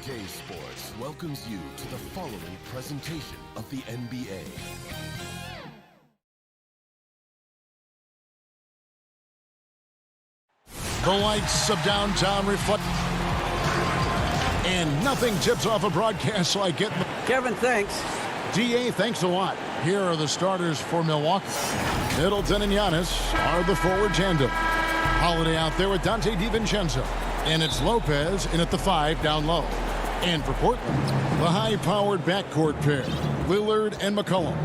CLA Sports welcomes you to the following presentation of the NBA. The lights of downtown reflect, and nothing tips off a broadcast like it. Kevin, thanks. DA, thanks a lot. Here are the starters for Milwaukee. Middleton and Giannis are the forward tandem. Holiday out there with Dante DiVincenzo. And it's Lopez in at the 5 down low. And for Portland, the high-powered backcourt pair, Lillard and McCollum.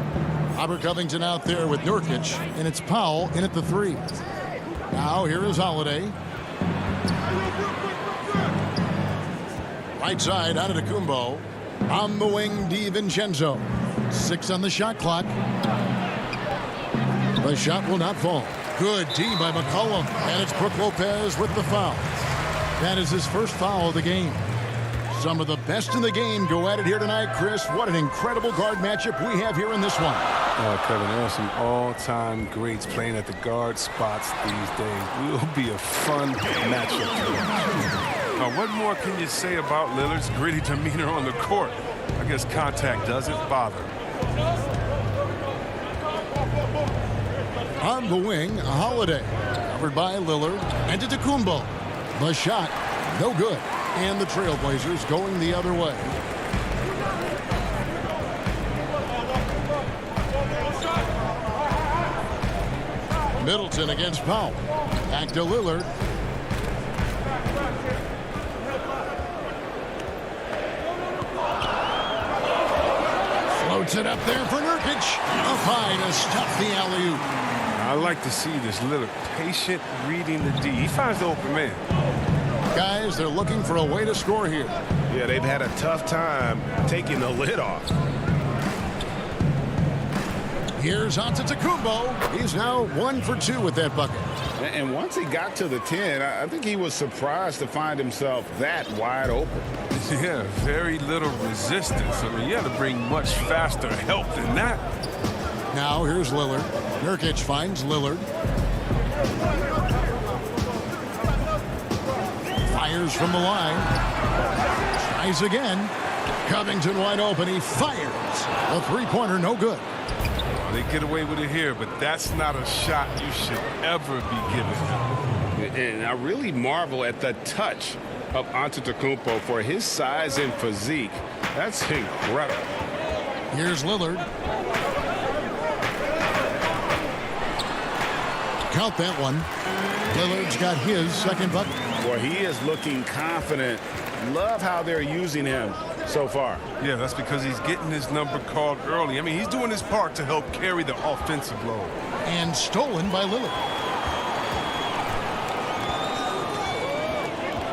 Robert Covington out there with Nurkic, and it's Powell in at the 3. Now here is Holiday. Right side, Antetokounmpo. On the wing, DiVincenzo. 6 on the shot clock. The shot will not fall. Good D by McCollum. And it's Brook Lopez with the foul. That is his first foul of the game. Some of the best in the game go at it here tonight, Chris. What an incredible guard matchup we have here in this one. Kevin, there are some all-time greats playing at the guard spots these days. It will be a fun matchup. Now, what more can you say about Lillard's gritty demeanor on the court? I guess contact doesn't bother. On the wing, Holiday. Covered by Lillard. And Antetokounmpo. The shot, no good. And the Trailblazers going the other way. Middleton against Powell. Back to Lillard. Floats it up there for Nurkic. Up high to stuff the alley-oop. I like to see this Lillard patient reading the D. He finds the open man. Guys, they're looking for a way to score here. Yeah, they've had a tough time taking the lid off. Here's Antetokounmpo. He's now 1 for 2 with that bucket. And once he got to the 10, I think he was surprised to find himself that wide open. Yeah, very little resistance. I mean, you had to bring much faster help than that. Now here's Lillard. Nurkic finds Lillard. Fires from the line. Tries again. Covington wide open. He fires. A three-pointer, no good. They get away with it here, but that's not a shot you should ever be given. And I really marvel at the touch of Antetokounmpo for his size and physique. That's incredible. Here's Lillard. Count that one. Lillard's got his second bucket. Boy, he is looking confident. Love how they're using him so far. Yeah, that's because he's getting his number called early. I mean, he's doing his part to help carry the offensive load. And stolen by Lillard.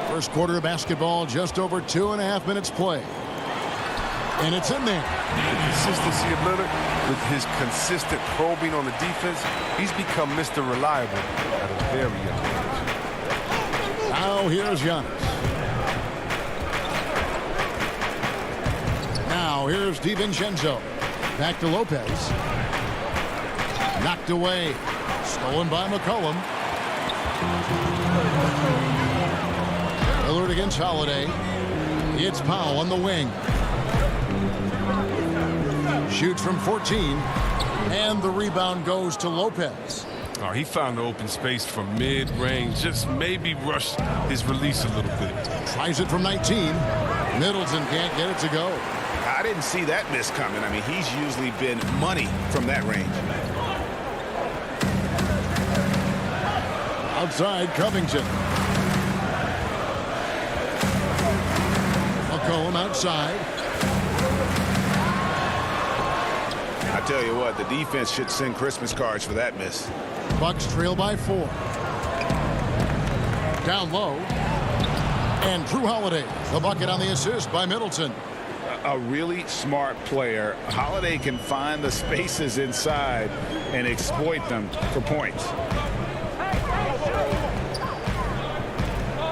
First quarter of basketball, just over 2.5 minutes play. And it's in there. The consistency of Lillard with his consistent probing on the defense, he's become Mr. Reliable at a very young age. Now here's Giannis. Now here's DiVincenzo. Back to Lopez. Knocked away. Stolen by McCollum. Lillard against Holiday. It's Powell on the wing. Shoots from 14. And the rebound goes to Lopez. Oh, he found the open space from mid-range. Just maybe rushed his release a little bit. Tries it from 19. Middleton can't get it to go. I didn't see that miss coming. I mean, he's usually been money from that range. Outside, Covington. McCollum outside. I tell you what, the defense should send Christmas cards for that miss. Bucks trail by 4. Down low. And Drew Holiday, the bucket on the assist by Middleton. A really smart player. Holiday can find the spaces inside and exploit them for points.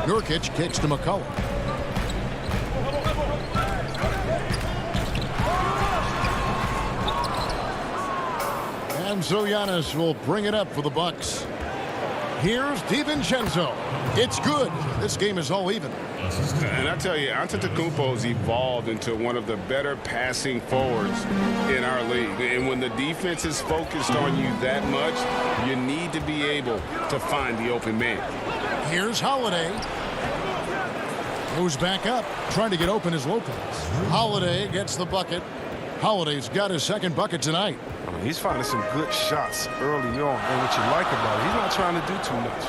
Nurkic kicks to McCollum. And so Giannis will bring it up for the Bucks. Here's DiVincenzo. It's good. This game is all even. And I tell you, Antetokounmpo's evolved into one of the better passing forwards in our league. And when the defense is focused on you that much, you need to be able to find the open man. Here's Holiday. Moves back up. Trying to get open is Lopez. Holiday gets the bucket. Holiday's got his second bucket tonight. I mean, he's finding some good shots early on. And what you like about it, he's not trying to do too much.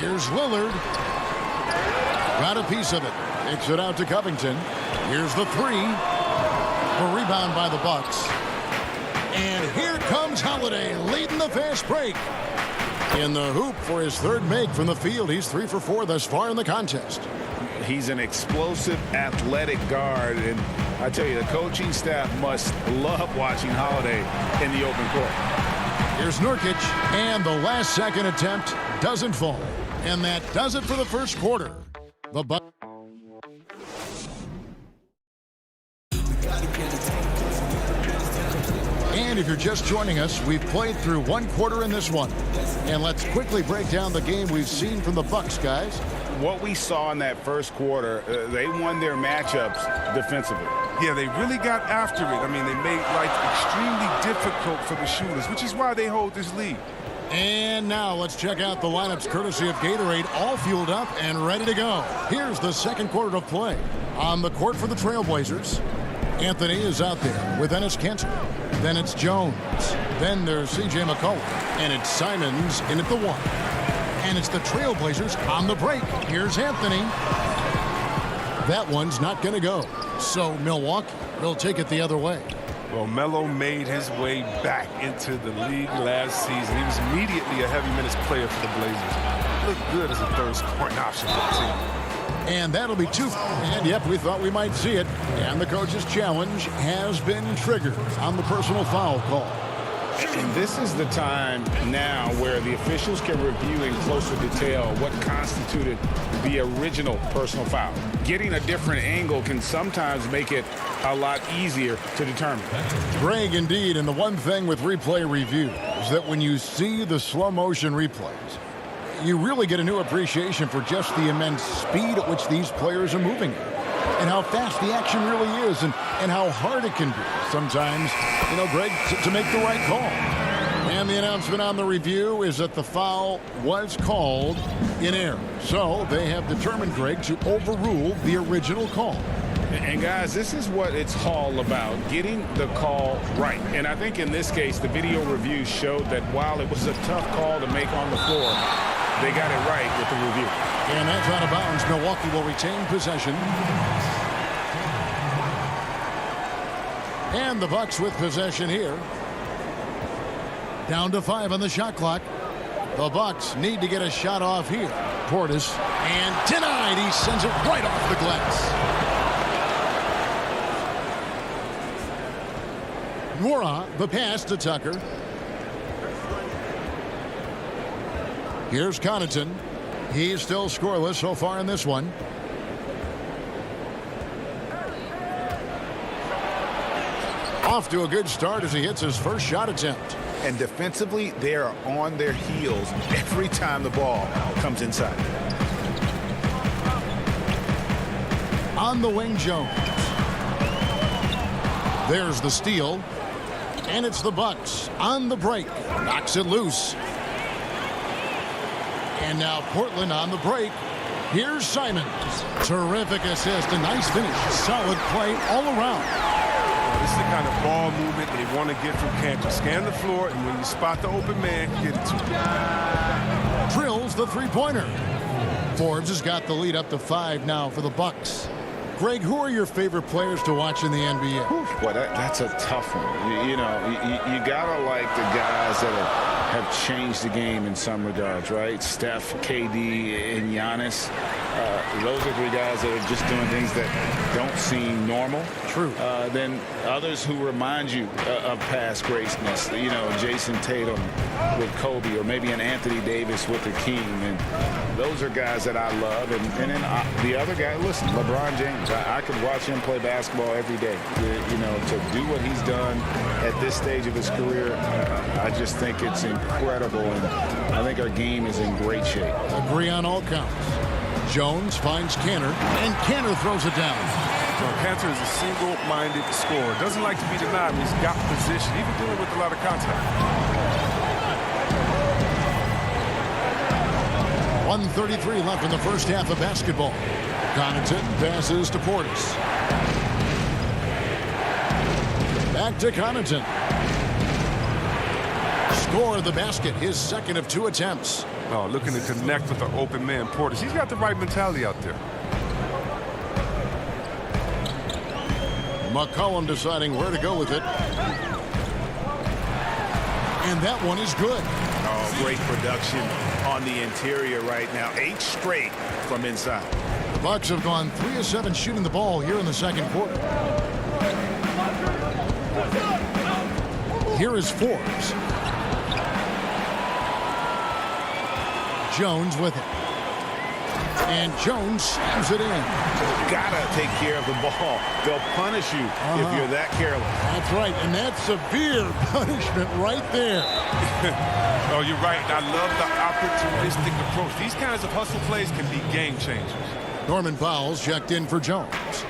Here's Lillard. Got a piece of it. Kicks it out to Covington. Here's the three. A rebound by the Bucks. And here comes Holiday leading the fast break. In the hoop for his third make from the field. He's 3 for 4 thus far in the contest. He's an explosive, athletic guard. And I tell you, the coaching staff must love watching Holiday in the open court. Here's Nurkic. And the last second attempt doesn't fall. And that does it for the first quarter. The Bucks. And if you're just joining us, we've played through one quarter in this one. And let's quickly break down the game we've seen from the Bucks, guys. What we saw in that first quarter, they won their matchups defensively. Yeah, they really got after it. I mean, they made life extremely difficult for the shooters, which is why they hold this lead. And now let's check out the lineups courtesy of Gatorade, all fueled up and ready to go. Here's the second quarter of play. On the court for the Trailblazers, Anthony is out there with Enes Kanter. Then it's Jones. Then there's C.J. McCollum. And it's Simons in at the 1. And it's the Trailblazers on the break. Here's Anthony. That one's not going to go. So Milwaukee will take it the other way. Well, Melo made his way back into the league last season. He was immediately a heavy minutes player for the Blazers. Looked good as a third scoring option for the team. And that'll be 2. And yep, we thought we might see it. And the coach's challenge has been triggered on the personal foul call. And this is the time now where the officials can review in closer detail what constituted the original personal foul. Getting a different angle can sometimes make it a lot easier to determine. Greg, indeed, and the one thing with replay review is that when you see the slow motion replays, you really get a new appreciation for just the immense speed at which these players are moving and how fast the action really is and how hard it can be sometimes, you know, Greg, to make the right call. And the announcement on the review is that the foul was called in error. So they have determined, Greg, to overrule the original call. And guys, this is what it's all about, getting the call right. And I think in this case, the video review showed that while it was a tough call to make on the floor, they got it right with the review. And that's out of bounds. Milwaukee will retain possession. And the Bucks with possession here. Down to 5 on the shot clock. The Bucks need to get a shot off here. Portis, and denied. He sends it right off the glass. Nwora, the pass to Tucker. Here's Connaughton. He's still scoreless so far in this one. Off to a good start as he hits his first shot attempt. And defensively, they are on their heels every time the ball comes inside. On the wing, Jones. There's the steal. And it's the Bucks on the break. Knocks it loose. And now Portland on the break. Here's Simons. Terrific assist. A nice finish. Solid play all around. This is the kind of ball movement they want to get from Kanter. Scan the floor, and when you spot the open man, get it to him. Drills the three-pointer. Forbes has got the lead up to 5 now for the Bucks. Greg, who are your favorite players to watch in the NBA? Boy, that's a tough one. You gotta like the guys that have changed the game in some regards, right? Steph, KD, and Giannis. those are three guys that are just doing things that don't seem normal. True. Then others who remind you of past greatness. You know, Jason Tatum with Kobe, or maybe an Anthony Davis with the King. And those are guys that I love. And then the other guy, listen, LeBron James. I could watch him play basketball every day. You know, to do what he's done at this stage of his career, I just think it's incredible. And I think our game is in great shape. Agree on all counts. Jones finds Cantor, and Cantor throws it down. So Cantor is a single-minded scorer. Doesn't like to be denied when he's got position, even dealing with a lot of contact. 1:33 left in the first half of basketball. Connaughton passes to Portis. Back to Connaughton. Score the basket, his second of 2 attempts. Oh, looking to connect with the open man, Portis. He's got the right mentality out there. McCollum deciding where to go with it. And that one is good. Oh, great production on the interior right now. 8 straight from inside. The Bucks have gone 3 of 7 shooting the ball here in the second quarter. Here is Forbes. Jones with it. And Jones slams it in. Gotta take care of the ball. They'll punish you if you're that careless. That's right, and that's severe punishment right there. Oh, you're right. I love the opportunistic approach. These kinds of hustle plays can be game changers. Norman Powell's checked in for Jones.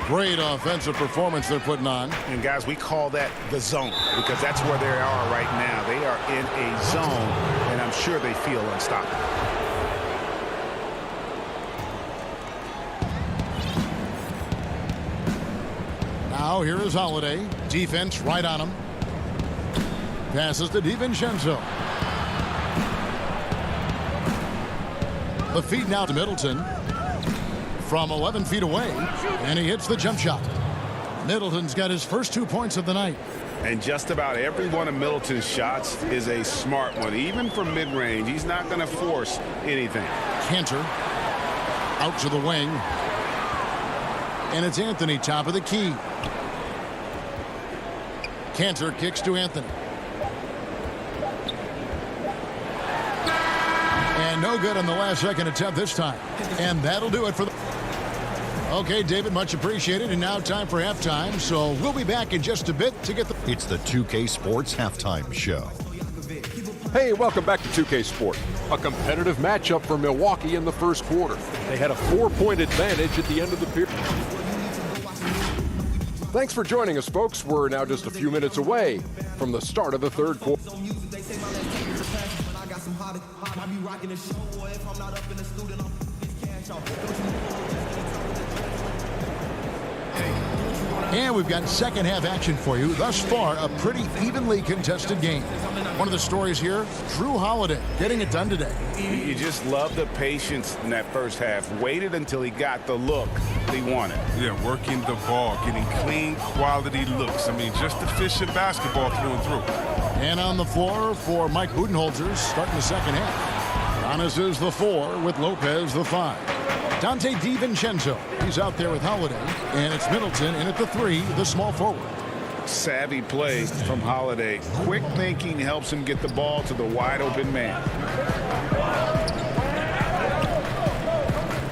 Great offensive performance they're putting on. And guys, we call that the zone because that's where they are right now. They are in a zone, and I'm sure they feel unstoppable. Now here is Holiday. Defense right on him. Passes to DiVincenzo. The feed now to Middleton. From 11 feet away, and he hits the jump shot. Middleton's got his first 2 points of the night. And just about every one of Middleton's shots is a smart one. Even from mid-range, he's not going to force anything. Cantor out to the wing. And it's Anthony top of the key. Cantor kicks to Anthony. And no good on the last second attempt this time. And that'll do it for the... Okay, David, much appreciated. And now time for halftime. So we'll be back in just a bit to get the... It's the 2K Sports Halftime Show. Hey, welcome back to 2K Sport. A competitive matchup for Milwaukee in the first quarter. They had a 4-point advantage at the end of the period. Thanks for joining us, folks. We're now just a few minutes away from the start of the third quarter. And we've got second half action for you. Thus far, a pretty evenly contested game. One of the stories here, Drew Holiday getting it done today. You just love the patience in that first half. Waited until he got the look he wanted. Yeah, working the ball, getting clean, quality looks. I mean, just efficient basketball through and through. And on the floor for Mike Budenholzer starting the second half. Giannis is the 4 with Lopez the 5. Dante DiVincenzo, he's out there with Holiday. And it's Middleton in at the 3, the small forward. Savvy play from Holiday. Quick thinking helps him get the ball to the wide open man.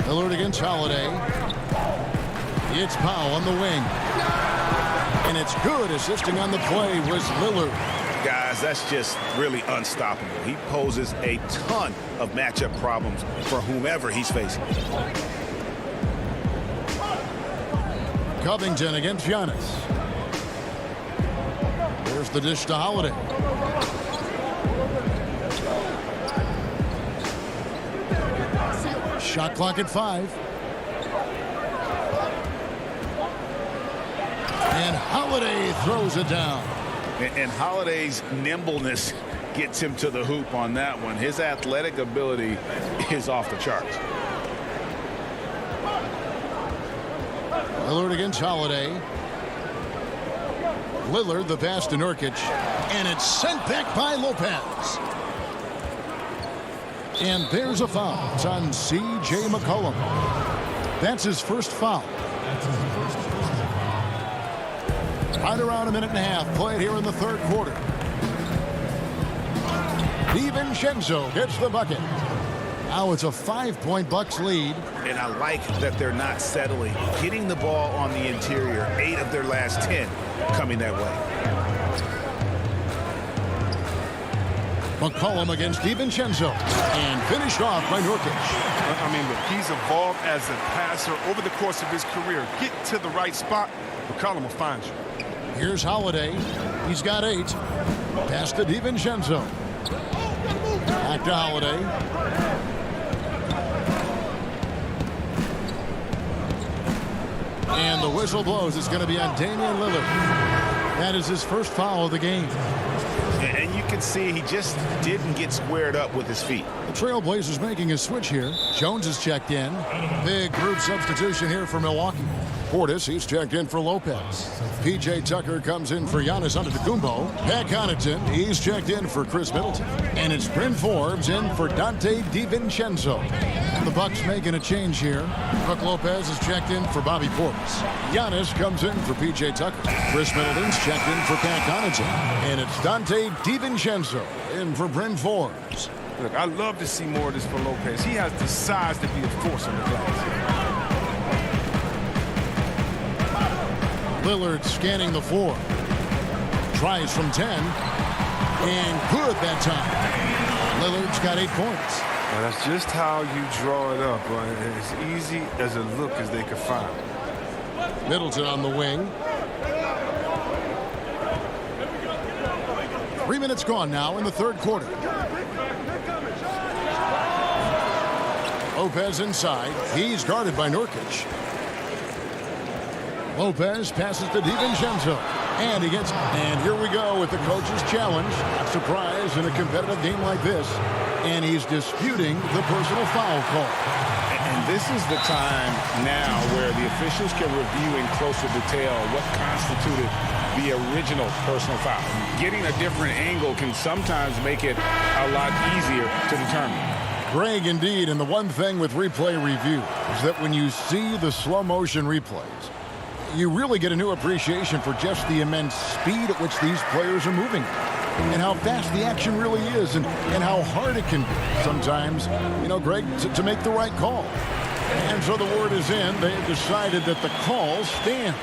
Lillard against Holiday. It's Powell on the wing. And it's good. Assisting on the play was Lillard. Guys, that's just really unstoppable. He poses a ton of matchup problems for whomever he's facing. Covington against Giannis. There's the dish to Holiday. Shot clock at 5. And Holiday throws it down. And Holiday's nimbleness gets him to the hoop on that one. His athletic ability is off the charts. Lillard against Holiday. Lillard the pass to Nurkic. And it's sent back by Lopez. And there's a foul. It's on C.J. McCollum. That's his first foul. Right around a minute and a half played here in the third quarter. DiVincenzo gets the bucket. Now it's a 5-point Bucks lead. And I like that they're not settling. Getting the ball on the interior, 8 of their last 10 coming that way. McCollum against DiVincenzo. And finished off by Nurkic. I mean, look, he's evolved as a passer over the course of his career. Get to the right spot, McCollum will find you. Here's Holiday. He's got 8. Pass to DiVincenzo. Back to Holiday. And the whistle blows. It's going to be on Damian Lillard. That is his first foul of the game. And you can see he just didn't get squared up with his feet. The Trailblazers making a switch here. Jones is checked in. Big group substitution here for Milwaukee. Portis, he's checked in for Lopez. P.J. Tucker comes in for Giannis Antetokounmpo. Pat Connaughton, he's checked in for Chris Middleton. And it's Bryn Forbes in for Dante DiVincenzo. The Bucks making a change here. Brook Lopez is checked in for Bobby Portis. Giannis comes in for P.J. Tucker. Chris Middleton's checked in for Pat Connaughton. And it's Dante DiVincenzo in for Bryn Forbes. Look, I love to see more of this for Lopez. He has the size to be a force on the glass. Lillard scanning the floor. Tries from 10. And good that time. Lillard's got 8 points. Now, that's just how you draw it up. As easy as a look as they could find. Middleton on the wing. 3 minutes gone now in the third quarter. Lopez inside. He's guarded by Nurkic. Lopez passes to DiVincenzo. And he gets... And here we go with the coach's challenge. A surprise in a competitive game like this. And he's disputing the personal foul call. And this is the time now where the officials can review in closer detail what constituted the original personal foul. Getting a different angle can sometimes make it a lot easier to determine. Greg, indeed, and the one thing with replay review is that when you see the slow motion replays, you really get a new appreciation for just the immense speed at which these players are moving and how fast the action really is and how hard it can be sometimes, you know, Greg, to make the right call. And so the word is in. They have decided that the call stands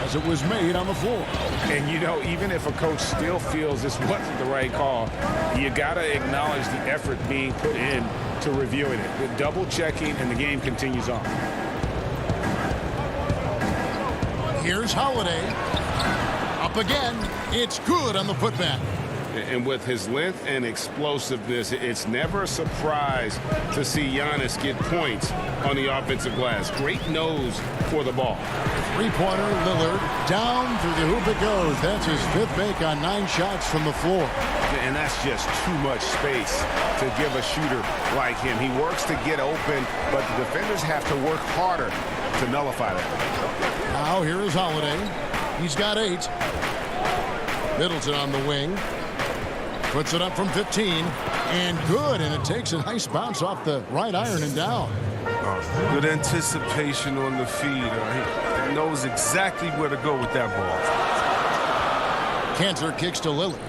as it was made on the floor. And, you know, even if a coach still feels this wasn't the right call, you got to acknowledge the effort being put in to reviewing it. The double checking, and the game continues on. Here's Holiday. Up again. It's good on the putback. And with his length and explosiveness, it's never a surprise to see Giannis get points on the offensive glass. Great nose for the ball. Three-pointer, Lillard. Down through the hoop it goes. That's his 5th make on 9 shots from the floor. And that's just too much space to give a shooter like him. He works to get open, but the defenders have to work harder to nullify that. Now here is Holiday. He's got 8. Middleton on the wing. Puts it up from 15. And good. And it takes a nice bounce off the right iron and down. Good anticipation on the feed. He knows exactly where to go with that ball. Cantor kicks to Lillard.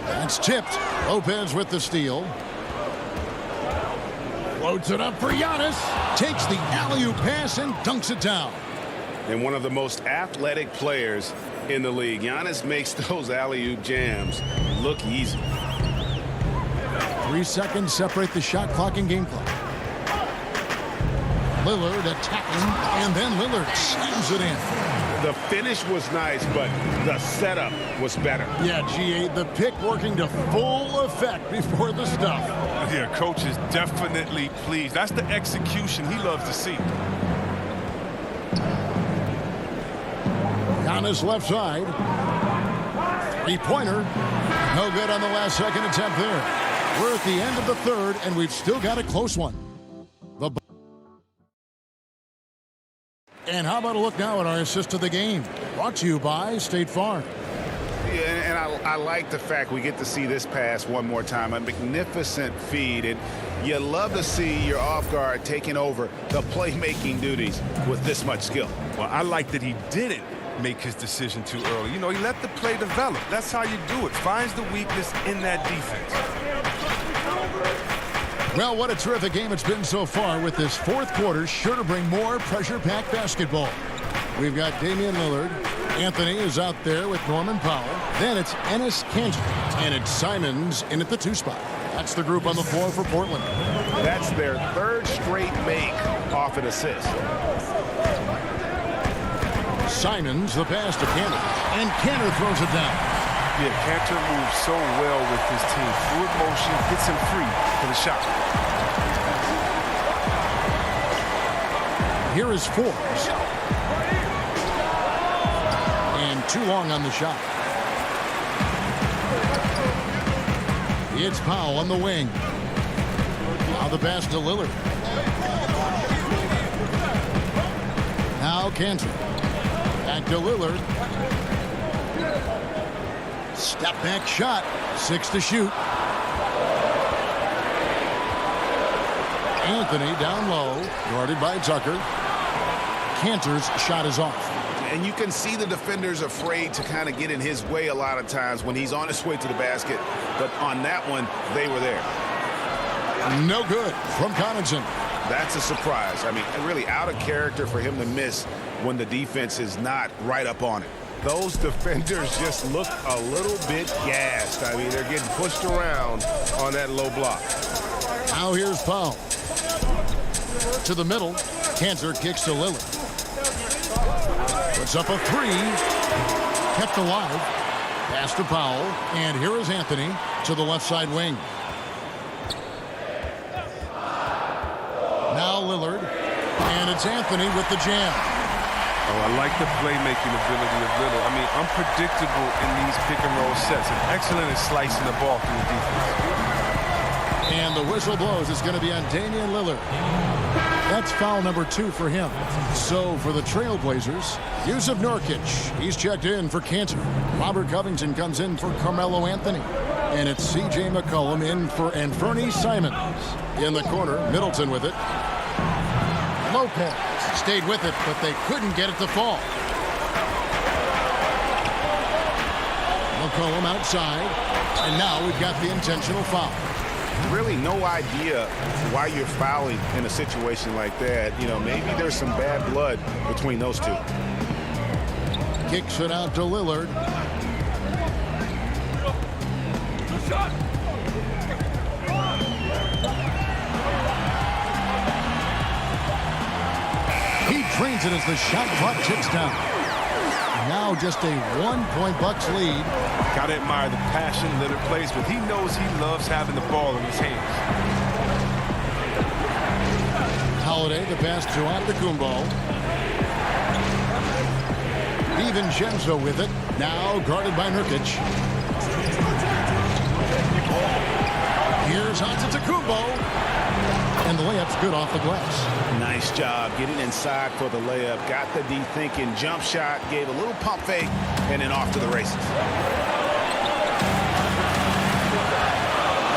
That's tipped. Lopez with the steal. Floats it up for Giannis. Takes the alley-oop pass and dunks it down. And one of the most athletic players in the league. Giannis makes those alley-oop jams look easy. 3 seconds separate the shot clock and game clock. Lillard attacking, and then Lillard slams it in. The finish was nice, but the setup was better. Yeah, G8, the pick working to full effect before the stuff. Yeah, coach is definitely pleased. That's the execution he loves to see. Giannis left side. 3-pointer. No good on the last second attempt there. We're at the end of the third, and we've still got a close one. And how about a look now at our assist of the game? Brought to you by State Farm. Yeah, and I like the fact we get to see this pass one more time. A magnificent feed. And you love to see your off guard taking over the playmaking duties with this much skill. Well, I like that he didn't make his decision too early. You know, he let the play develop. That's how you do it. Finds the weakness in that defense. Well, what a terrific game it's been so far, with this fourth quarter sure to bring more pressure-packed basketball. We've got Damian Lillard. Anthony is out there with Norman Powell. Then it's Enes Kanter. And it's Simons in at the 2 spot. That's the group on the floor for Portland. That's their third straight make off an assist. Simons, the pass to Kanter. And Kanter throws it down. Yeah, Kanter moves so well with his team. Fluid motion gets him free for the shot. Here is Forbes. And too long on the shot. It's Powell on the wing. Now the pass to Lillard. Now Kanter. Back to Lillard. Step back shot. 6 to shoot. Anthony down low. Guarded by Tucker. Kanter's shot is off. And you can see the defenders afraid to kind of get in his way a lot of times when he's on his way to the basket. But on that one, they were there. No good from Connaughton. That's a surprise. I mean, really out of character for him to miss when the defense is not right up on it. Those defenders just look a little bit gassed. I mean, they're getting pushed around on that low block. Now here's Powell. To the middle. Kanter kicks to Lillard. Puts up a 3. Kept alive. Pass to Powell. And here is Anthony to the left side wing. Now Lillard. And it's Anthony with the jam. Oh, I like the playmaking ability of Lillard. I mean, unpredictable in these pick-and-roll sets. And excellent at slicing the ball through the defense. And the whistle blows. It's going to be on Damian Lillard. That's foul number 2 for him. So for the Trailblazers, Yusuf Nurkic. He's checked in for Kanter. Robert Covington comes in for Carmelo Anthony. And it's C.J. McCollum in for Anfernee Simons. In the corner, Middleton with it. Lopez stayed with it, but they couldn't get it to fall. McCollum outside. And now we've got the intentional foul. Really no idea why you're fouling in a situation like that. You know, maybe there's some bad blood between those two. Kicks it out to Lillard. He drains it as the shot clock ticks down. Now just a 1-point Bucks lead. Gotta admire the passion Lillard plays with. He knows he loves having the ball in his hands. Holiday, the pass to Antetokounmpo. DiVincenzo with it. Now guarded by Nurkic. Here's Antetokounmpo. And the layup's good off the glass. Nice job getting inside for the layup. Got the D-thinking jump shot, gave a little pump fake, and then off to the races.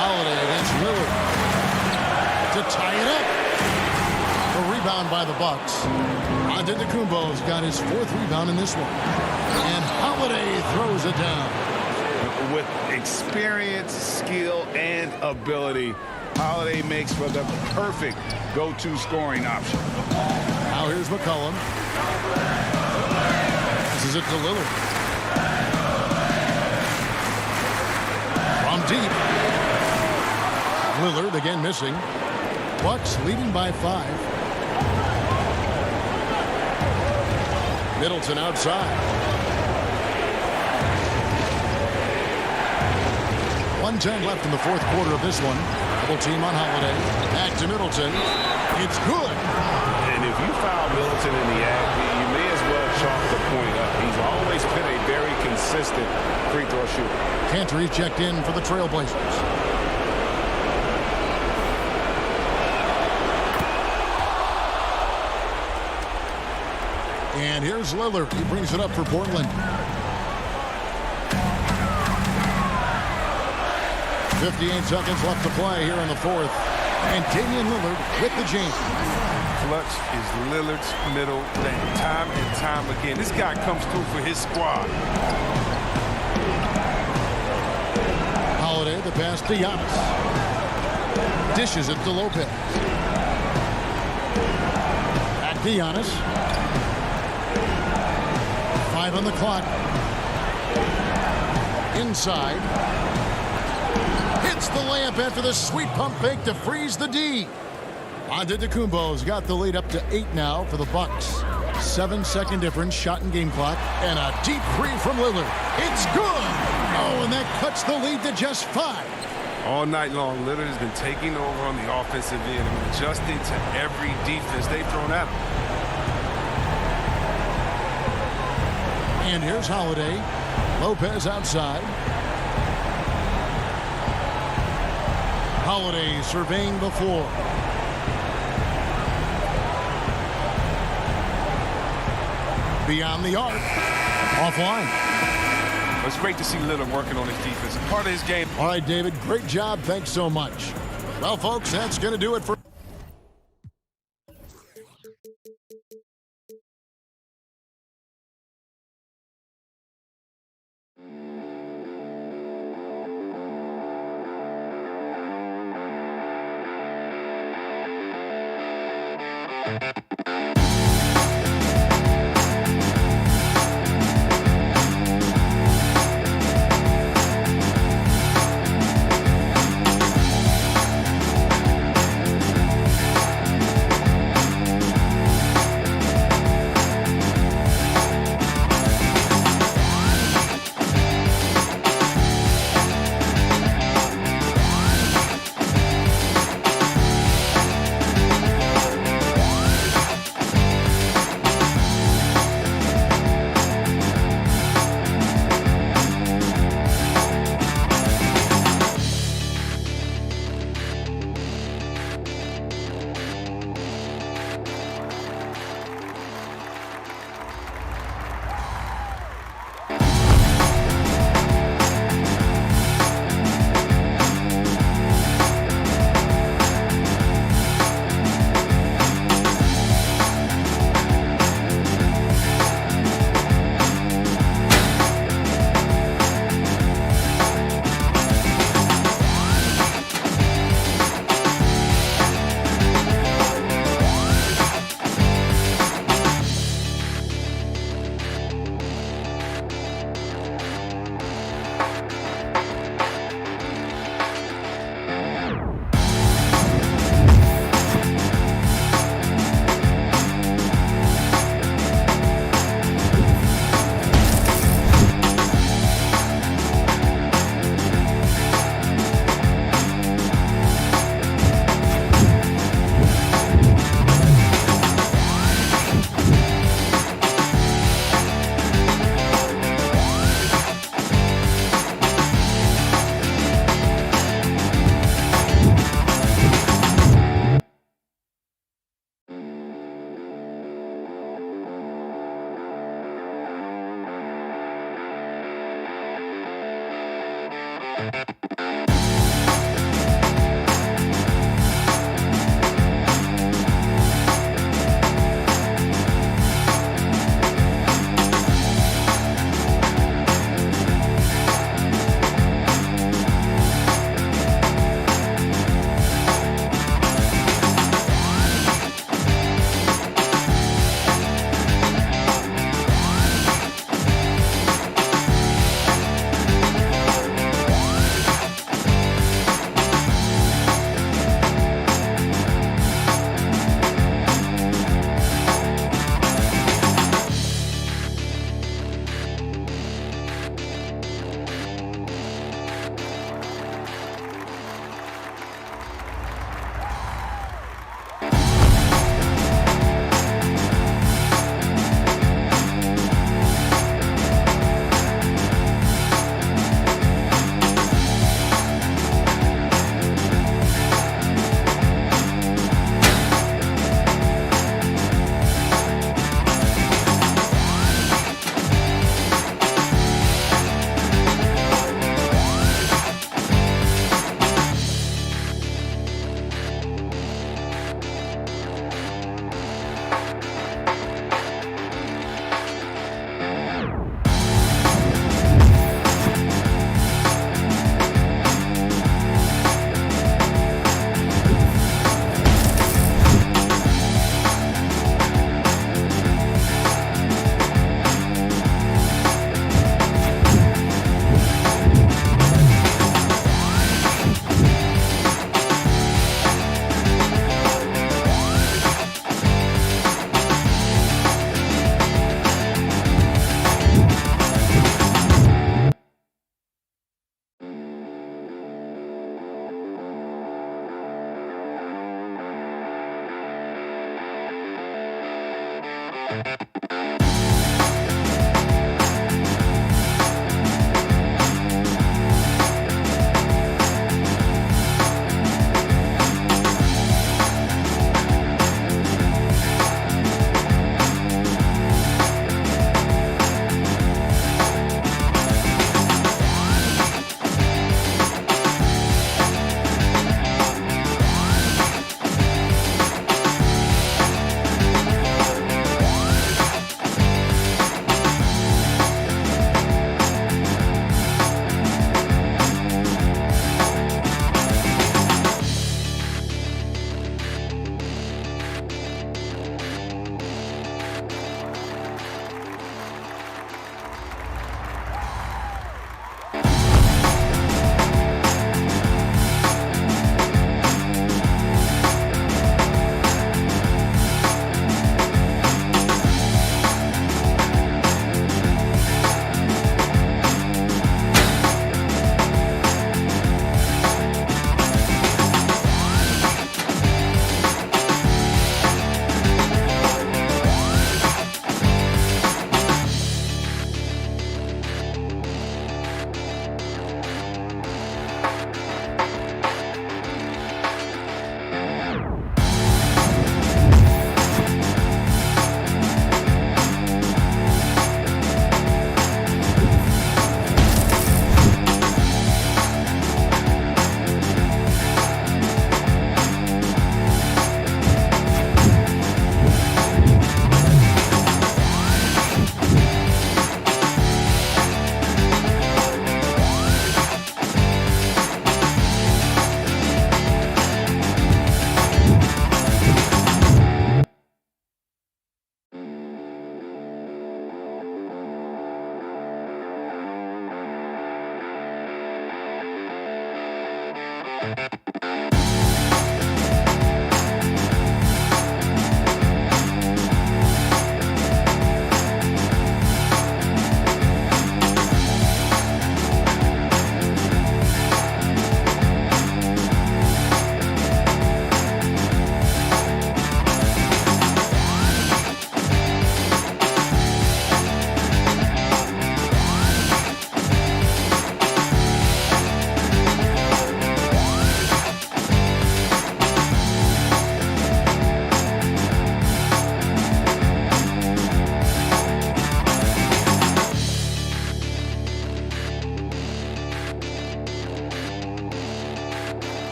Holiday against Lillard to tie it up. A rebound by the Bucks. Antetokounmpo's got his 4th rebound in this one. And Holiday throws it down. With experience, skill, and ability, Holiday makes for the perfect go-to scoring option. Now here's McCollum. This is it to Lillard. From deep. Lillard again missing. Bucks leading by 5. Middleton outside. 1:10 left in the 4th quarter of this one. Double team on Holiday. Back to Middleton. It's good. And if you foul Middleton in the act, you may as well chalk the point up. He's always been a very consistent free throw shooter. Kanter checked in for the Trailblazers. And here's Lillard. He brings it up for Portland. 58 seconds left to play here in the fourth. And Damian Lillard with the jam. Clutch is Lillard's middle lane. Time and time again. This guy comes through for his squad. Holiday, the pass to Giannis. Dishes it to Lopez. Back to Giannis. 5 on the clock. Inside. Hits the layup after the sweet pump fake to freeze the D. Antetokounmpo's got the lead up to 8 now for the Bucks. 7-second difference, shot and game clock, and a deep three from Lillard. It's good! Oh, and that cuts the lead to just 5. All night long, Lillard has been taking over on the offensive end and adjusting to every defense they've thrown at him. And here's Holiday. Lopez outside. Holiday surveying the floor. Beyond the arc. Offline. It's great to see Lillard working on his defense. Part of his game. All right, David, great job. Thanks so much. Well, folks, that's going to do it for...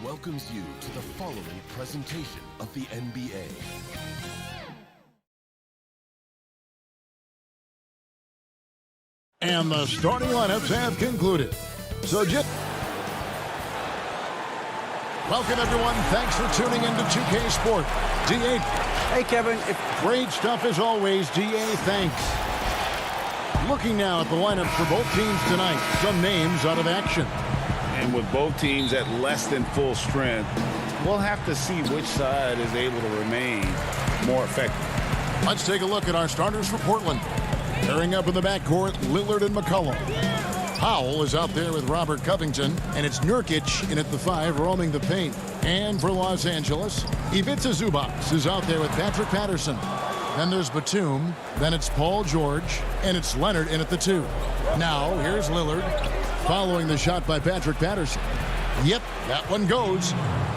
welcomes you to the following presentation of the NBA. And the starting lineups have concluded. So welcome, everyone. Thanks for tuning into 2K Sport. DA. Hey, Kevin. Great stuff as always, DA. Thanks. Looking now at the lineups for both teams tonight. Some names out of action. And with both teams at less than full strength, we'll have to see which side is able to remain more effective. Let's take a look at our starters for Portland. Pairing up in the backcourt, Lillard and McCollum. Powell is out there with Robert Covington, and it's Nurkic in at the 5 roaming the paint. And for Los Angeles, Ivica Zubac is out there with Patrick Patterson. Then there's Batum, then it's Paul George, and it's Leonard in at the 2. Now, here's Lillard, following the shot by Patrick Patterson. Yep, that one goes.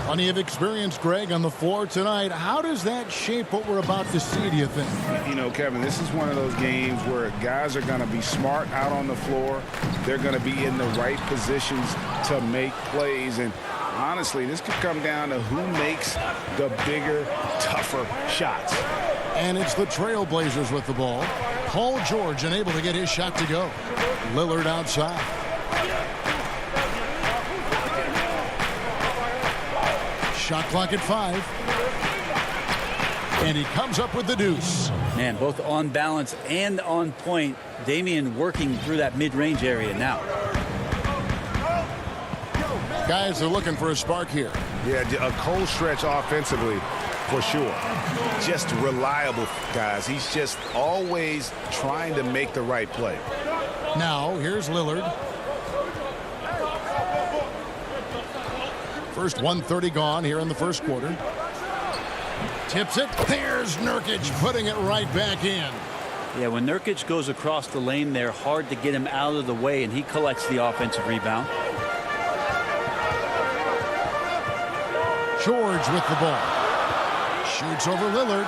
Plenty of experience, Greg, on the floor tonight. How does that shape what we're about to see, do you think? You know, Kevin, this is one of those games where guys are going to be smart out on the floor. They're going to be in the right positions to make plays. And honestly, this could come down to who makes the bigger, tougher shots. And it's the Trailblazers with the ball. Paul George unable to get his shot to go. Lillard outside. Shot clock at 5. And he comes up with the deuce. Man, both on balance and on point. Damian working through that mid-range area now. Guys are looking for a spark here. Yeah, a cold stretch offensively for sure. Just reliable, guys. He's just always trying to make the right play. Now, here's Lillard. First 1:30 gone here in the first quarter. Tips it. There's Nurkic putting it right back in. Yeah, when Nurkic goes across the lane there, hard to get him out of the way, and he collects the offensive rebound. George with the ball. Shoots over Lillard,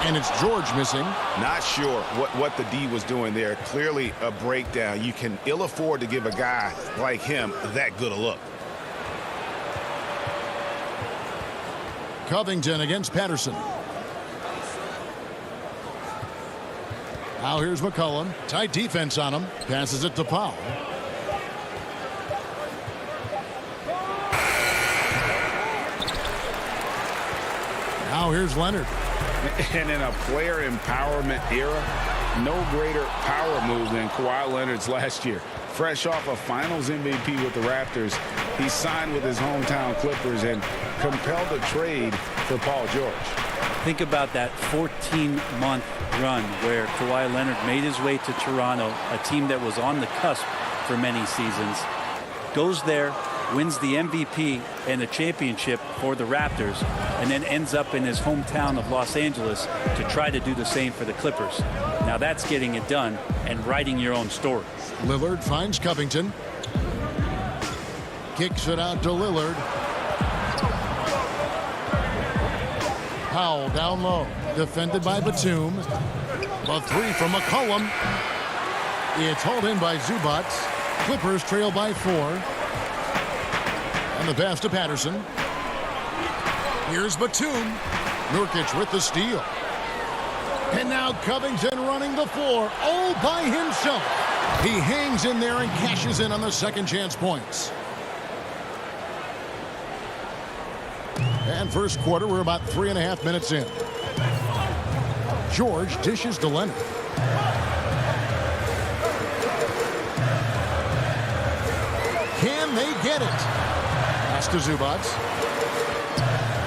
and it's George missing. Not sure what the D was doing there. Clearly a breakdown. You can ill afford to give a guy like him that good a look. Covington against Patterson. Now here's McCollum. Tight defense on him. Passes it to Powell. Now here's Leonard. And in a player empowerment era, no greater power move than Kawhi Leonard's last year. Fresh off a Finals MVP with the Raptors, he signed with his hometown Clippers and compelled a trade for Paul George. Think about that 14-month run where Kawhi Leonard made his way to Toronto, a team that was on the cusp for many seasons. Goes there, wins the MVP and the championship for the Raptors, and then ends up in his hometown of Los Angeles to try to do the same for the Clippers. Now that's getting it done and writing your own story. Lillard finds Covington. Kicks it out to Lillard. Powell down low. Defended by Batum. The 3 from McCollum. It's hauled in by Zubac. Clippers trail by 4. And the pass to Patterson. Here's Batum. Nurkic with the steal. And now Covington running the floor all by himself. He hangs in there and cashes in on the second chance points. And first quarter, we're about 3.5 minutes in. George dishes to Leonard. Can they get it? Pass to Zubac.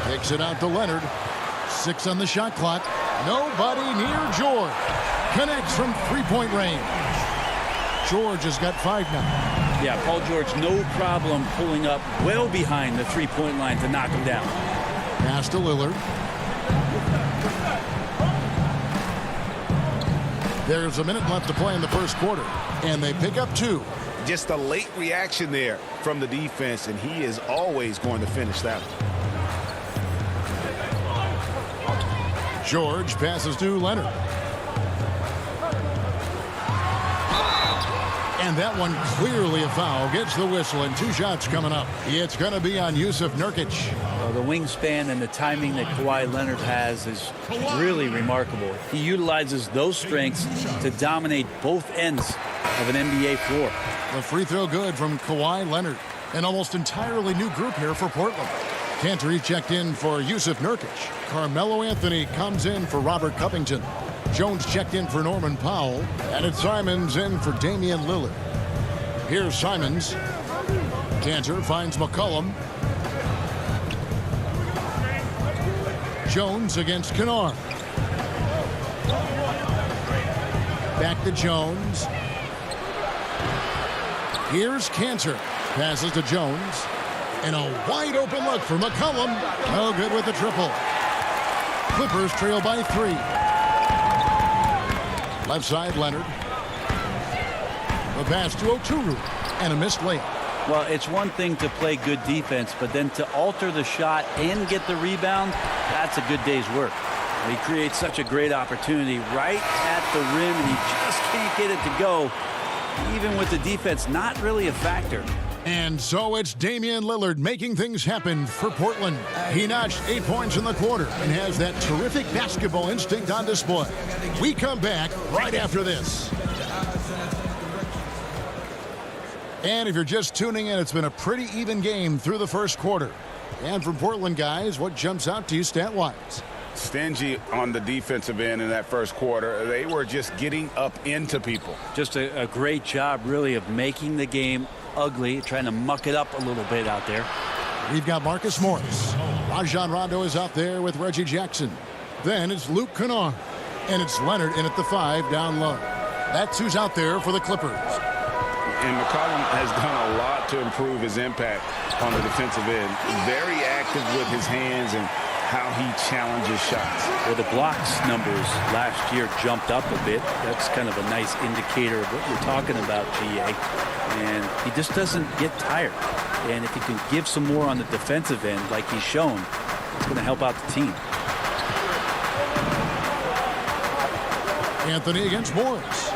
Takes it out to Leonard. 6 on the shot clock. Nobody near George. Connects from three-point range. George has got 5 now. Yeah, Paul George, no problem pulling up well behind the three-point line to knock him down. Pass to Lillard. There's a minute left to play in the first quarter, and they pick up 2. Just a late reaction there from the defense, and he is always going to finish that one. George passes to Leonard. And that one clearly a foul. Gets the whistle, and 2 shots coming up. It's going to be on Yusuf Nurkic. Well, the wingspan and the timing that Kawhi Leonard has is really remarkable. He utilizes those strengths to dominate both ends of an NBA floor. The free throw good from Kawhi Leonard. An almost entirely new group here for Portland. Cantor checked in for Yusuf Nurkic. Carmelo Anthony comes in for Robert Covington. Jones checked in for Norman Powell. And it's Simons in for Damian Lillard. Here's Simons. Cantor finds McCollum. Jones against Kennard. Back to Jones. Here's Cantor. Passes to Jones. And a wide open look for McCollum. No good with the triple. Clippers trail by 3. Left side, Leonard. The pass to Oturu. And a missed layup. Well, it's one thing to play good defense, but then to alter the shot and get the rebound, that's a good day's work. He creates such a great opportunity right at the rim, and he just can't get it to go. Even with the defense not really a factor. And so it's Damian Lillard making things happen for Portland. He notched 8 points in the quarter and has that terrific basketball instinct on display. We come back right after this. And if you're just tuning in, it's been a pretty even game through the first quarter. And from Portland, guys, what jumps out to you stat-wise? Stingy on the defensive end in that first quarter. They were just getting up into people. Just a great job, really, of making the game ugly, trying to muck it up a little bit out there. We've got Marcus Morris. Rajon Rondo is out there with Reggie Jackson. Then it's Luke Kennard. And it's Leonard in at the 5 down low. That's who's out there for the Clippers. And McCollum has done a lot to improve his impact on the defensive end. Very active with his hands and how he challenges shots. Well, the blocks numbers last year jumped up a bit. That's kind of a nice indicator of what you're talking about, GA. And he just doesn't get tired. And if he can give some more on the defensive end like he's shown, it's going to help out the team. Anthony against Morris.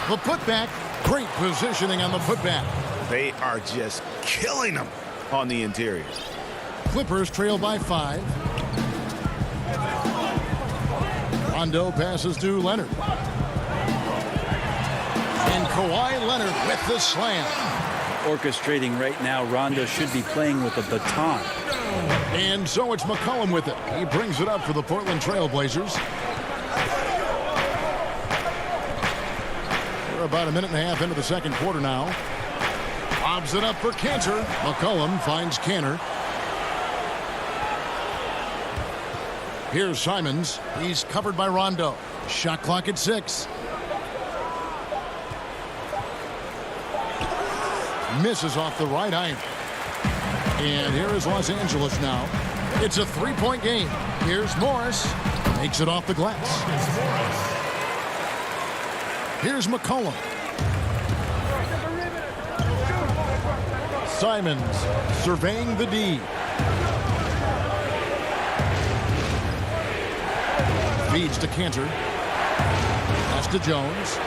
The putback. Great positioning on the putback. They are just killing them on the interior. Clippers trail by 5. Rondo passes to Leonard. And Kawhi Leonard with the slam. Orchestrating right now, Rondo should be playing with a baton. And so it's McCollum with it. He brings it up for the Portland Trail Blazers. We're about a minute and a half into the second quarter now. Lobs it up for Cantor. McCollum finds Cantor. Here's Simons. He's covered by Rondo. Shot clock at 6. Misses off the right iron. And here is Los Angeles now. It's a 3-point game. Here's Morris. Makes it off the glass. Here's McCollum. Simons surveying the D. Feeds to Cantor. Pass to Jones.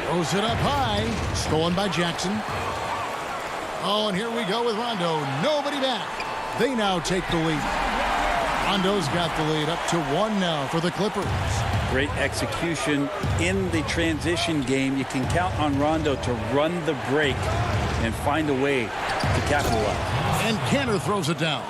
Throws it up high. Stolen by Jackson. Oh, and here we go with Rondo. Nobody back. They now take the lead. Rondo's got the lead up to 1 now for the Clippers. Great execution in the transition game. You can count on Rondo to run the break and find a way to capitalize. And Cantor throws it down.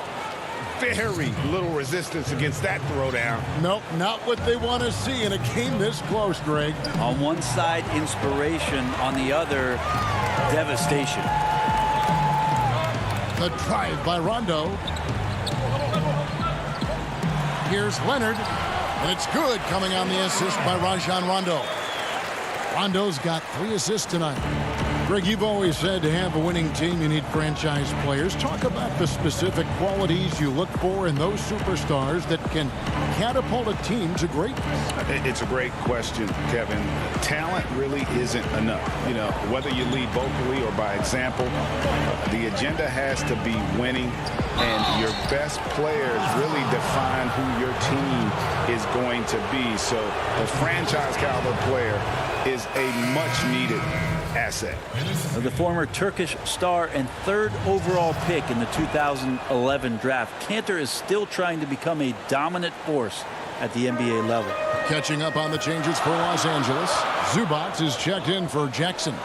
Very little resistance against that throwdown. Nope, not what they want to see in a game this close, Greg. On one side, inspiration. On the other, devastation. The drive by Rondo. Here's Leonard. And it's good coming on the assist by Rajon Rondo. Rondo's got 3 assists tonight. Greg, you've always said to have a winning team, you need franchise players. Talk about the specific qualities you look for in those superstars that can catapult a team to greatness. It's a great question, Kevin. Talent really isn't enough. You know, whether you lead vocally or by example, the agenda has to be winning, and your best players really define who your team is going to be. So the franchise caliber player is a much-needed asset. The former Turkish star and 3rd overall pick in the 2011 draft, Cantor is still trying to become a dominant force at the NBA level. Catching up on the changes for Los Angeles. Zubac is checked in for Jackson.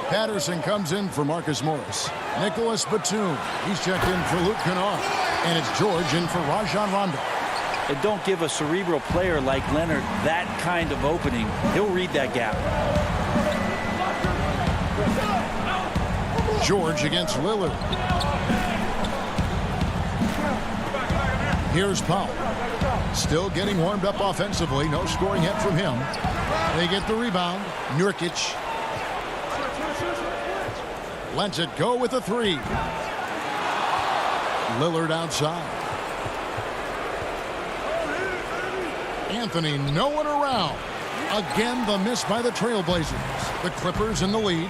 Patterson comes in for Marcus Morris. Nicholas Batum, he's checked in for Luke Kennard. And it's George in for Rajon Rondo. And don't give a cerebral player like Leonard that kind of opening. He'll read that gap. George against Lillard. Here's Powell. Still getting warmed up offensively. No scoring yet from him. They get the rebound. Nurkic lets it go with a 3. Lillard outside. Anthony, no one around. Again, the miss by the Trailblazers. The Clippers in the lead.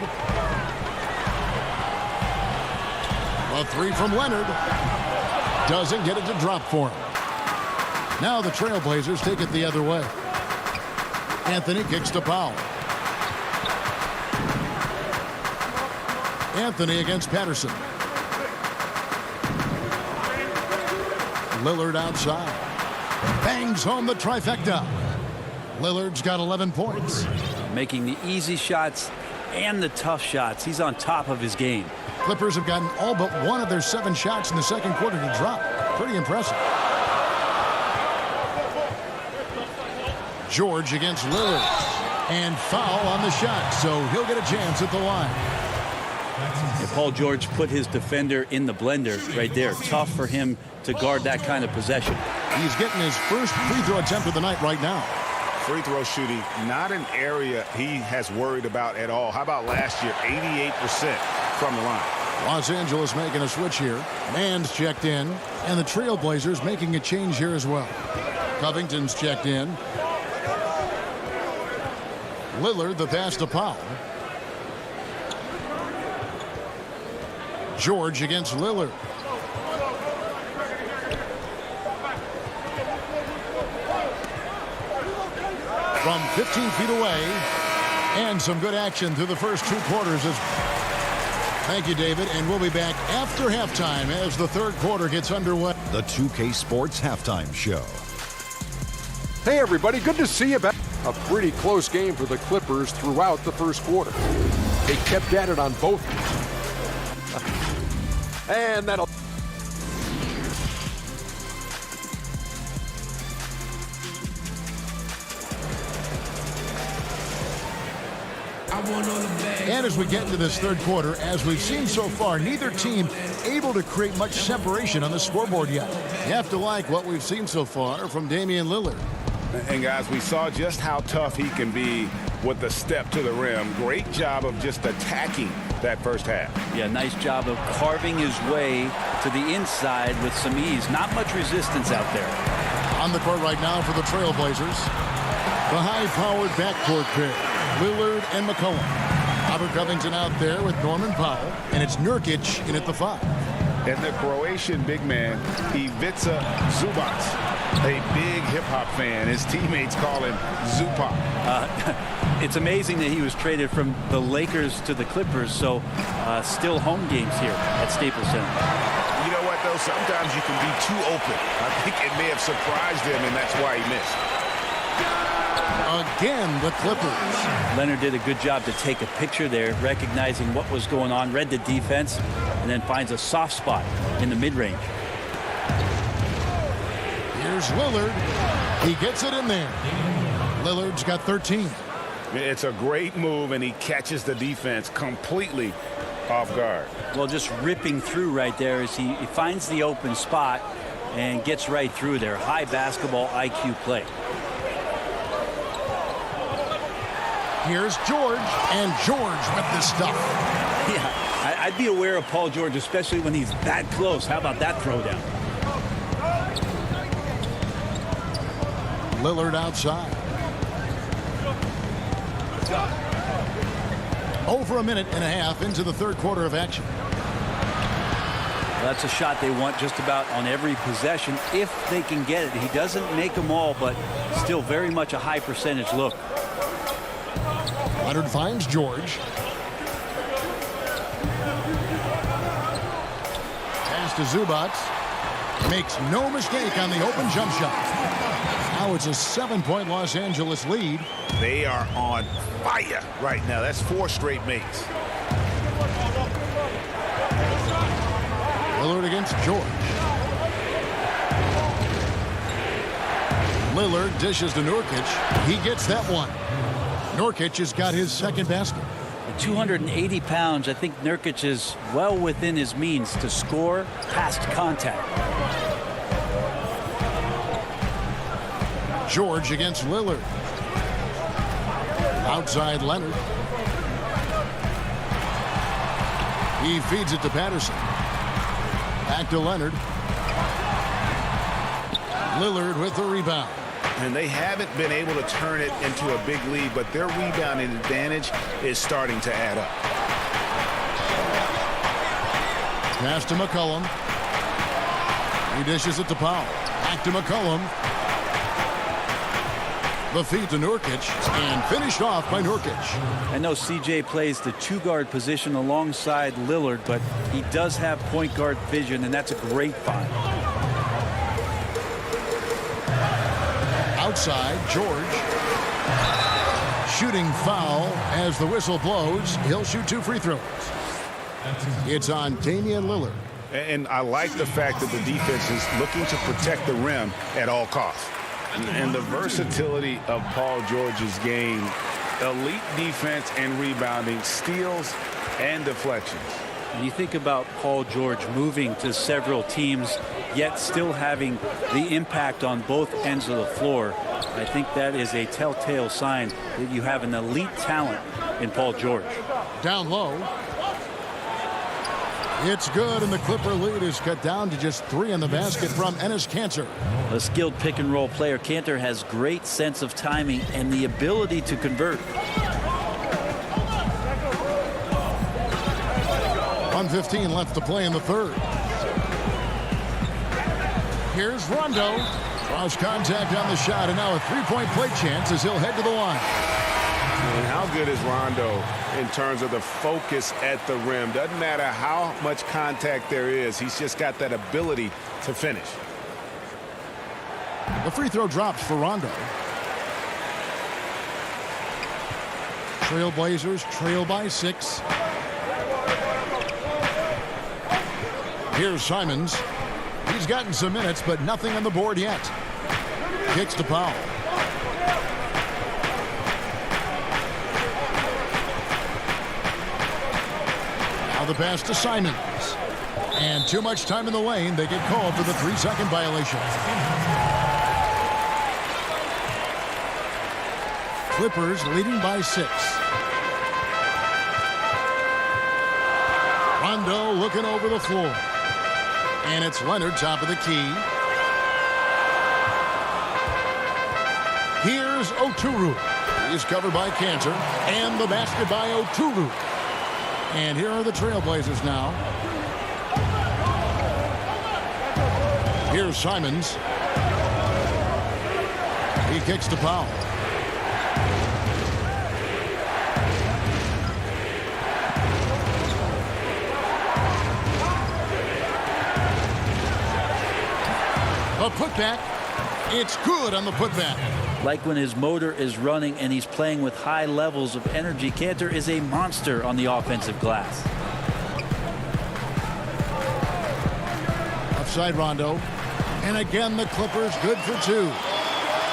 A 3 from Leonard. Doesn't get it to drop for him. Now the Trailblazers take it the other way. Anthony kicks to Powell. Anthony against Patterson. Lillard outside. Bangs home the trifecta. Lillard's got 11 points. Making the easy shots and the tough shots. He's on top of his game. Clippers have gotten all but one of their 7 shots in the second quarter to drop. Pretty impressive. George against Lillard. And foul on the shot, so he'll get a chance at the line. And Paul George put his defender in the blender right there. Tough for him to guard that kind of possession. He's getting his first free throw attempt of the night right now. Free throw shooting, not an area he has worried about at all. How about last year? 88% from the line. Los Angeles making a switch here. Mann's checked in, and the Trailblazers making a change here as well. Covington's checked in. Lillard, the pass to Powell. George against Lillard. From 15 feet away, and some good action through the first 2 quarters. Thank you, David, and we'll be back after halftime as the third quarter gets underway. The 2K Sports Halftime Show. Hey, everybody, good to see you back. A pretty close game for the Clippers throughout the first quarter. They kept at it on both. And that'll... And as we get into this third quarter, as we've seen so far, neither team able to create much separation on the scoreboard yet. You have to like what we've seen so far from Damian Lillard. And guys, we saw just how tough he can be with the step to the rim. Great job of just attacking that first half. Yeah, nice job of carving his way to the inside with some ease. Not much resistance out there. On the court right now for the Trailblazers. The high-powered backcourt pair, Lillard and McCollum. Robert Covington out there with Norman Powell, and it's Nurkic in at the 5. And the Croatian big man, Ivica Zubac, a big hip-hop fan. His teammates call him Zupac. It's amazing that he was traded from the Lakers to the Clippers, so still home games here at Staples Center. You know what, though? Sometimes you can be too open. I think it may have surprised him, and that's why he missed. Again, the Clippers. Leonard did a good job to take a picture there, recognizing what was going on, read the defense, and then finds a soft spot in the mid-range. Here's Lillard. He gets it in there. Lillard's got 13. It's a great move, and he catches the defense completely off guard. Well, just ripping through right there as he finds the open spot and gets right through there. High basketball IQ play. Here's George, and George with the stuff. I'd be aware of Paul George, especially when he's that close. How about that throwdown? Lillard outside. Over a minute and a half into the third quarter of action. Well, that's a shot they want just about on every possession if they can get it. He doesn't make them all, but still very much a high percentage look. Leonard finds George. Pass to Zubac. Makes no mistake on the open jump shot. Now it's a 7-point Los Angeles lead. They are on fire right now. That's 4 straight makes. Lillard against George. Lillard dishes to Nurkic. He gets that one. Nurkic has got his second basket. At 280 pounds, I think Nurkic is well within his means to score past contact. George against Lillard. Outside Leonard. He feeds it to Patterson. Back to Leonard. Lillard with the rebound. And they haven't been able to turn it into a big lead, but their rebounding advantage is starting to add up. Pass to McCollum. He dishes it to Powell. Back to McCollum. The feed to Nurkic, and finished off by Nurkic. I know CJ plays the 2-guard position alongside Lillard, but he does have point guard vision, and that's a great find. Outside, George. Shooting foul as the whistle blows. He'll shoot 2 free throws. It's on Damian Lillard. And I like the fact that the defense is looking to protect the rim at all costs. And the versatility of Paul George's game, elite defense and rebounding, steals and deflections. And you think about Paul George moving to several teams, yet still having the impact on both ends of the floor. I think that is a telltale sign that you have an elite talent in Paul George. Down low. It's good, and the Clipper lead is cut down to just 3 in the basket from Enes Kanter. A skilled pick-and-roll player, Kanter has great sense of timing and the ability to convert. 1:15 left to play in the third. Here's Rondo. Cross contact on the shot, and now a 3-point play chance as he'll head to the line. And how good is Rondo in terms of the focus at the rim? Doesn't matter how much contact there is. He's just got that ability to finish. The free throw drops for Rondo. Trailblazers trail by 6. Here's Simons. He's gotten some minutes, but nothing on the board yet. Kicks to Powell. Now the pass to Simons. And too much time in the lane. They get called for the 3-second violation. Clippers leading by 6. Rondo looking over the floor. And it's Leonard top of the key. Here's Oturu. He's covered by Kanter. And the basket by Oturu. And here are the Trailblazers now. Here's Simons. He kicks to Powell. A putback. It's good on the putback. Like when his motor is running and he's playing with high levels of energy, Kanter is a monster on the offensive glass. Upside Rondo. And again, the Clippers good for 2.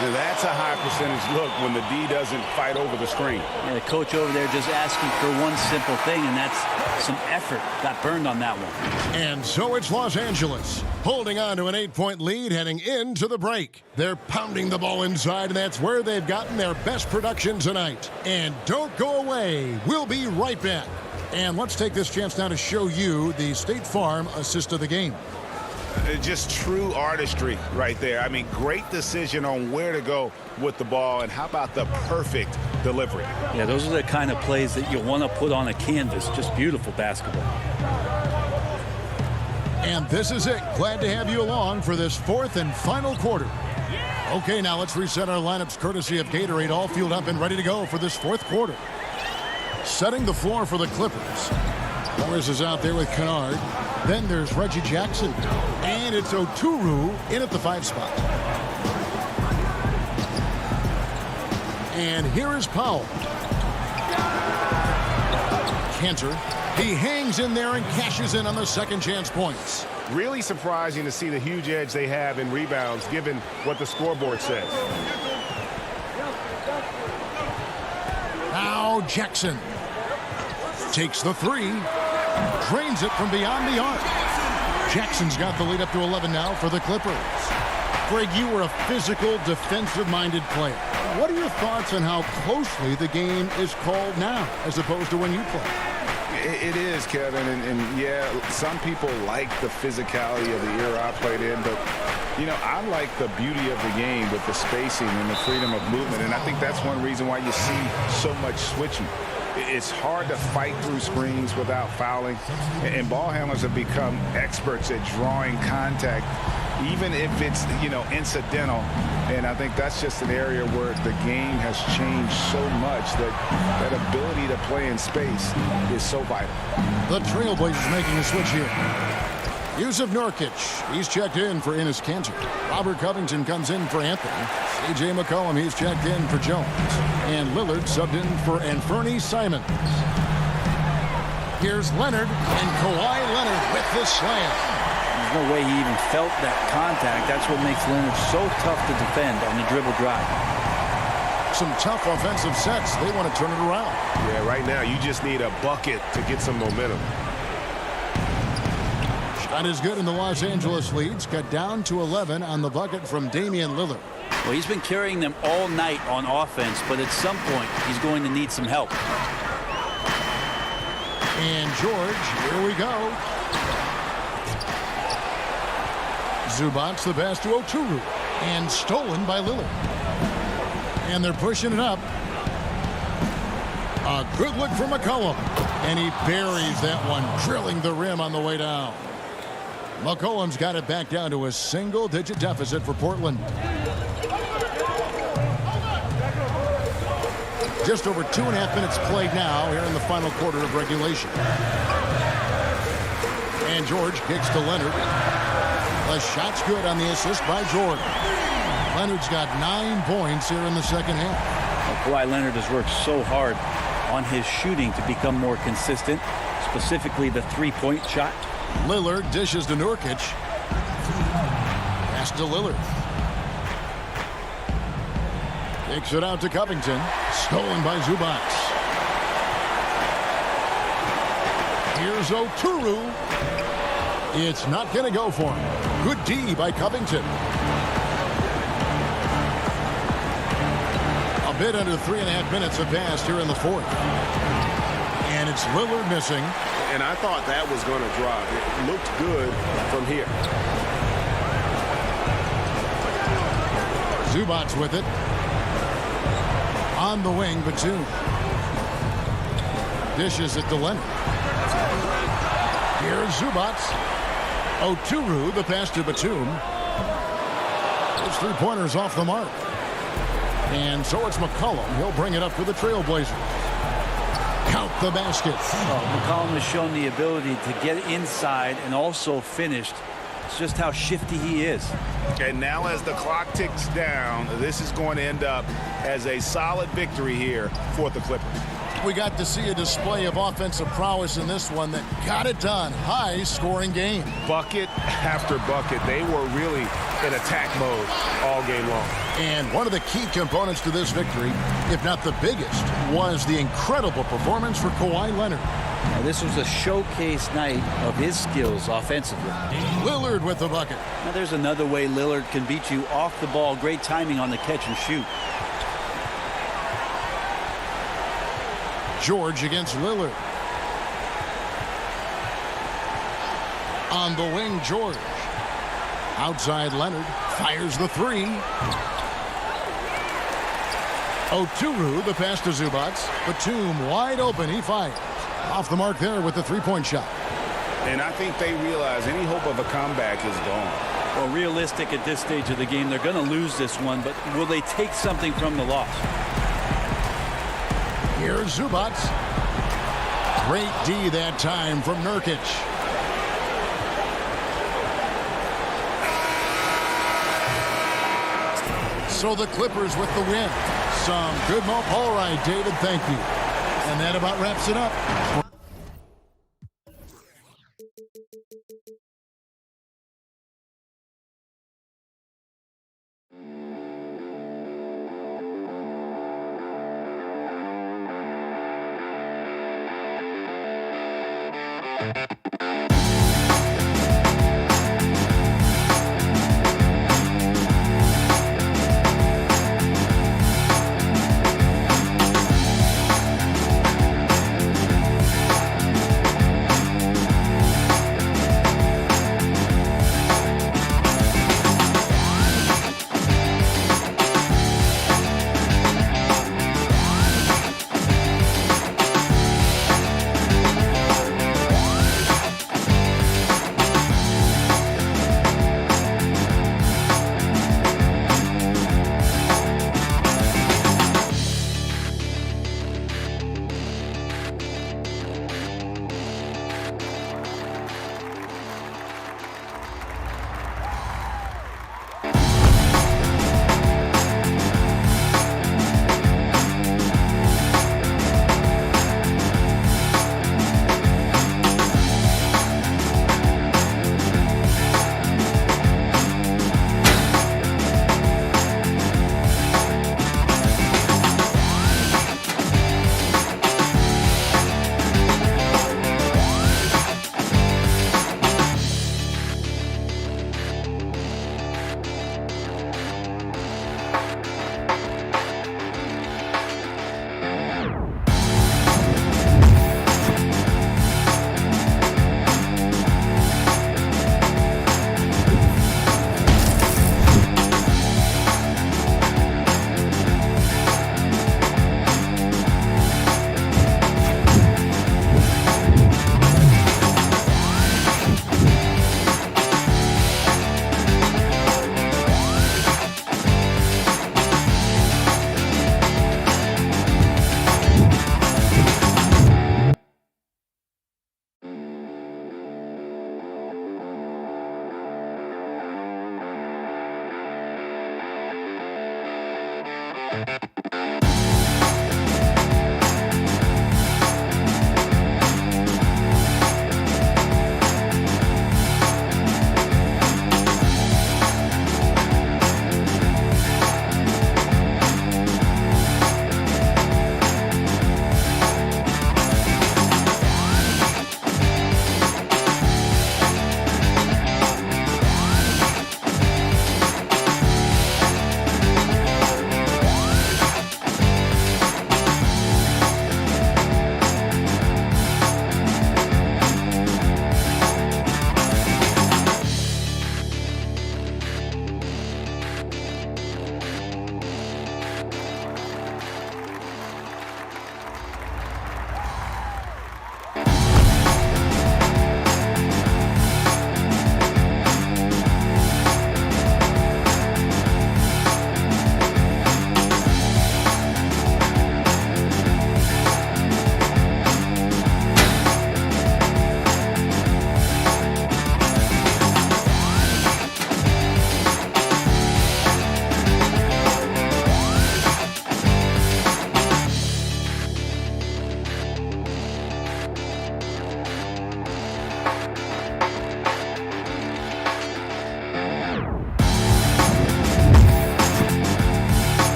Now that's a high percentage look when the D doesn't fight over the screen. Yeah, the coach over there just asking for one simple thing, and that's some effort. Got burned on that one. And so it's Los Angeles holding on to an 8-point lead heading into the break. They're pounding the ball inside, and that's where they've gotten their best production tonight. And don't go away. We'll be right back. And let's take this chance now to show you the State Farm assist of the game. Just true artistry right there. I mean, great decision on where to go with the ball, and how about the perfect delivery? Yeah, those are the kind of plays that you want to put on a canvas. Just beautiful basketball. And this is it. Glad to have you along for this fourth and final quarter. Okay, now let's reset our lineups courtesy of Gatorade, all fueled up and ready to go for this fourth quarter. Setting the floor for the Clippers. Morris is out there with Kennard. Then there's Reggie Jackson. And it's Oturu in at the 5 spot. And here is Powell. Cantor. He hangs in there and cashes in on the second chance points. Really surprising to see the huge edge they have in rebounds, given what the scoreboard says. Now Jackson takes the 3. Drains it from beyond the arc. Jackson's got the lead up to 11 now for the Clippers. Greg, you were a physical, defensive-minded player. What are your thoughts on how closely the game is called now as opposed to when you played? It is, Kevin, and yeah, some people like the physicality of the era I played in, but, you know, I like the beauty of the game with the spacing and the freedom of movement, and I think that's one reason why you see so much switching. It's hard to fight through screens without fouling, and ball handlers have become experts at drawing contact, even if it's, you know, incidental. And I think that's just an area where the game has changed so much that that ability to play in space is so vital. The Trailblazers making a switch here. Yusuf Nurkic, he's checked in for Enes Kanter. Robert Covington comes in for Anthony. C.J. McCollum, he's checked in for Jones. And Lillard subbed in for Anthony Simons. Here's Leonard, and Kawhi Leonard with the slam. There's no way he even felt that contact. That's what makes Leonard so tough to defend on the dribble drive. Some tough offensive sets. They want to turn it around. Yeah, right now you just need a bucket to get some momentum. Shot is good, and the Los Angeles leads cut down to 11 on the bucket from Damian Lillard. Well, he's been carrying them all night on offense, but at some point he's going to need some help. And George, here we go. Zubac, the pass to Oturu, and stolen by Lillard. And they're pushing it up. A good look from McCollum, and he buries that one, drilling the rim on the way down. McCollum's got it back down to a single-digit deficit for Portland. Just over 2.5 minutes played now here in the final quarter of regulation. And George kicks to Leonard. The shot's good on the assist by Jordan. Leonard's got 9 points here in the second half. Well, Kawhi Leonard has worked so hard on his shooting to become more consistent, specifically the three-point shot. Lillard dishes to Nurkic. Pass to Lillard. Takes it out to Covington. Stolen by Zubac. Here's Oturu. It's not going to go for him. Good D by Covington. A bit under 3.5 minutes have passed here in the fourth. And it's Lillard missing. And I thought that was going to drop. It looked good from here. Zubac with it. On the wing, Batum. Dishes it to Leonard. Here's Zubac. Oturu, the pass to Batum. His three-pointers off the mark. And so it's McCollum. He'll bring it up for the Trailblazers. Count the basket. McCollum has shown the ability to get inside and also finished. It's just how shifty he is. And now as the clock ticks down, this is going to end up as a solid victory here for the Clippers. We got to see a display of offensive prowess in this one that got it done. High-scoring game. Bucket after bucket. They were really in attack mode all game long. And one of the key components to this victory, if not the biggest, was the incredible performance for Kawhi Leonard. Now, this was a showcase night of his skills offensively. Lillard with the bucket. Now, there's another way Lillard can beat you off the ball. Great timing on the catch and shoot. George against Lillard. On the wing, George. Outside, Leonard fires the three. Oturu, the pass to Zubac. Batum wide open. He fires. Off the mark there with the three-point shot. And I think they realize any hope of a comeback is gone. Well, realistic at this stage of the game, they're going to lose this one, but will they take something from the loss? Here's Zubac. Great D that time from Nurkic. So the Clippers with the win. Some good move. All right, David, thank you. And that about wraps it up.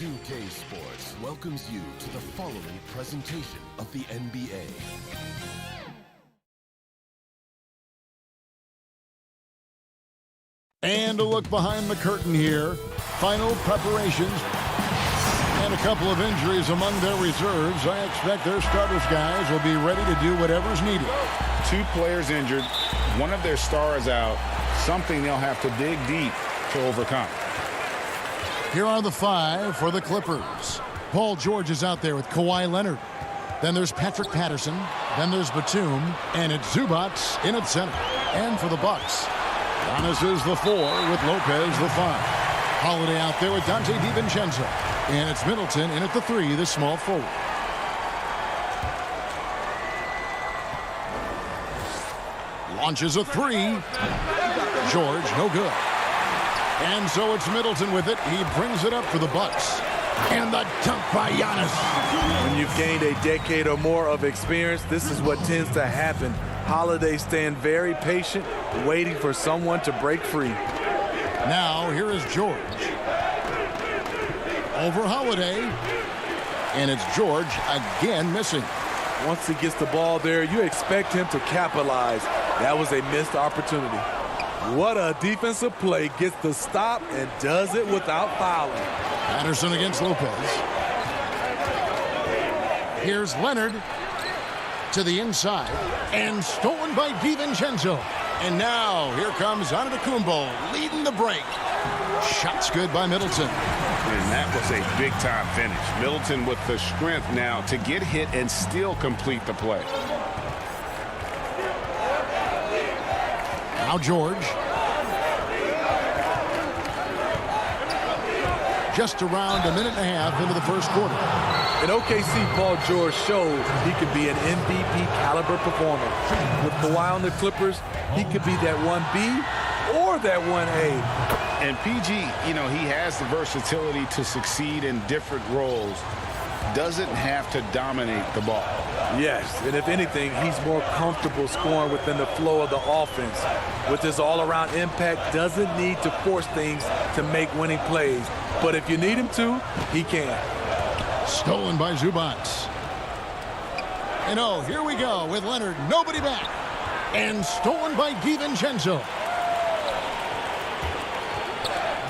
2K Sports welcomes you to the following presentation of the NBA. And a look behind the curtain here. Final preparations and a couple of injuries among their reserves. I expect their starters guys will be ready to do whatever's needed. 2 players injured, one of their stars out, something they'll have to dig deep to overcome. Here are the 5 for the Clippers. Paul George is out there with Kawhi Leonard. Then there's Patrick Patterson. Then there's Batum. And it's Zubac in at center. And for the Bucks, Giannis is the 4 with Lopez the 5. Holiday out there with Dante DiVincenzo. And it's Middleton in at the 3, the small forward. Launches a 3. George, no good. And so it's Middleton with it. He brings it up for the Bucks. And the dunk by Giannis. When you've gained a decade or more of experience, this is what tends to happen. Holiday staying very patient, waiting for someone to break free. Now here is George. Over Holiday. And it's George again missing. Once he gets the ball there, you expect him to capitalize. That was a missed opportunity. What a defensive play. Gets the stop and does it without fouling. Patterson against Lopez. Here's Leonard to the inside. And stolen by DiVincenzo. And now here comes Antetokounmpo leading the break. Shots good by Middleton. And that was a big-time finish. Middleton with the strength now to get hit and still complete the play. Now George. Just around a minute and a half into the first quarter. In OKC, Paul George showed he could be an MVP caliber performer. With Kawhi on the Clippers, he could be that 1B or that 1A. And PG, you know, he has the versatility to succeed in different roles. Doesn't have to dominate the ball. Yes, and if anything, he's more comfortable scoring within the flow of the offense. With his all-around impact, doesn't need to force things to make winning plays. But if you need him to, he can. Stolen by Zubac. And oh, here we go with Leonard. Nobody back. And stolen by DiVincenzo.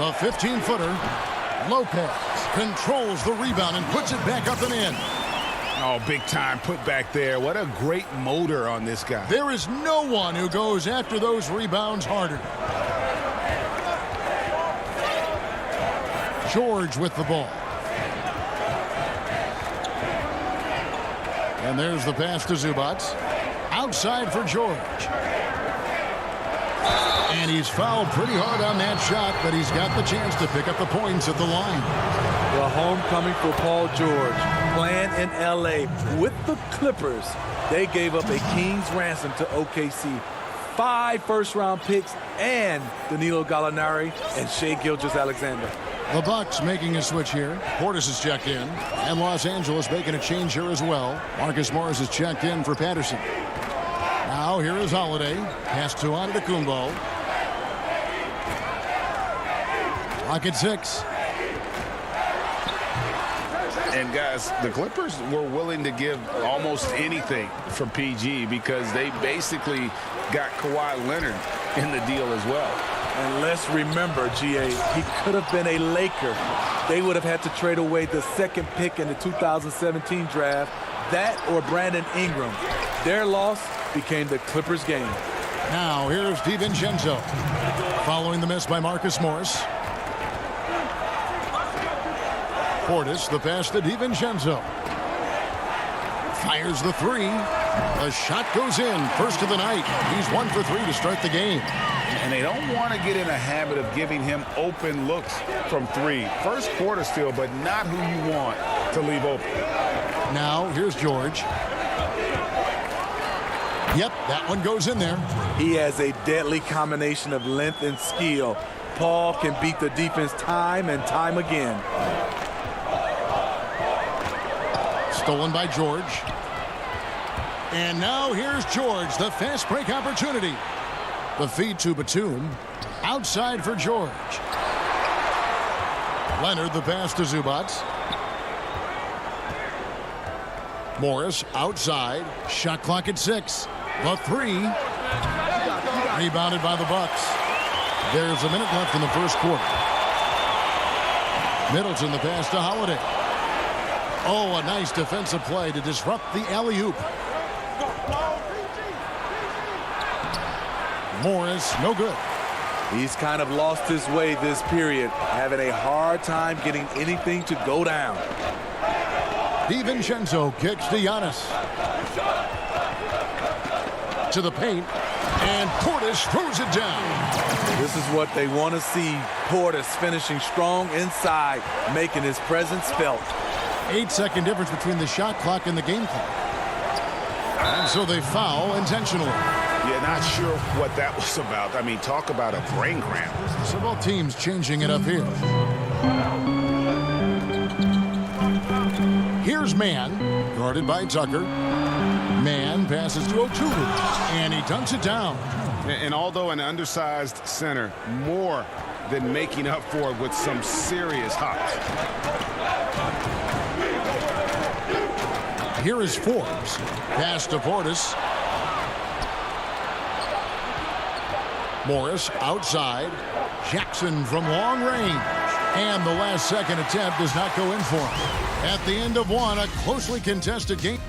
The 15-footer. Lopez controls the rebound and puts it back up and in. Oh, big time put back there. What a great motor on this guy. There is no one who goes after those rebounds harder. George with the ball. And there's the pass to Zubac. Outside for George. And he's fouled pretty hard on that shot, but he's got the chance to pick up the points at the line. The homecoming for Paul George, playing in L.A. with the Clippers. They gave up a king's ransom to OKC. 5 first-round picks and Danilo Gallinari and Shai Gilgeous-Alexander. The Bucks making a switch here. Portis is checked in. And Los Angeles making a change here as well. Marcus Morris is checked in for Patterson. Now here is Holiday. Pass to Antetokounmpo. Clock at 6. And guys, the Clippers were willing to give almost anything for PG because they basically got Kawhi Leonard in the deal as well. And let's remember, GA, he could have been a Laker. They would have had to trade away the 2nd pick in the 2017 draft. That or Brandon Ingram. Their loss became the Clippers' game. Now here's DiVincenzo. Following the miss by Marcus Morris. Portis, the pass to DiVincenzo. Fires the 3. The shot goes in. First of the night. He's 1 for 3 to start the game. And they don't want to get in a habit of giving him open looks from 3. First quarter still, but not who you want to leave open. Now here's George. Yep, that one goes in there. He has a deadly combination of length and skill. Paul can beat the defense time and time again. Stolen by George. And now here's George, the fast break opportunity. The feed to Batum. Outside for George. Leonard, the pass to Zubac. Morris outside. Shot clock at 6. The 3. Rebounded by the Bucks. There's a minute left in the first quarter. Middleton, the pass to Holiday. Oh, a nice defensive play to disrupt the alley-oop. Morris, no good. He's kind of lost his way this period, having a hard time getting anything to go down. DiVincenzo kicks to Giannis. To the paint, and Portis throws it down. This is what they want to see. Portis finishing strong inside, making his presence felt. 8-second difference between the shot clock and the game clock. And so they foul intentionally. Yeah, not sure what that was about. I mean, talk about a brain cramp. So both teams changing it up here. Here's Mann, guarded by Tucker. Mann passes to Oturu, and he dunks it down. And although an undersized center, more than making up for it with some serious hops. Here is Forbes. Pass to Portis. Morris outside. Jackson from long range. And the last second attempt does not go in for him. At the end of one, a closely contested game.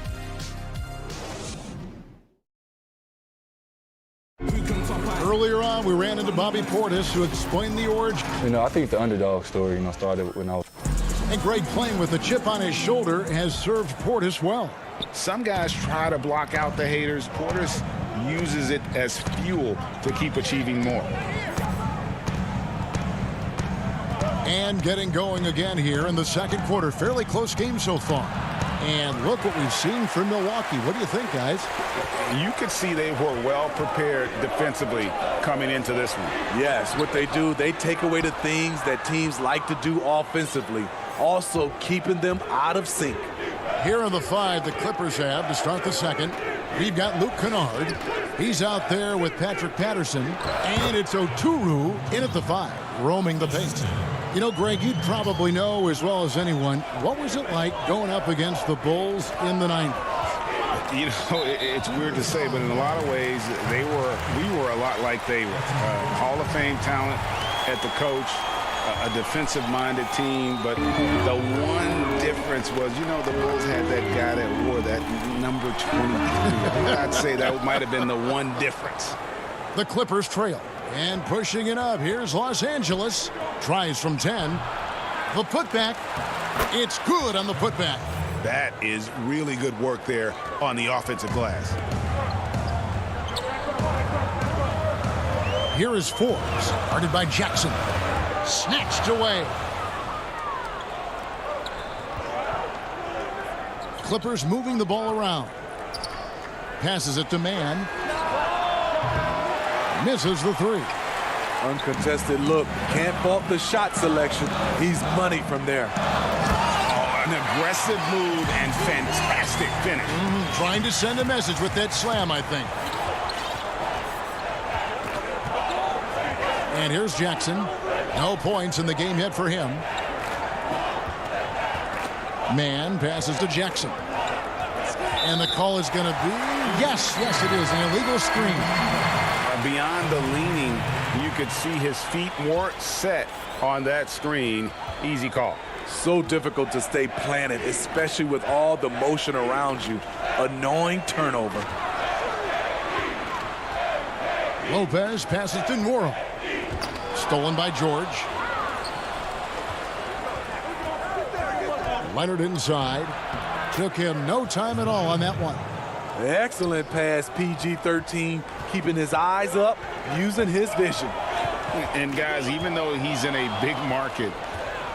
Earlier on, we ran into Bobby Portis to explain the origin. I think the underdog story, started when I was... And Greg, playing with a chip on his shoulder, has served Portis well. Some guys try to block out the haters. Portis uses it as fuel to keep achieving more. And getting going again here in the second quarter. Fairly close game so far. And look what we've seen from Milwaukee. What do you think, guys? You could see they were well prepared defensively coming into this one. Yes, what they do, they take away the things that teams like to do offensively. Also keeping them out of sync. Here are the 5 the Clippers have to start the second. We've got Luke Kennard. He's out there with Patrick Patterson. And it's Oturu in at the 5, roaming the paint. You know, Greg, you'd probably know as well as anyone, what was it like going up against the Bulls in the 90s? You know, it's weird to say, but in a lot of ways, we were a lot like they were. Hall of Fame talent at the coach, a defensive-minded team, but the one difference was, you know, the Bulls had that guy that wore that number 23. I'd say that might have been the one difference. The Clippers trail. And pushing it up, here's Los Angeles. Tries from 10. The putback. It's good on the putback. That is really good work there on the offensive glass. Here is Forbes, guarded by Jackson. Snatched away. Clippers moving the ball around. Passes it to Mann. Misses the three. Uncontested look. Can't fault the shot selection. He's money from there. Oh, an aggressive move and fantastic finish. Trying to send a message with that slam, I think. And here's Jackson. No points in the game yet for him. Mann passes to Jackson. And the call is going to be, yes, it is, an illegal screen. Beyond the leaning, you could see his feet weren't set on that screen. Easy call. So difficult to stay planted, especially with all the motion around you. Annoying turnover. Lopez passes to Nora. Stolen by George. Leonard inside. Took him no time at all on that one. Excellent pass, PG-13, keeping his eyes up, using his vision. And guys, even though he's in a big market,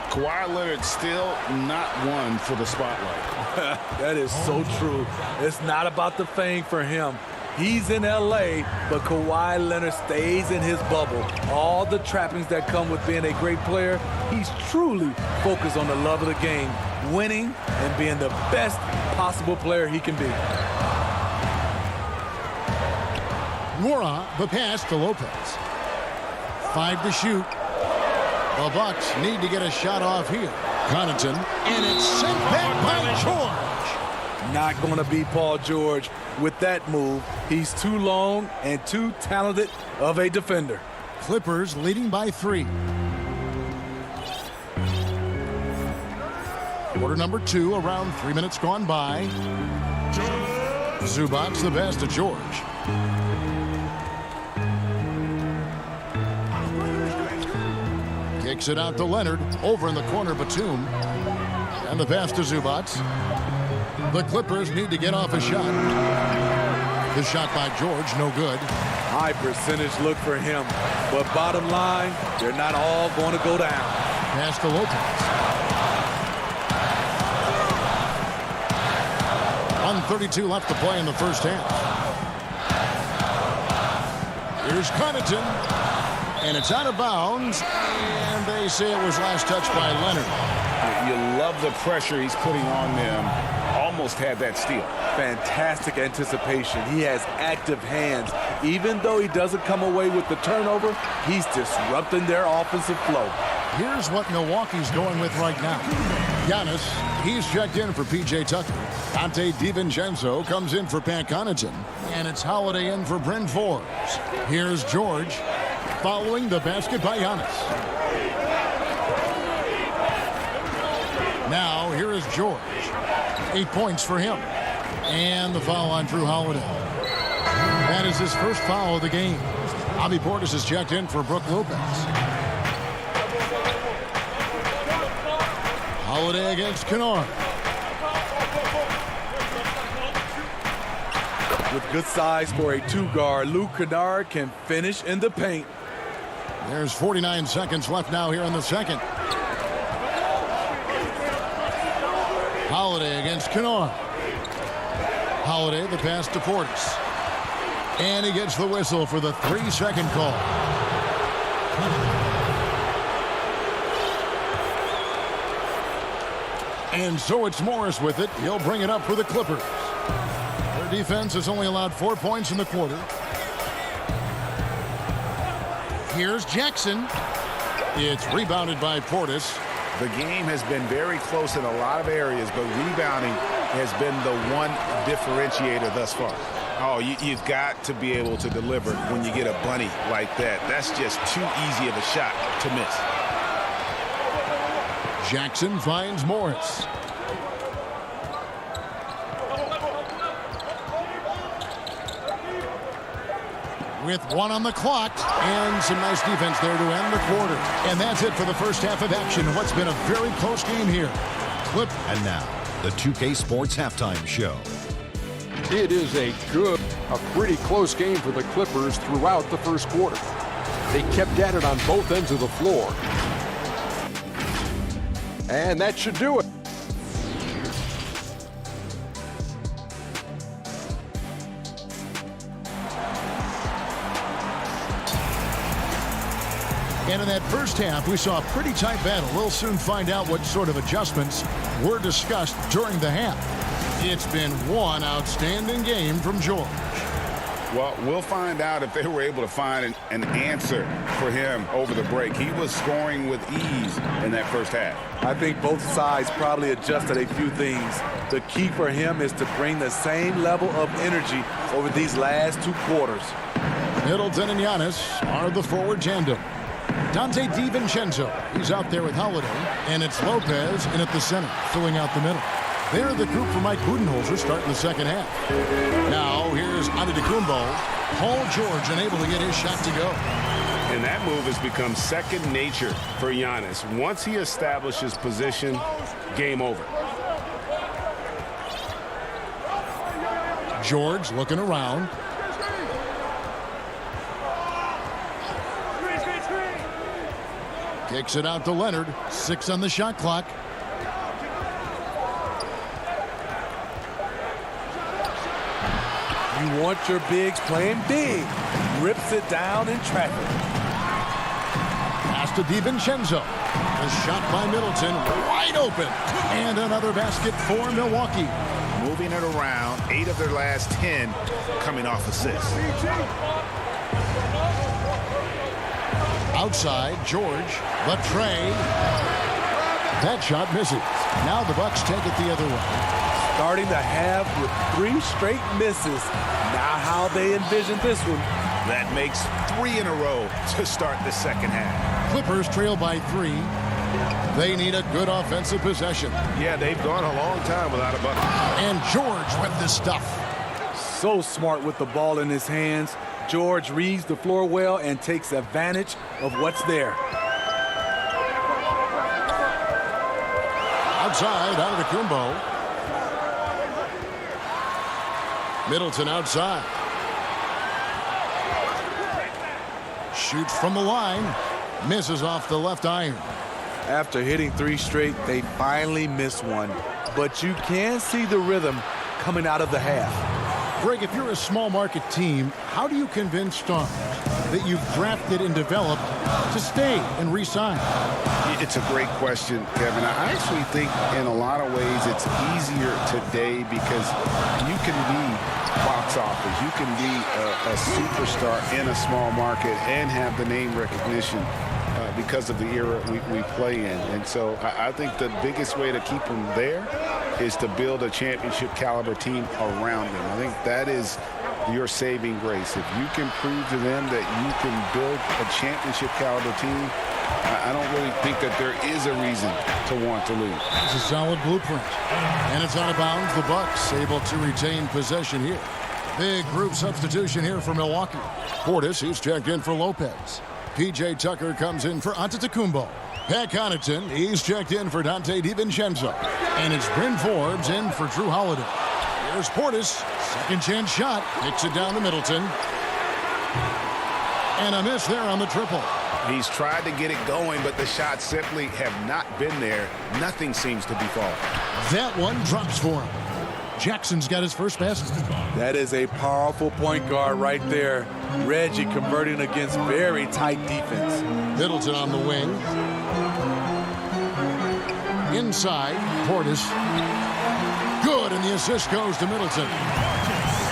Kawhi Leonard still not one for the spotlight. That is so true. It's not about the fame for him. He's in LA, but Kawhi Leonard stays in his bubble. All the trappings that come with being a great player, he's truly focused on the love of the game, winning and being the best possible player he can be. Nora, the pass to Lopez. 5 to shoot. The Bucks need to get a shot off here. Connaughton, and it's sent back by George. Not going to be Paul George with that move. He's too long and too talented of a defender. Clippers leading by 3. Quarter number 2, around 3 minutes gone by. Zubac the pass to George. Kicks it out to Leonard. Over in the corner, Batum. And the pass to Zubac. The Clippers need to get off a shot. The shot by George, no good. High percentage look for him. But bottom line, they're not all going to go down. Pass to Lopez. 1:32 left to play in the first half. Here's Connaughton. And it's out of bounds. And they say it was last touched by Leonard. You love the pressure he's putting on them. Almost had that steal. Fantastic anticipation. He has active hands. Even though he doesn't come away with the turnover, he's disrupting their offensive flow. Here's what Milwaukee's going with right now. Giannis, he's checked in for P.J. Tucker. Dante DiVincenzo comes in for Pat Connaughton. And it's Holiday in for Bryn Forbes. Here's George following the basket by Giannis. Now, here is George. 8 points for him. And the foul on Drew Holiday. That is his first foul of the game. Bobby Portis is checked in for Brook Lopez. Holiday against Kennard. With good size for a two-guard, Luke Kennard can finish in the paint. There's 49 seconds left now here in the second. Holiday against Kennard. Holiday, the pass to Portis. And he gets the whistle for the 3-second call. And so it's Morris with it. He'll bring it up for the Clippers. Their defense has only allowed 4 points in the quarter. Here's Jackson. It's rebounded by Portis. The game has been very close in a lot of areas, but rebounding has been the one differentiator thus far. Oh, you've got to be able to deliver when you get a bunny like that. That's just too easy of a shot to miss. Jackson finds Morris. With 1 on the clock, and some nice defense there to end the quarter. And that's it for the first half of action. What's been a very close game here. And now, the 2K Sports Halftime Show. It is a pretty close game for the Clippers throughout the first quarter. They kept at it on both ends of the floor. And that should do it. And in that first half, we saw a pretty tight battle. We'll soon find out what sort of adjustments were discussed during the half. It's been one outstanding game from George. Well, we'll find out if they were able to find an answer for him over the break. He was scoring with ease in that first half. I think both sides probably adjusted a few things. The key for him is to bring the same level of energy over these last 2 quarters. Middleton and Giannis are the forward tandem. Dante DiVincenzo, he's out there with Holiday, and it's Lopez in at the center, filling out the middle. They're the group for Mike Budenholzer starting the second half. Now here's Antetokounmpo. Paul George unable to get his shot to go. And that move has become second nature for Giannis. Once he establishes position, game over. George looking around. Kicks it out to Leonard. 6 on the shot clock. You want your bigs playing big. Rips it down in traffic. Pass to DiVincenzo. The shot by Middleton. Wide open. And another basket for Milwaukee. Moving it around. 8 of their last 10 coming off assists. Outside, George, the tray. That shot misses. Now the Bucks take it the other way. Starting the half with 3 straight misses. Now how they envision this one. That makes 3 in a row to start the second half. Clippers trail by 3. They need a good offensive possession. Yeah, they've gone a long time without a bucket. And George with the stuff. So smart with the ball in his hands. George reads the floor well and takes advantage of what's there. Outside, Antetokounmpo. Middleton outside. Shoots from the line. Misses off the left iron. After hitting 3 straight, they finally miss one. But you can see the rhythm coming out of the half. Greg, if you're a small market team, how do you convince stars that you've drafted and developed to stay and re-sign? It's a great question, Kevin. I actually think in a lot of ways it's easier today because you can be box office. You can be a superstar in a small market and have the name recognition because of the era we play in. And so I think the biggest way to keep them there is to build a championship caliber team around them. I think that is your saving grace. If you can prove to them that you can build a championship caliber team, I don't really think that there is a reason to want to lose. It's a solid blueprint. And it's out of bounds. The Bucks able to retain possession here. Big group substitution here for Milwaukee. Portis, he's checked in for Lopez. P.J. Tucker comes in for Antetokounmpo. Pat Connaughton, he's checked in for Dante DiVincenzo. And it's Bryn Forbes in for Drew Holiday. Here's Portis. Second chance shot. Kicks it down to Middleton. And a miss there on the triple. He's tried to get it going, but the shots simply have not been there. Nothing seems to be falling. That one drops for him. Jackson's got his first basket. That is a powerful point guard right there. Reggie converting against very tight defense. Middleton on the wing. Inside, Portis. Good, and the assist goes to Middleton.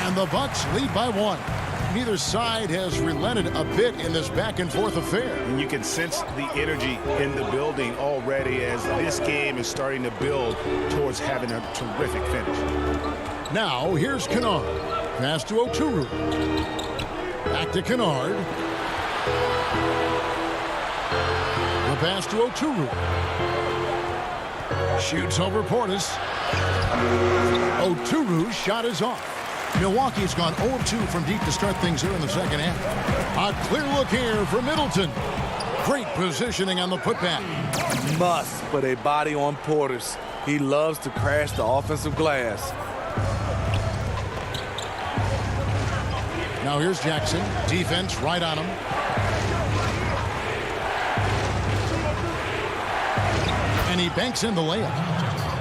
And the Bucks lead by 1. Neither side has relented a bit in this back-and-forth affair. And you can sense the energy in the building already as this game is starting to build towards having a terrific finish. Now, here's Kennard. Pass to Oturu. Back to Kennard. The pass to Oturu. Shoots over Portis. Oturu's shot is off. Milwaukee's gone 0-2 from deep to start things here in the second half. A clear look here for Middleton. Great positioning on the putback. Must put a body on Portis. He loves to crash the offensive glass. Now here's Jackson. Defense right on him. And he banks in the layup.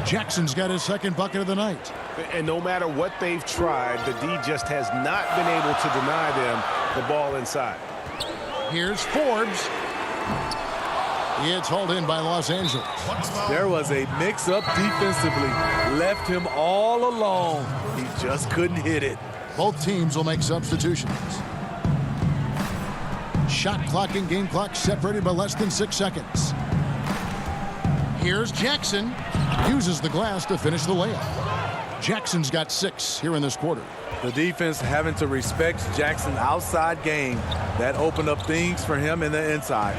Jackson's got his second bucket of the night. And no matter what they've tried, the D just has not been able to deny them the ball inside. Here's Forbes. It's hauled in by Los Angeles. There was a mix-up defensively. Left him all alone. He just couldn't hit it. Both teams will make substitutions. Shot clock and game clock separated by less than 6 seconds. Here's Jackson. Uses the glass to finish the layup. Jackson's got 6 here in this quarter. The defense having to respect Jackson's outside game. That opened up things for him in the inside.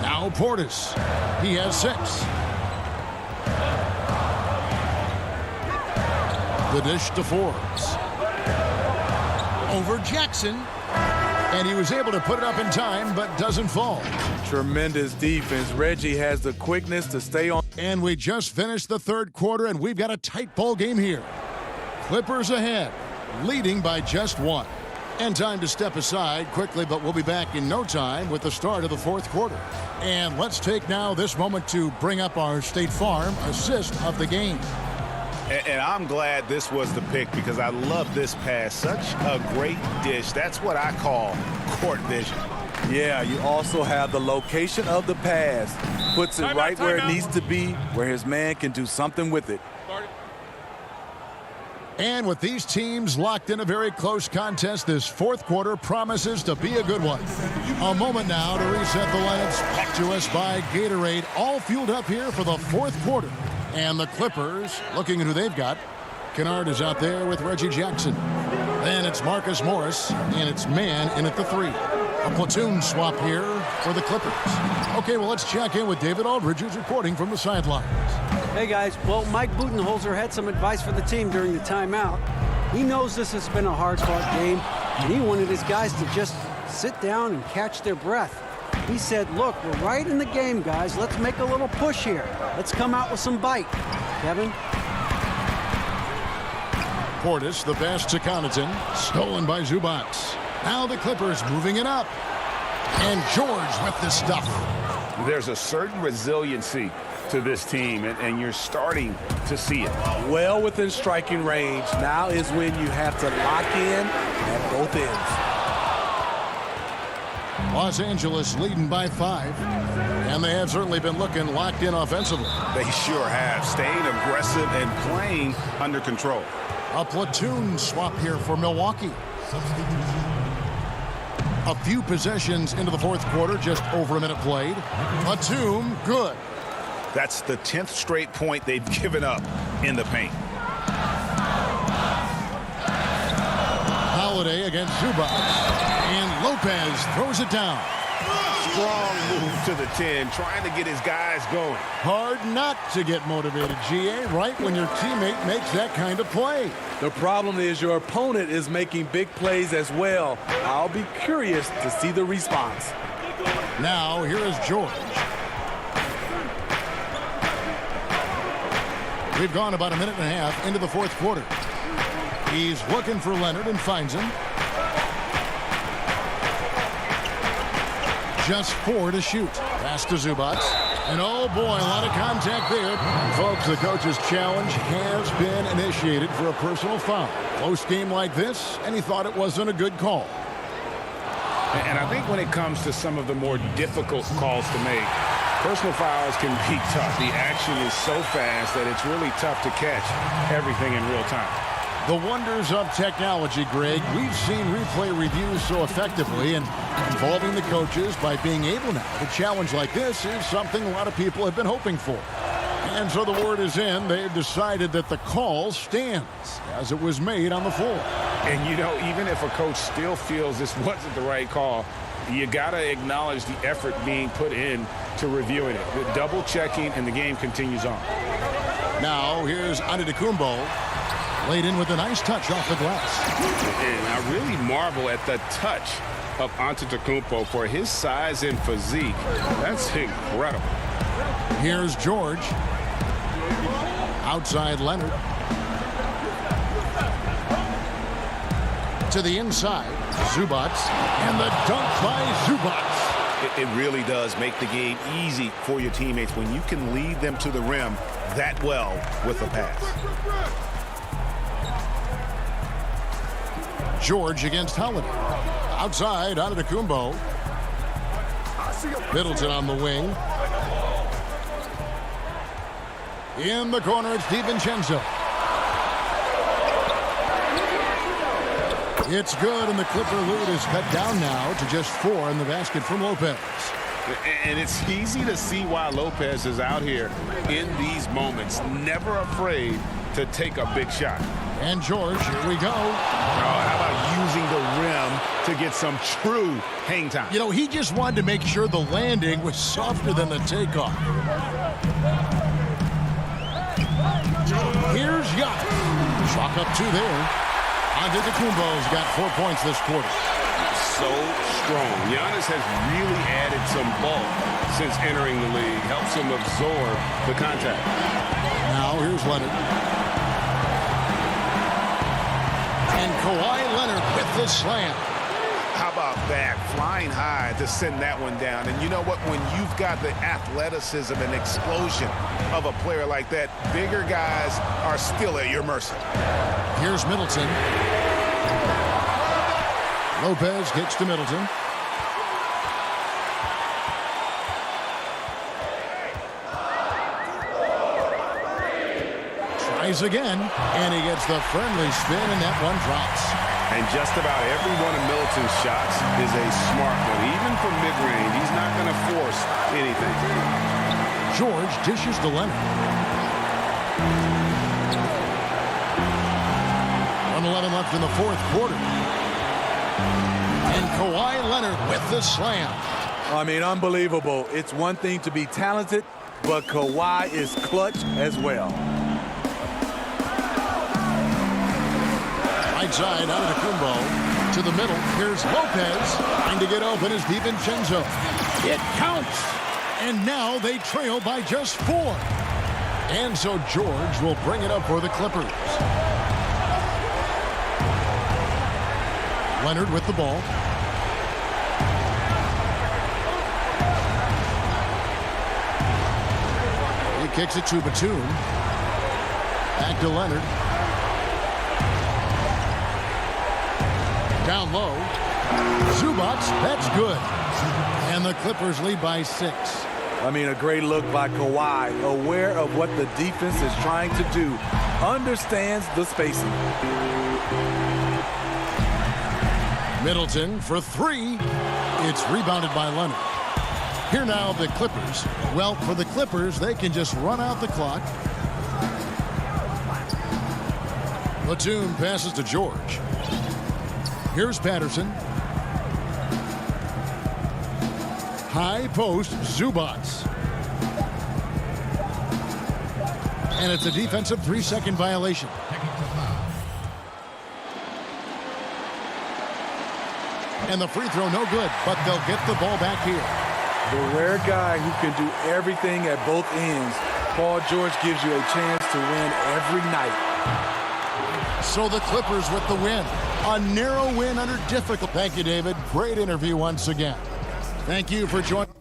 Now Portis. He has 6. The dish to Forbes. Over Jackson. And he was able to put it up in time, but doesn't fall. Tremendous defense. Reggie has the quickness to stay on. And we just finished the third quarter, and we've got a tight ball game here. Clippers ahead, leading by just 1. And time to step aside quickly, but we'll be back in no time with the start of the fourth quarter. And let's take now this moment to bring up our State Farm assist of the game. And I'm glad this was the pick because I love this pass. Such a great dish. That's what I call court vision. Yeah, you also have the location of the pass. Puts it right where it needs to be, where his man can do something with it. And with these teams locked in a very close contest, this fourth quarter promises to be a good one. A moment now to reset the lineups. Back to us by Gatorade, all fueled up here for the fourth quarter. And the Clippers, looking at who they've got. Kennard is out there with Reggie Jackson. Then it's Marcus Morris, and it's man in at the 3. A platoon swap here for the Clippers. Okay, well, let's check in with David Aldridge, who's reporting from the sidelines. Hey, guys. Well, Mike Budenholzer had some advice for the team during the timeout. He knows this has been a hard-fought game, and he wanted his guys to just sit down and catch their breath. He said, look, we're right in the game, guys. Let's make a little push here. Let's come out with some bite. Kevin? Portis, the pass to Connaughton. Stolen by Zubac. Now the Clippers moving it up. And George with the stuff. There's a certain resiliency to this team, and you're starting to see it. Well within striking range. Now is when you have to lock in at both ends. Los Angeles leading by 5. And they have certainly been looking locked in offensively. They sure have. Staying aggressive and playing under control. A platoon swap here for Milwaukee. A few possessions into the fourth quarter, just over a minute played. Batum, good. That's the 10th straight point they've given up in the paint. Holiday against Zubac. And Lopez throws it down. Strong move to the 10, trying to get his guys going. Hard not to get motivated, GA, right when your teammate makes that kind of play. The problem is your opponent is making big plays as well. I'll be curious to see the response. Now, here is George. We've gone about a minute and a half into the fourth quarter. He's looking for Leonard and finds him. Just 4 to shoot. Pass to Zubac. And oh boy, a lot of contact there. Folks, the coach's challenge has been initiated for a personal foul. Close game like this, and he thought it wasn't a good call. And I think when it comes to some of the more difficult calls to make, personal fouls can be tough. The action is so fast that it's really tough to catch everything in real time. The wonders of technology, Greg. We've seen replay reviews so effectively, and involving the coaches by being able now to challenge like this is something a lot of people have been hoping for. And so the word is in. They've decided that the call stands as it was made on the floor. And, you know, even if a coach still feels this wasn't the right call, You got to acknowledge the effort being put in to reviewing it. The double checking, and the game continues on. Now here's Antetokounmpo. Laid in with a nice touch off the glass. And I really marvel at the touch of Antetokounmpo for his size and physique. That's incredible. Here's George. Outside Leonard. To the inside. Zubac. And the dunk by Zubac. It really does make the game easy for your teammates when you can lead them to the rim that well with a pass. George against Holiday. Outside, Antetokounmpo. Middleton on the wing. In the corner, it's DiVincenzo. It's good, and the Clipper lead is cut down now to just 4 in the basket from Lopez. And it's easy to see why Lopez is out here in these moments, never afraid to take a big shot. And George, here we go. How about using the rim to get some true hang time? You know, he just wanted to make sure the landing was softer than the takeoff. Here's Giannis. Chalk up 2 there. Antetokounmpo's got 4 points this quarter. So strong. Giannis has really added some bulk since entering the league. Helps him absorb the contact. Now here's Leonard. And Kawhi Leonard with the slam. How about that? Flying high to send that one down. And you know what? When you've got the athleticism and explosion of a player like that, bigger guys are still at your mercy. Here's Middleton. Lopez kicks to Middleton. Tries again, and he gets the friendly spin, and that one drops. And just about every one of Middleton's shots is a smart one. Even from mid-range, he's not going to force anything. George dishes to Leonard. 1:11 left in the 4th quarter. And Kawhi Leonard with the slam. I mean, unbelievable. It's one thing to be talented, but Kawhi is clutch as well. Right side, Antetokounmpo to the middle. Here's Lopez. Trying to get open is DiVincenzo. It counts. And now they trail by just 4. And so George will bring it up for the Clippers. Leonard with the ball. He kicks it to Batum. Back to Leonard. Down low. Zubac, that's good. And the Clippers lead by 6. I mean, a great look by Kawhi, aware of what the defense is trying to do. Understands the spacing. Middleton for 3. It's rebounded by Leonard. Here now the Clippers. Well, for the Clippers, they can just run out the clock. Batum passes to George. Here's Patterson. High post, Zubac. And it's a defensive 3-second violation. And the free throw no good, but they'll get the ball back here. The rare guy who can do everything at both ends. Paul George gives you a chance to win every night. So the Clippers with the win. A narrow win under difficult. Thank you, David. Great interview once again. Thank you for joining.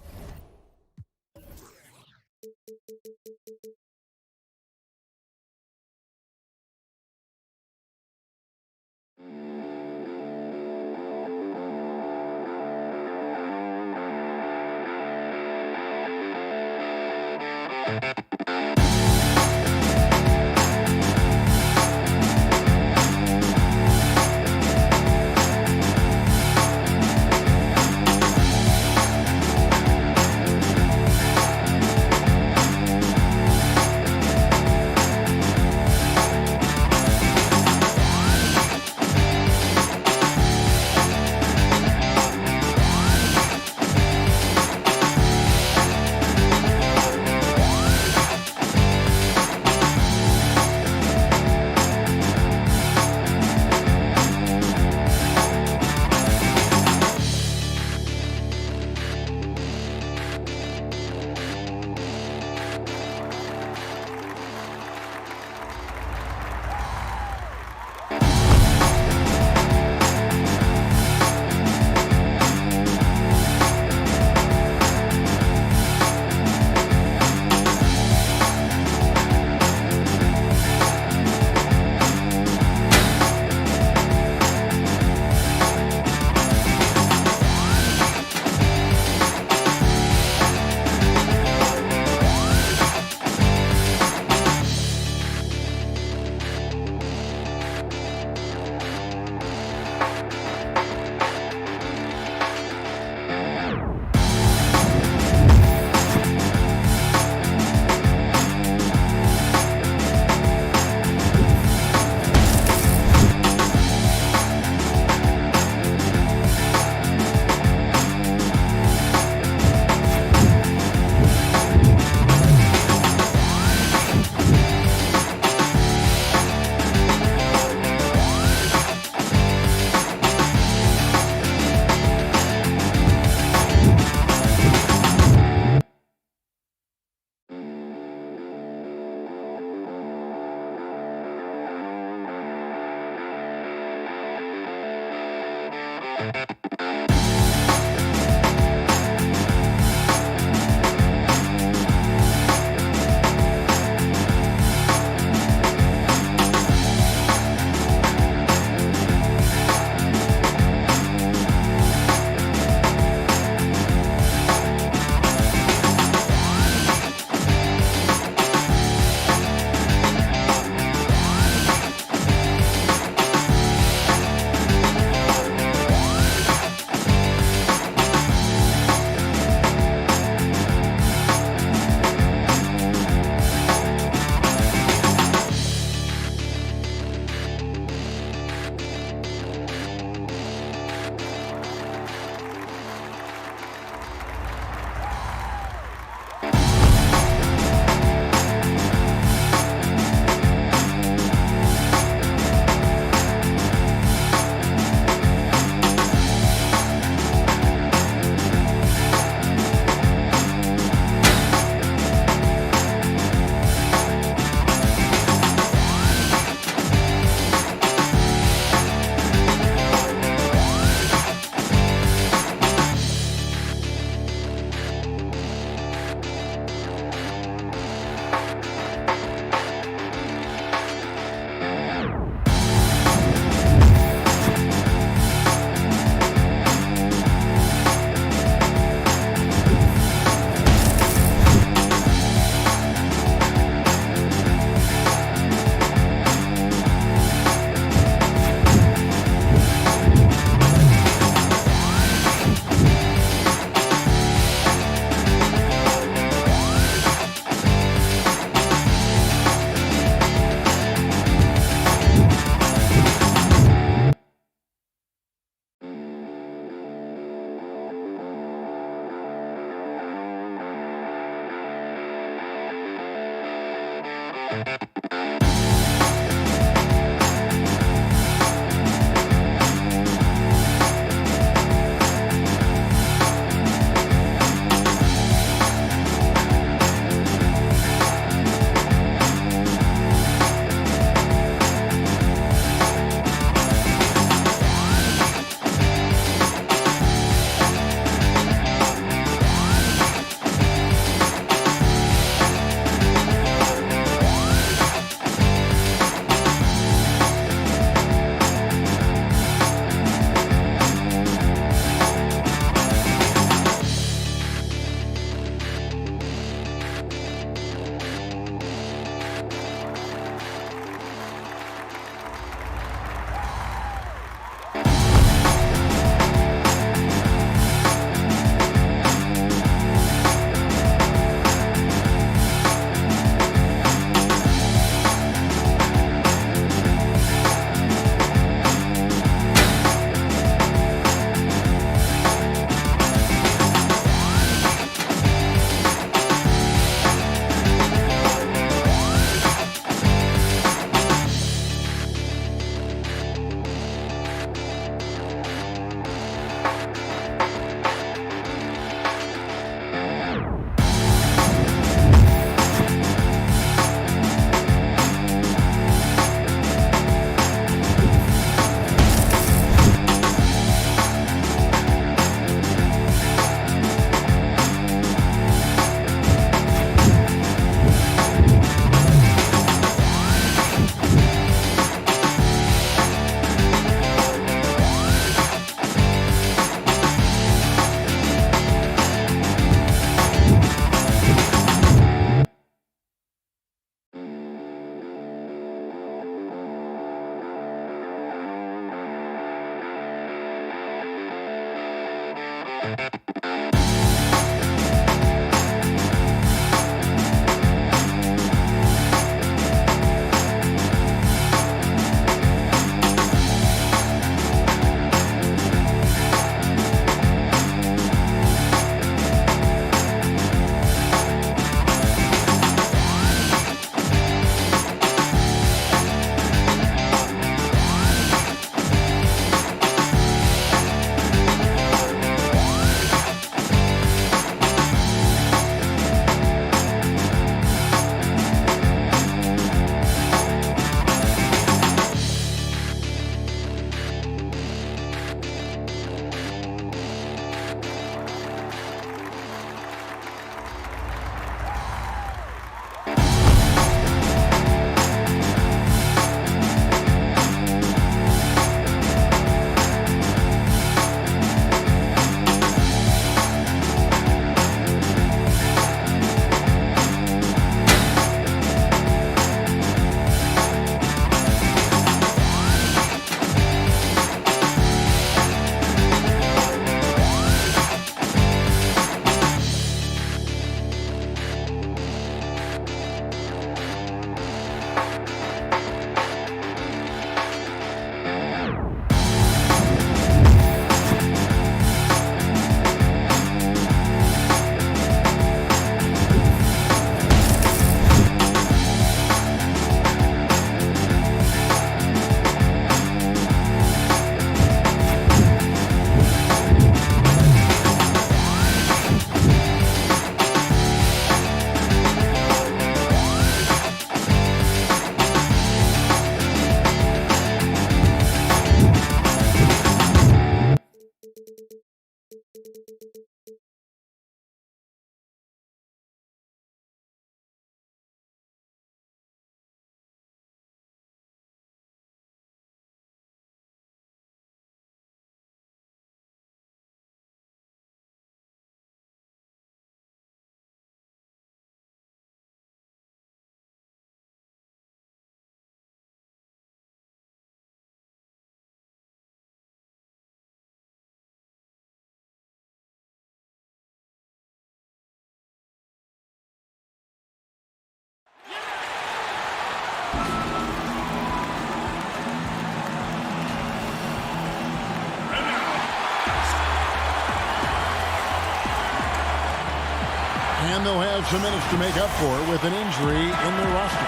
And they'll have some minutes to make up for with an injury in their roster.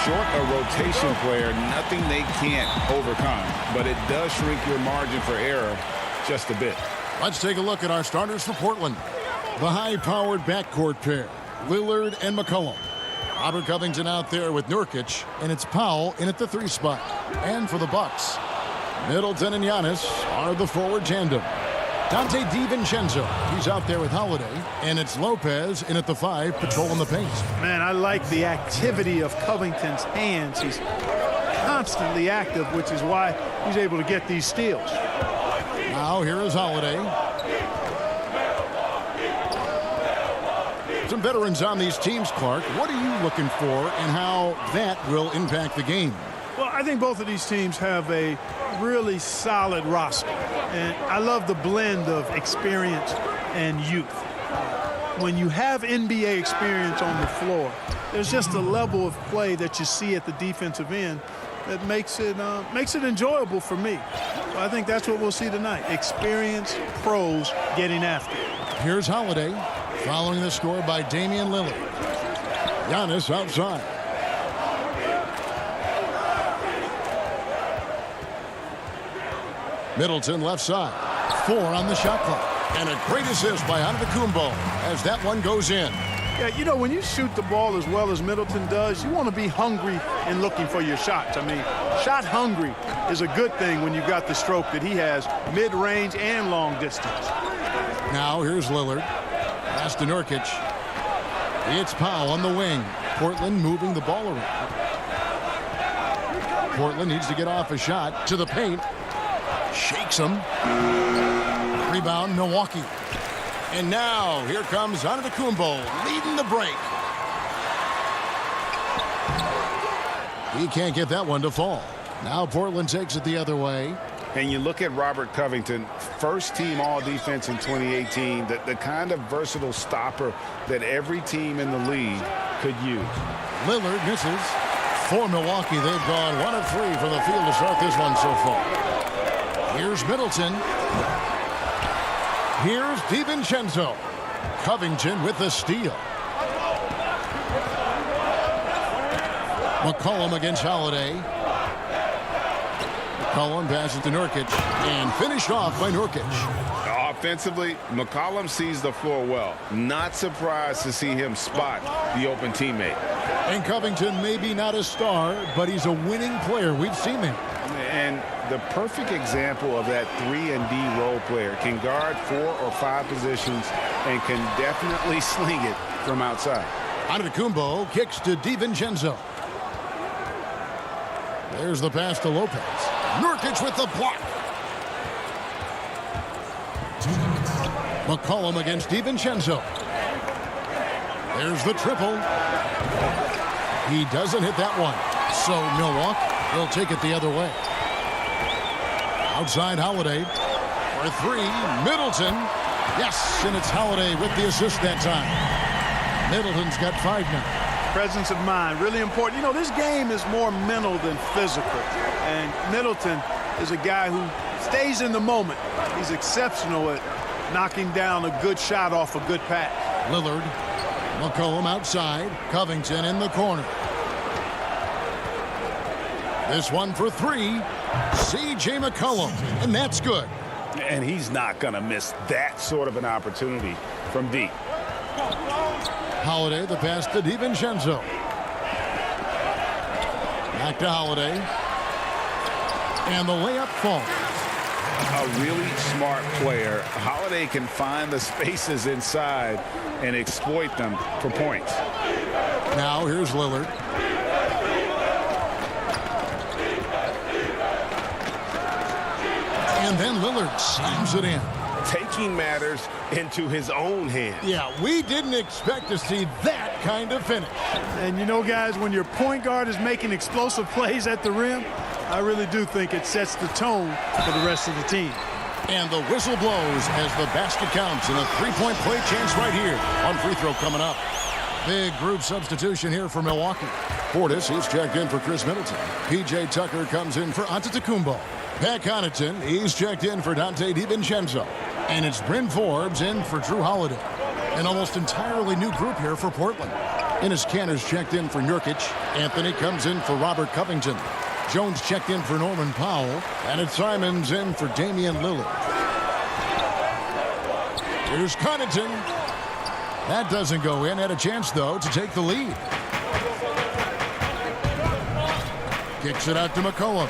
Short a rotation player, nothing they can't overcome, but it does shrink your margin for error just a bit. Let's take a look at our starters for Portland. The high-powered backcourt pair, Lillard and McCollum. Robert Covington out there with Nurkic, and it's Powell in at the 3 spot. And for the Bucks, Middleton and Giannis are the forward tandem. Dante DiVincenzo, he's out there with Holiday, and it's Lopez in at the 5, patrolling the paint. Man, I like the activity of Covington's hands. He's constantly active, which is why he's able to get these steals. Now here is Holiday. Some veterans on these teams, Clark. What are you looking for and how that will impact the game? Well, I think both of these teams have a really solid roster. And I love the blend of experience and youth. When you have NBA experience on the floor, there's just a level of play that you see at the defensive end that makes it enjoyable for me. So I think that's what we'll see tonight. Experienced pros getting after it. Here's Holiday, following the score by Damian Lillard. Giannis outside. Middleton left side. 4 on the shot clock. And a great assist by Antetokounmpo as that one goes in. Yeah, you know, when you shoot the ball as well as Middleton does, you want to be hungry and looking for your shots. I mean, shot hungry is a good thing when you've got the stroke that he has, mid-range and long distance. Now here's Lillard. Pass to Nurkic. It's Powell on the wing. Portland moving the ball around. Portland needs to get off a shot to the paint. Shakes him. Rebound, Milwaukee. And now here comes Antetokounmpo leading the break. He can't get that one to fall. Now Portland takes it the other way. And you look at Robert Covington, first team all-defense in 2018, the kind of versatile stopper that every team in the league could use. Lillard misses. For Milwaukee, they've gone 1 of 3 from the field to start this one so far. Here's Middleton. Here's DiVincenzo. Covington with the steal. McCollum against Holiday. McCollum passes to Nurkic and finished off by Nurkic. Offensively, McCollum sees the floor well. Not surprised to see him spot the open teammate. And Covington maybe not a star, but he's a winning player. We've seen him. And the perfect example of that 3-and-D role player. Can guard 4 or 5 positions and can definitely sling it from outside. Antetokounmpo kicks to DiVincenzo. There's the pass to Lopez. Nurkic with the block. McCollum against DiVincenzo. There's the triple. He doesn't hit that one. So Milwaukee will take it the other way. Outside Holiday for 3. Middleton. Yes, and it's Holiday with the assist that time. Middleton's got 5 now. Presence of mind, really important. You know, this game is more mental than physical. And Middleton is a guy who stays in the moment. He's exceptional at knocking down a good shot off a good pass. Lillard, McCollum outside, Covington in the corner. This one for 3, C.J. McCollum, and that's good. And he's not going to miss that sort of an opportunity from deep. Holiday, the pass to DiVincenzo. Back to Holiday. And the layup falls. A really smart player. Holiday can find the spaces inside and exploit them for points. Now here's Lillard. And then Lillard slams it in. Taking matters into his own hands. Yeah, we didn't expect to see that kind of finish. And you know, guys, when your point guard is making explosive plays at the rim, I really do think it sets the tone for the rest of the team. And the whistle blows as the basket counts, and a 3-point play chance right here on free throw coming up. Big group substitution here for Milwaukee. Portis, he's checked in for Chris Middleton. P.J. Tucker comes in for Antetokounmpo. Pat Connaughton, he's checked in for Dante DiVincenzo. And it's Bryn Forbes in for Drew Holiday. An almost entirely new group here for Portland. Enes Kanter's checked in for Nurkic. Anthony comes in for Robert Covington. Jones checked in for Norman Powell. And it's Simons in for Damian Lillard. Here's Connaughton. That doesn't go in. Had a chance, though, to take the lead. Kicks it out to McCollum.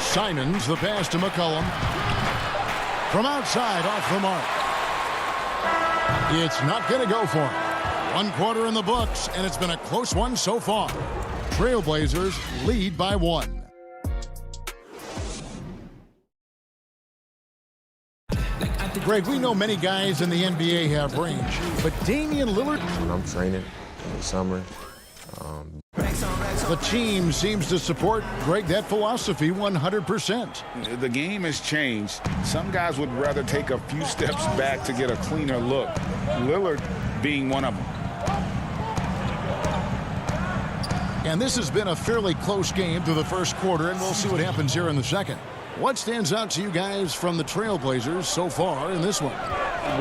Simons, the pass to McCollum. From outside, off the mark. It's not going to go for him. 1 quarter in the books, and it's been a close one so far. Trailblazers lead by 1. Greg, we know many guys in the NBA have range, but Damian Lillard... When I'm training in the summer... The team seems to support, Greg, that philosophy 100%. The game has changed. Some guys would rather take a few steps back to get a cleaner look. Lillard being one of them. And this has been a fairly close game through the first quarter, and we'll see what happens here in the second. What stands out to you guys from the Trailblazers so far in this one?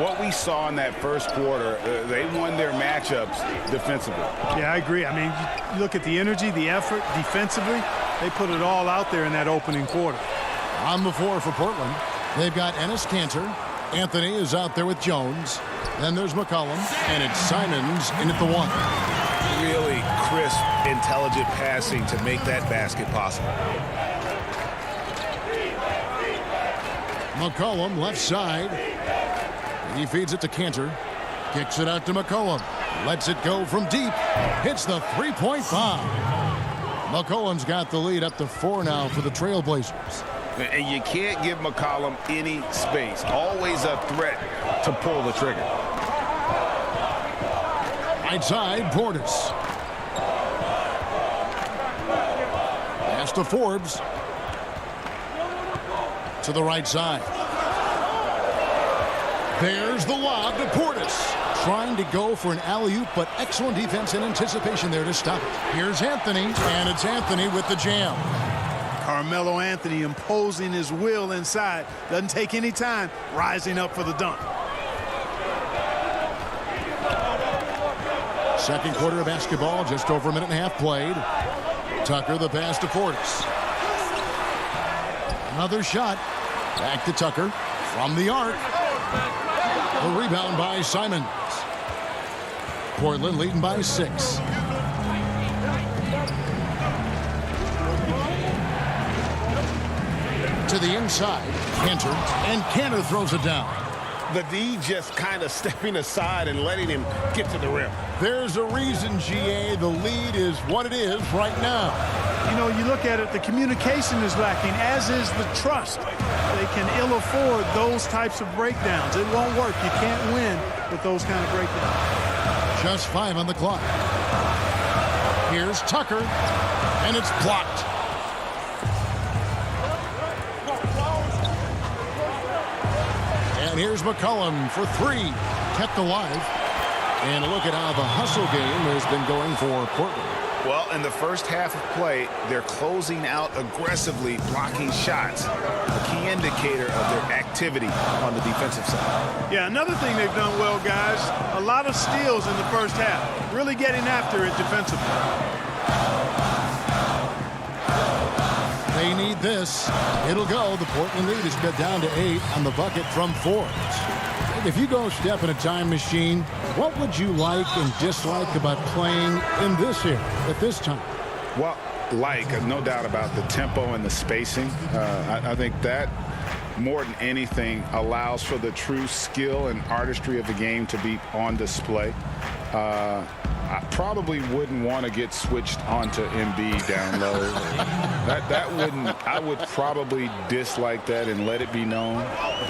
What we saw in that first quarter, they won their matchups defensively. Yeah, I agree. I mean, you look at the energy, the effort defensively, they put it all out there in that opening quarter. On the floor for Portland, they've got Enes Kanter. Anthony is out there with Jones. Then there's McCollum, and it's Simons in at the 1. Really crisp, intelligent passing to make that basket possible. McCollum, left side. He feeds it to Kanter. Kicks it out to McCollum. Lets it go from deep. Hits the three-point bomb. McCollum's got the lead up to 4 now for the Trailblazers. And you can't give McCollum any space. Always a threat to pull the trigger. Right side, Portis. Pass to Forbes. To the right side. There's the lob to Portis. Trying to go for an alley-oop, but excellent defense and anticipation there to stop it. Here's Anthony, and it's Anthony with the jam. Carmelo Anthony imposing his will inside. Doesn't take any time, rising up for the dunk. Second quarter of basketball, just over a minute and a half played. Tucker, the pass to Portis. Another shot. Back to Tucker from the arc. The rebound by Simons. Portland leading by 6. To the inside, Kanter, and Kanter throws it down. The D just kind of stepping aside and letting him get to the rim. There's a reason, GA, the lead is what it is right now. You know, you look at it, the communication is lacking, as is the trust. They can ill afford those types of breakdowns. It won't work. You can't win with those kind of breakdowns. Just 5 on the clock. Here's Tucker, and it's blocked. And here's McCollum for 3. Kept alive. And look at how the hustle game has been going for Portland. Well, in the first half of play, they're closing out aggressively, blocking shots. A key indicator of their activity on the defensive side. Yeah, another thing they've done well, guys, a lot of steals in the first half. Really getting after it defensively. They need this. It'll go. The Portland lead is cut down to 8 on the bucket from Forbes. If you go step in a time machine, what would you like and dislike about playing in this era at this time? Well, no doubt about the tempo and the spacing. I think that more than anything allows for the true skill and artistry of the game to be on display. I probably wouldn't want to get switched onto Embiid down low. that wouldn't. I would probably dislike that and let it be known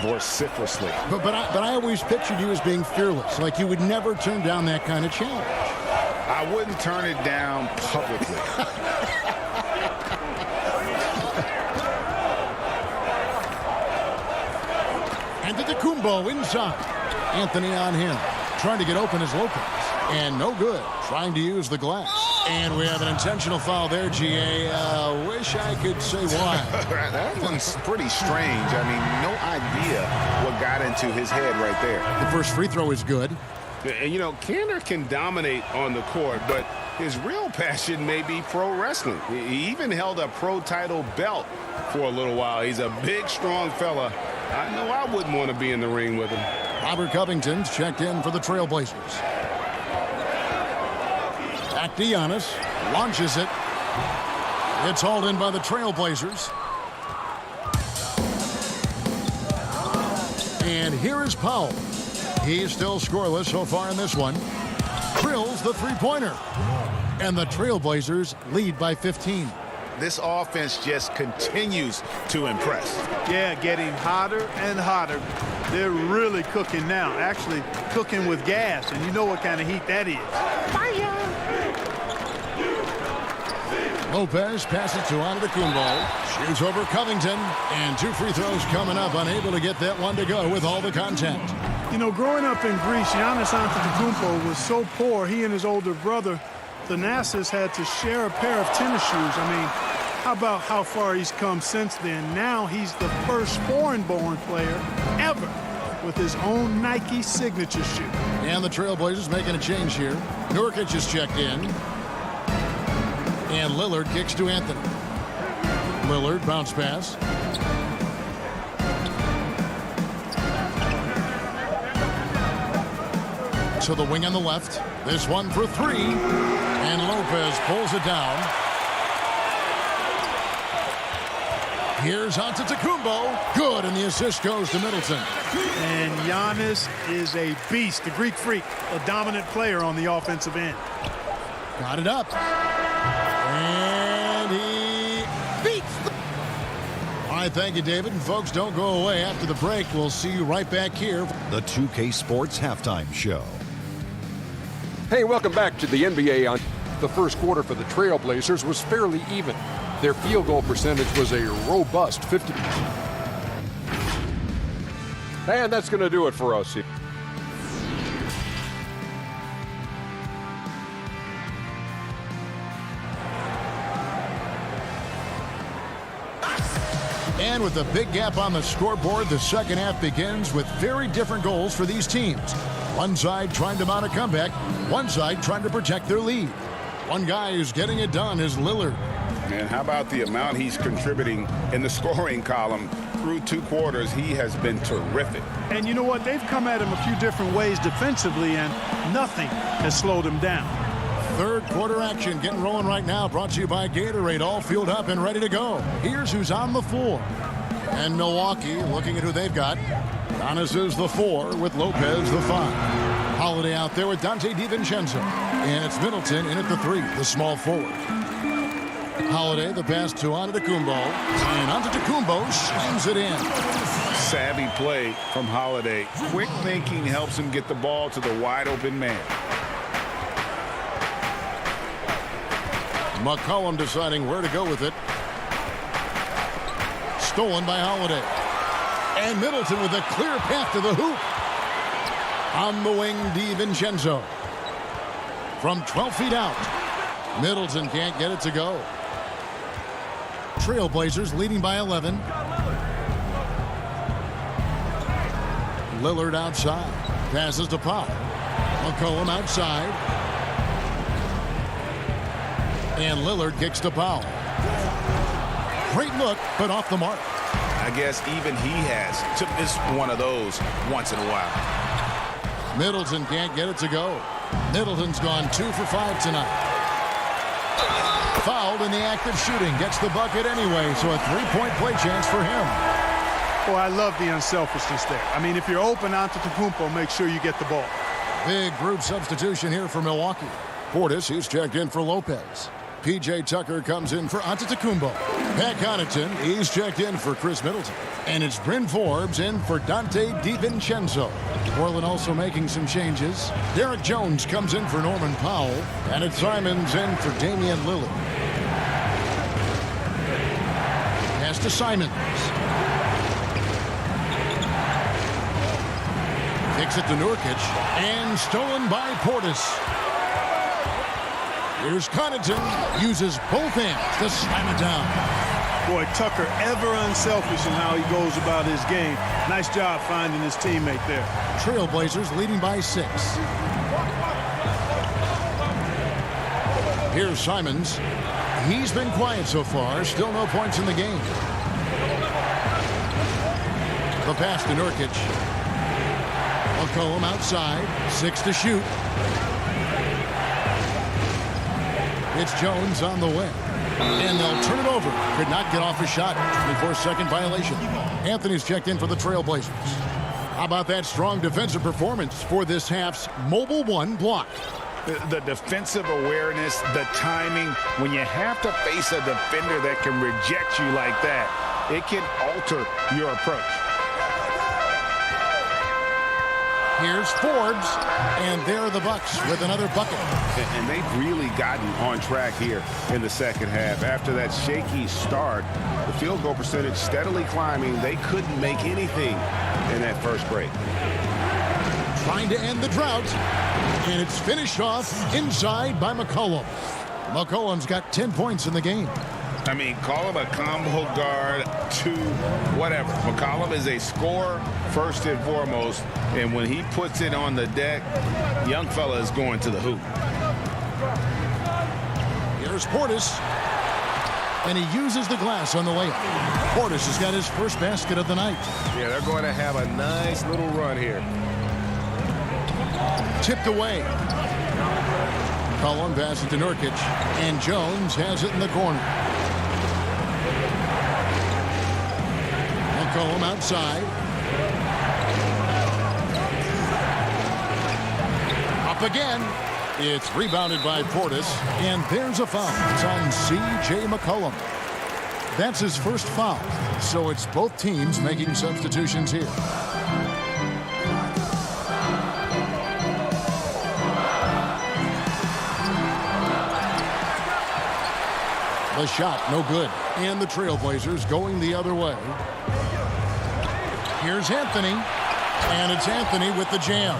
vociferously. But I always pictured you as being fearless, like you would never turn down that kind of challenge. I wouldn't turn it down publicly. Antetokounmpo inside. Anthony on him, trying to get open as Lopez. And no good, trying to use the glass. And we have an intentional foul there, GA. Wish I could say why. That one's pretty strange. I mean, no idea what got into to his head right there. The first free throw is good. And, you know, Kanter can dominate on the court, but his real passion may be pro wrestling. He even held a pro title belt for a little while. He's a big, strong fella. I know I wouldn't want to be in the ring with him. Robert Covington's checked in for the Trailblazers. Back to Giannis. Launches it. It's hauled in by the Trailblazers. And here is Powell. He's still scoreless so far in this one. Drills the three-pointer. And the Trailblazers lead by 15. This offense just continues to impress. Yeah, getting hotter and hotter. They're really cooking now. Actually cooking with gas, and you know what kind of heat that is. Lopez passes to Antetokounmpo. Shoots over Covington. And 2 free throws coming up. Unable to get that one to go with all the contact. You know, growing up in Greece, Giannis Antetokounmpo was so poor, he and his older brother, Thanasis, had to share a pair of tennis shoes. I mean, how about how far he's come since then? Now he's the first foreign-born player ever with his own Nike signature shoe. And the Trailblazers making a change here. Nurkic is checked in. And Lillard kicks to Anthony. Lillard bounce pass. To the wing on the left. This one for 3. And Lopez pulls it down. Here's Antetokounmpo. Good, and the assist goes to Middleton. And Giannis is a beast, the Greek freak, a dominant player on the offensive end. Got it up. And he beats the... All right, thank you, David. And folks, don't go away. After the break, we'll see you right back here. The 2K Sports Halftime Show. Hey, welcome back to the NBA. On the first quarter for the Trailblazers was fairly even. Their field goal percentage was a robust 50. And that's going to do it for us. And with a big gap on the scoreboard, the second half begins with very different goals for these teams. One side trying to mount a comeback, one side trying to protect their lead. One guy who's getting it done is Lillard. And how about the amount he's contributing in the scoring column? Through 2 quarters, he has been terrific. And you know what? They've come at him a few different ways defensively, and nothing has slowed him down. Third quarter action getting rolling right now. Brought to you by Gatorade. All fueled up and ready to go. Here's who's on the floor. And Milwaukee looking at who they've got. Giannis is the 4 with Lopez the 5. Holiday out there with Dante DiVincenzo. And it's Middleton in at the 3, the small forward. Holiday the pass to Antetokounmpo. And Antetokounmpo slams it in. Savvy play from Holiday. Quick thinking helps him get the ball to the wide open man. McCollum deciding where to go with it. Stolen by Holiday. And Middleton with a clear path to the hoop. On the wing, DiVincenzo. From 12 feet out. Middleton can't get it to go. Trailblazers leading by 11. Lillard outside. Passes to Pop. McCollum outside. And Lillard kicks to Powell. Great look, but off the mark. I guess even he has to miss one of those once in a while. Middleton can't get it to go. Middleton's gone 2 for 5 tonight. Fouled in the act of shooting. Gets the bucket anyway, so a 3-point play chance for him. Boy, I love the unselfishness there. I mean, if you're open Antetokounmpo, make sure you get the ball. Big group substitution here for Milwaukee. Portis, he's checked in for Lopez. P.J. Tucker comes in for Antetokounmpo. Pat Connaughton, he's checked in for Chris Middleton. And it's Bryn Forbes in for Dante DiVincenzo. Portland also making some changes. Derek Jones comes in for Norman Powell. And it's Simons in for Damian Lillard. Pass to Simons. Kicks it to Nurkic. And stolen by Portis. Here's Connaughton, uses both hands to slam it down. Boy, Tucker ever unselfish in how he goes about his game. Nice job finding his teammate there. Trailblazers leading by 6. Here's Simons. He's been quiet so far. Still no points in the game. The pass to Nurkic. McCollum outside. 6 to shoot. It's Jones on the way. And they'll turn it over. Could not get off a shot. 24-second violation. Anthony's checked in for the Trailblazers. How about that strong defensive performance for this half's Mobile 1 block? The defensive awareness, the timing, when you have to face a defender that can reject you like that, it can alter your approach. Here's Forbes, and there are the Bucks with another bucket. And they've really gotten on track here in the second half. After that shaky start, the field goal percentage steadily climbing. They couldn't make anything in that first break. Trying to end the drought, and it's finished off inside by McCollum. McCollum's got 10 points in the game. I mean, call him a combo guard to whatever. McCollum is a scorer first and foremost, and when he puts it on the deck, young fella is going to the hoop. Here's Portis, and he uses the glass on the layup. Portis has got his first basket of the night. Yeah, they're going to have a nice little run here. Tipped away. McCollum passes to Nurkic, and Jones has it in the corner. McCollum outside. Up again. It's rebounded by Portis, and there's a foul. It's on C.J. McCollum. That's his first foul, so it's both teams making substitutions here. The shot, no good. And the Trailblazers going the other way. Here's Anthony. And it's Anthony with the jam.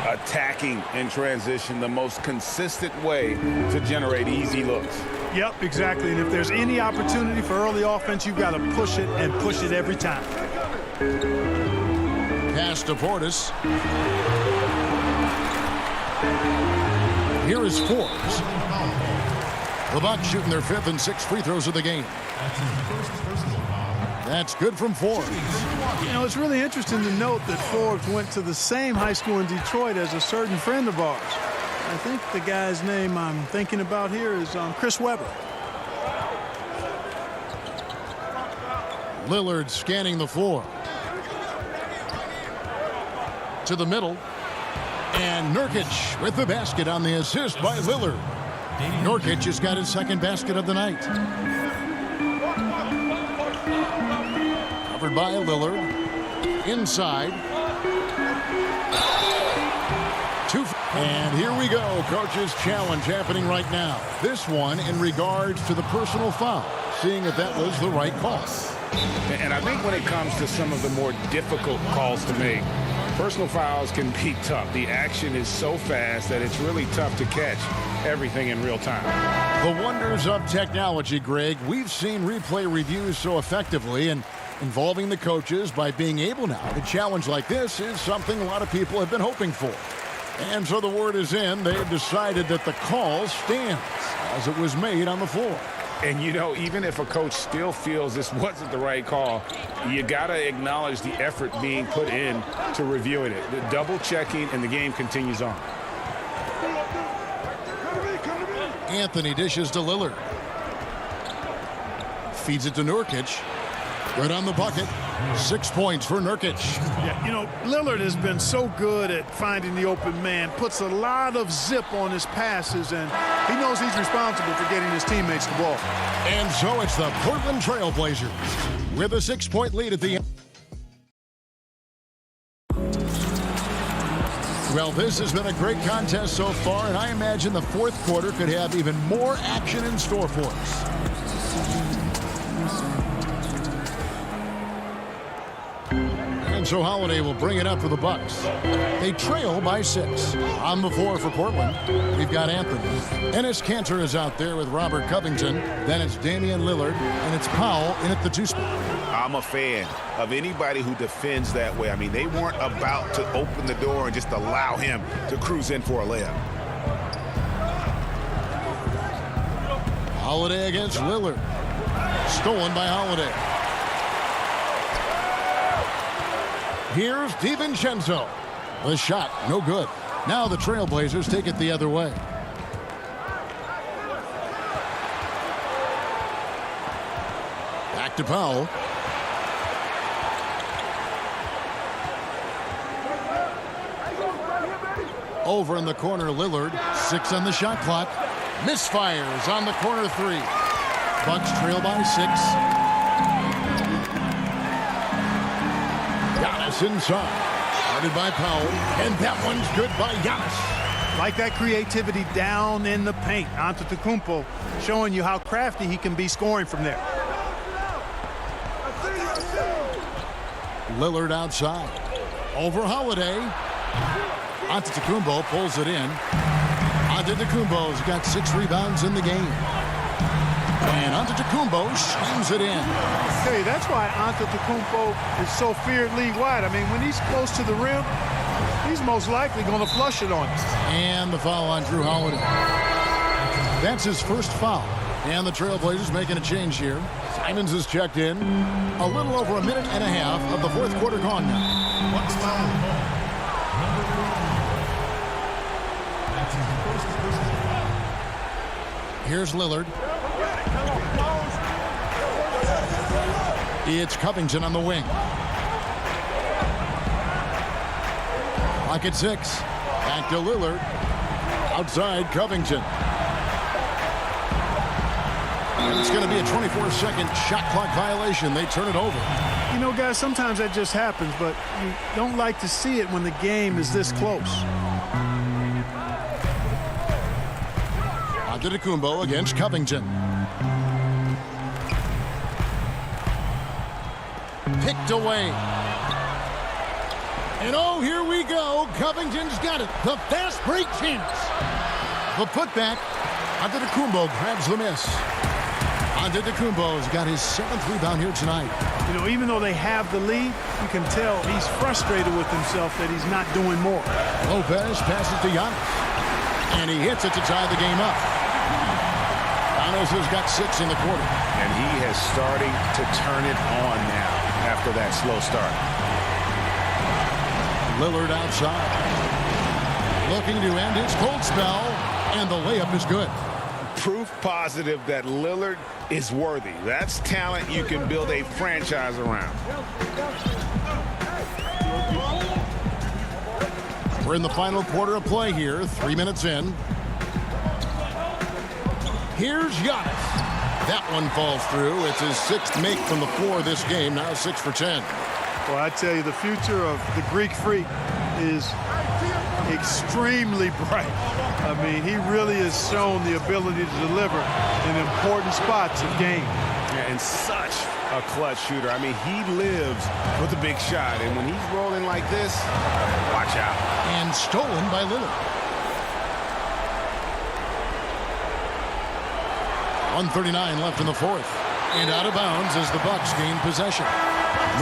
Attacking in transition, the most consistent way to generate easy looks. Yep, exactly. And if there's any opportunity for early offense, you've got to push it and push it every time. Pass to Portis. Here is Forbes. The Bucks shooting their 5th and 6th free throws of the game. That's good from Forbes. You know, it's really interesting to note that Forbes went to the same high school in Detroit as a certain friend of ours. I think the guy's name I'm thinking about here is Chris Webber. Lillard scanning the floor. To the middle. And Nurkic with the basket on the assist by Lillard. Nurkic has got his second basket of the night. Covered by Lillard. Inside. And here we go. Coach's challenge happening right now. This one in regards to the personal foul. Seeing if that was the right call. And I think when it comes to some of the more difficult calls to make, personal fouls can be tough. The action is so fast that it's really tough to catch everything in real time. The wonders of technology, Greg. We've seen replay reviews so effectively, and involving the coaches by being able now to challenge like this is something a lot of people have been hoping for. And so the word is in. They have decided that the call stands as it was made on the floor. And, you know, even if a coach still feels this wasn't the right call, you got to acknowledge the effort being put in to reviewing it. The double checking, and the game continues on. Anthony dishes to Lillard. Feeds it to Nurkic. Right on the bucket. 6 points for Nurkic. Yeah, you know, Lillard has been so good at finding the open man, puts a lot of zip on his passes, and he knows he's responsible for getting his teammates the ball. And so it's the Portland Trailblazers with a 6-point lead at the end. Well, this has been a great contest so far, and I imagine the fourth quarter could have even more action in store for us. And So Holiday will bring it up for the Bucks. They trail by 6. On the floor for Portland, we've got Anthony. Enes Kanter is out there with Robert Covington. Then it's Damian Lillard, and it's Powell in at the 2 spot. I'm a fan of anybody who defends that way. I mean, they weren't about to open the door and just allow him to cruise in for a layup. Holiday against Lillard. Stolen by Holiday. Here's DiVincenzo. The shot, no good. Now the Trailblazers take it the other way. Back to Powell. Over in the corner, Lillard. 6 on the shot clock. Misfires on the corner 3. Bucks trail by 6. Giannis inside. Guarded by Powell. And that one's good by Giannis. Like that creativity down in the paint. Antetokounmpo showing you how crafty he can be scoring from there. Lillard outside. Over Holiday. Antetokounmpo pulls it in. Antetokounmpo's got 6 rebounds in the game. And Antetokounmpo slams it in. Hey, that's why Antetokounmpo is so feared league-wide. I mean, when he's close to the rim, he's most likely going to flush it on you. And the foul on Drew Holiday. That's his first foul. And the Trailblazers making a change here. Simons is checked in. A little over a minute and a half of the fourth quarter gone now. What's foul? Here's Lillard. It's Covington on the wing. Clock at 6. Back to Lillard. Outside Covington. And it's going to be a 24-second shot clock violation. They turn it over. You know, guys, sometimes that just happens, but you don't like to see it when the game is this close. Antetokounmpo against Covington. Picked away. And oh, here we go. Covington's got it. The fast break chance. The putback. Antetokounmpo grabs the miss. Antetokounmpo's got his 7th rebound here tonight. You know, even though they have the lead, you can tell he's frustrated with himself that he's not doing more. Lopez passes to Giannis. And he hits it to tie the game up. Giannis has got 6 in the quarter. And he has starting to turn it on now after that slow start. Lillard outside. Looking to end his cold spell. And the layup is good. Proof positive that Lillard is worthy. That's talent you can build a franchise around. We're in the final quarter of play here. 3 minutes in. Here's Giannis. That one falls through. It's his 6th make from the floor this game. Now 6 for 10. Well, I tell you, the future of the Greek Freak is extremely bright. I mean, he really has shown the ability to deliver in important spots of game. Yeah, and such a clutch shooter. I mean, he lives with a big shot. And when he's rolling like this, watch out. And stolen by Lillard. 1:39 left in the fourth. And out of bounds as the Bucks gain possession.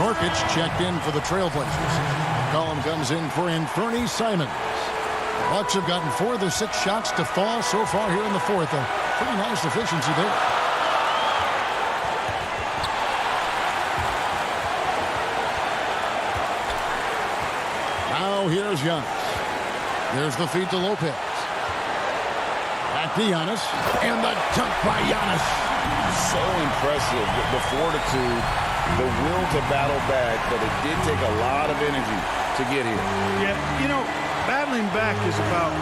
Nurkic checked in for the Trailblazers. Column comes in for Anthony Simons. The Bucks have gotten 4 of their 6 shots to fall so far here in the fourth. A pretty nice efficiency there. Now here's Giannis. There's the feed to Lopez. Back to Giannis. And the dunk by Giannis. So impressive. The fortitude, the will to battle back, but it did take a lot of energy to get here. Yeah, you know, battling back is about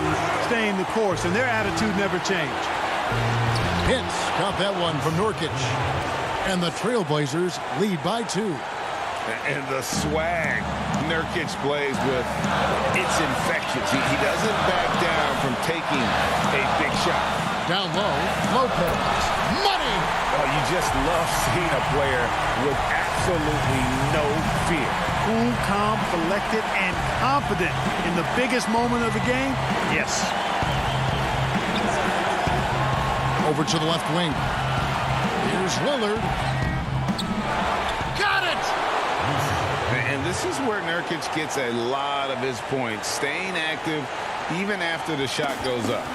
staying the course, and their attitude never changed. Hintz got that one from Nurkic. And the Trailblazers lead by 2. And the swag Nurkic plays with, it's infectious. He doesn't back down from taking a big shot. Down low, Lopez. Money! Oh, you just love seeing a player with absolutely no fear. Cool, calm, collected, and confident in the biggest moment of the game? Yes. Over to the left wing. Here's Lillard. Got it! And this is where Nurkic gets a lot of his points, staying active even after the shot goes up.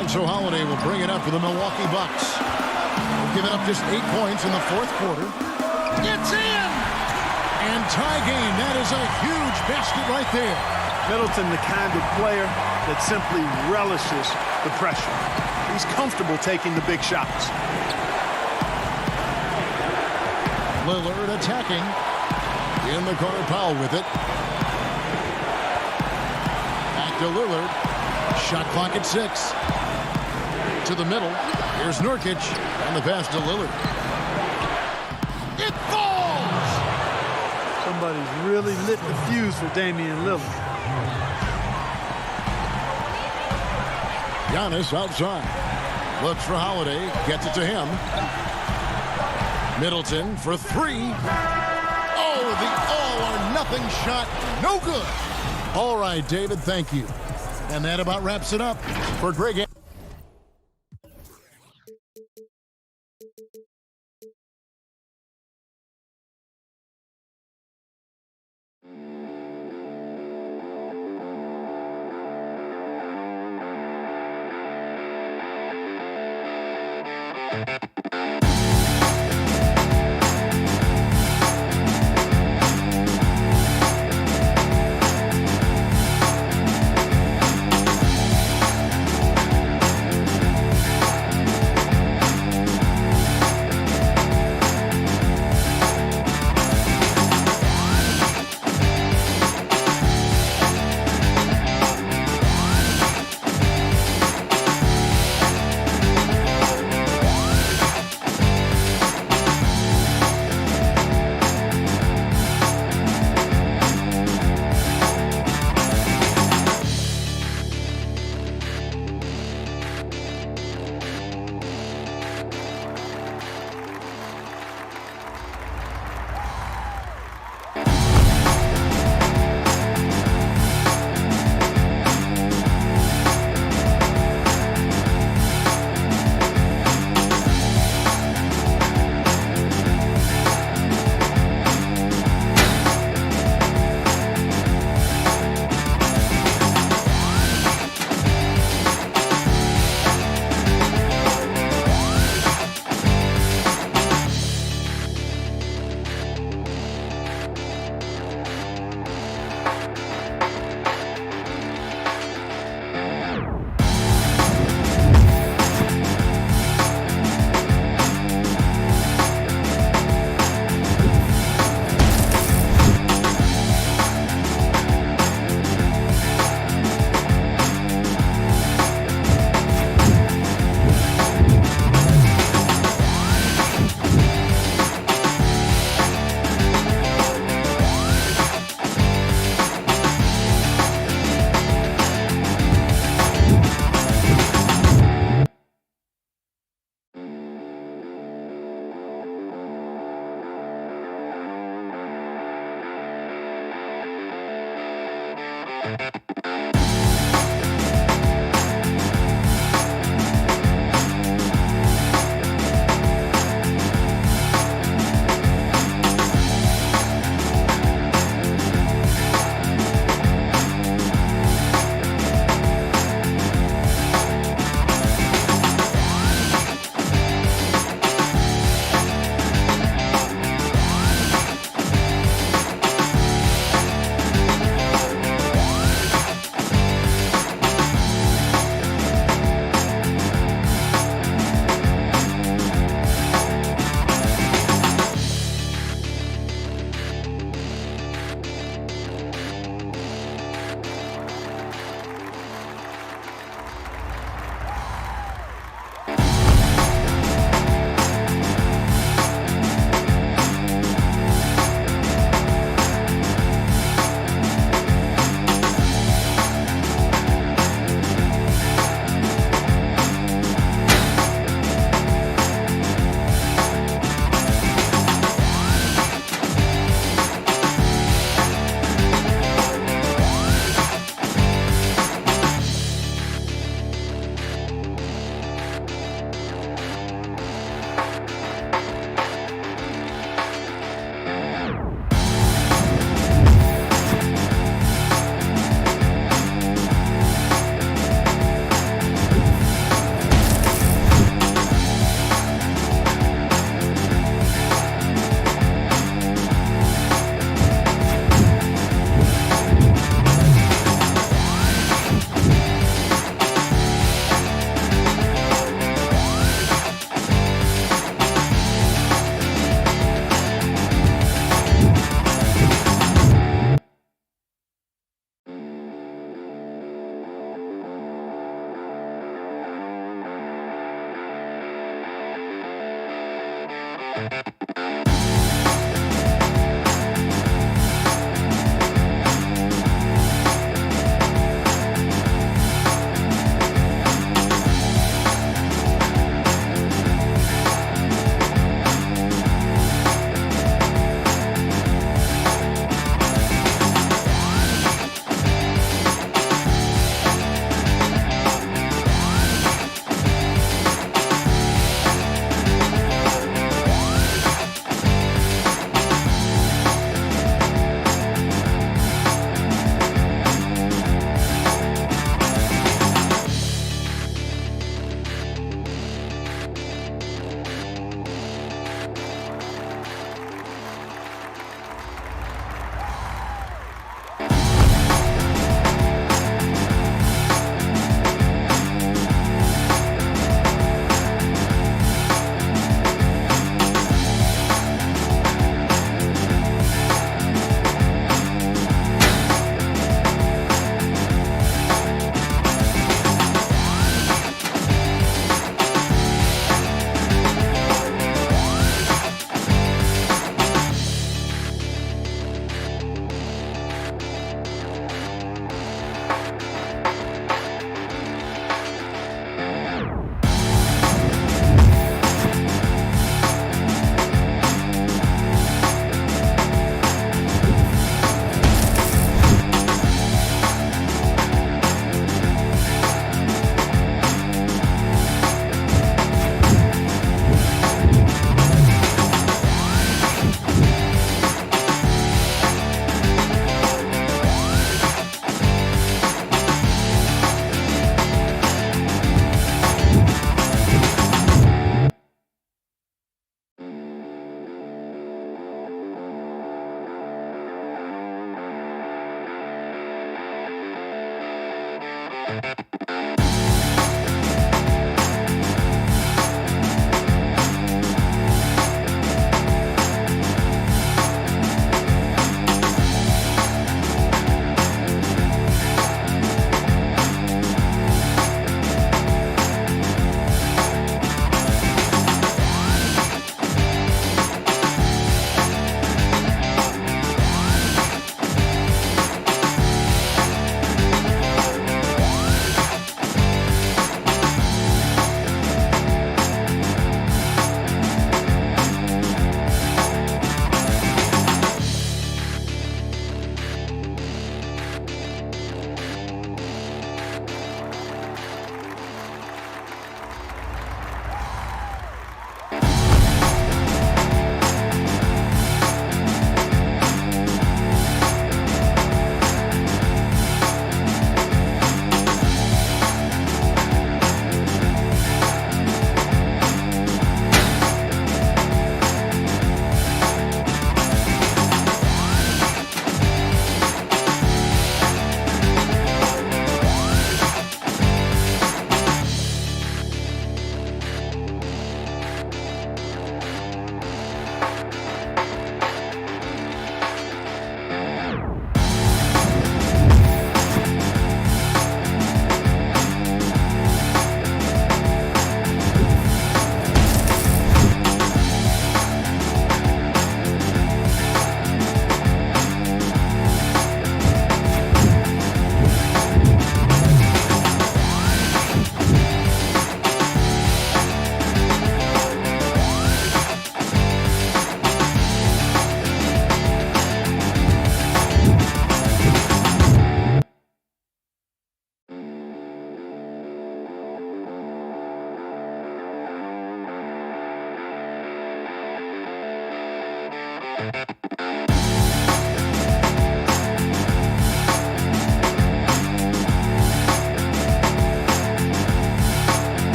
And so Holiday will bring it up for the Milwaukee Bucks. They've given up just 8 points in the fourth quarter. It's in! And tie game. That is a huge basket right there. Middleton, the kind of player that simply relishes the pressure. He's comfortable taking the big shots. Lillard attacking. In the corner, Powell with it. Back to Lillard. Shot clock at 6. To the middle. Here's Nurkic. And the pass to Lillard. It falls! Somebody's really lit the fuse for Damian Lillard. Giannis outside. Looks for Holiday. Gets it to him. Middleton for 3. Oh, the all-or-nothing shot. No good. All right, David, thank you. And that about wraps it up for Greg.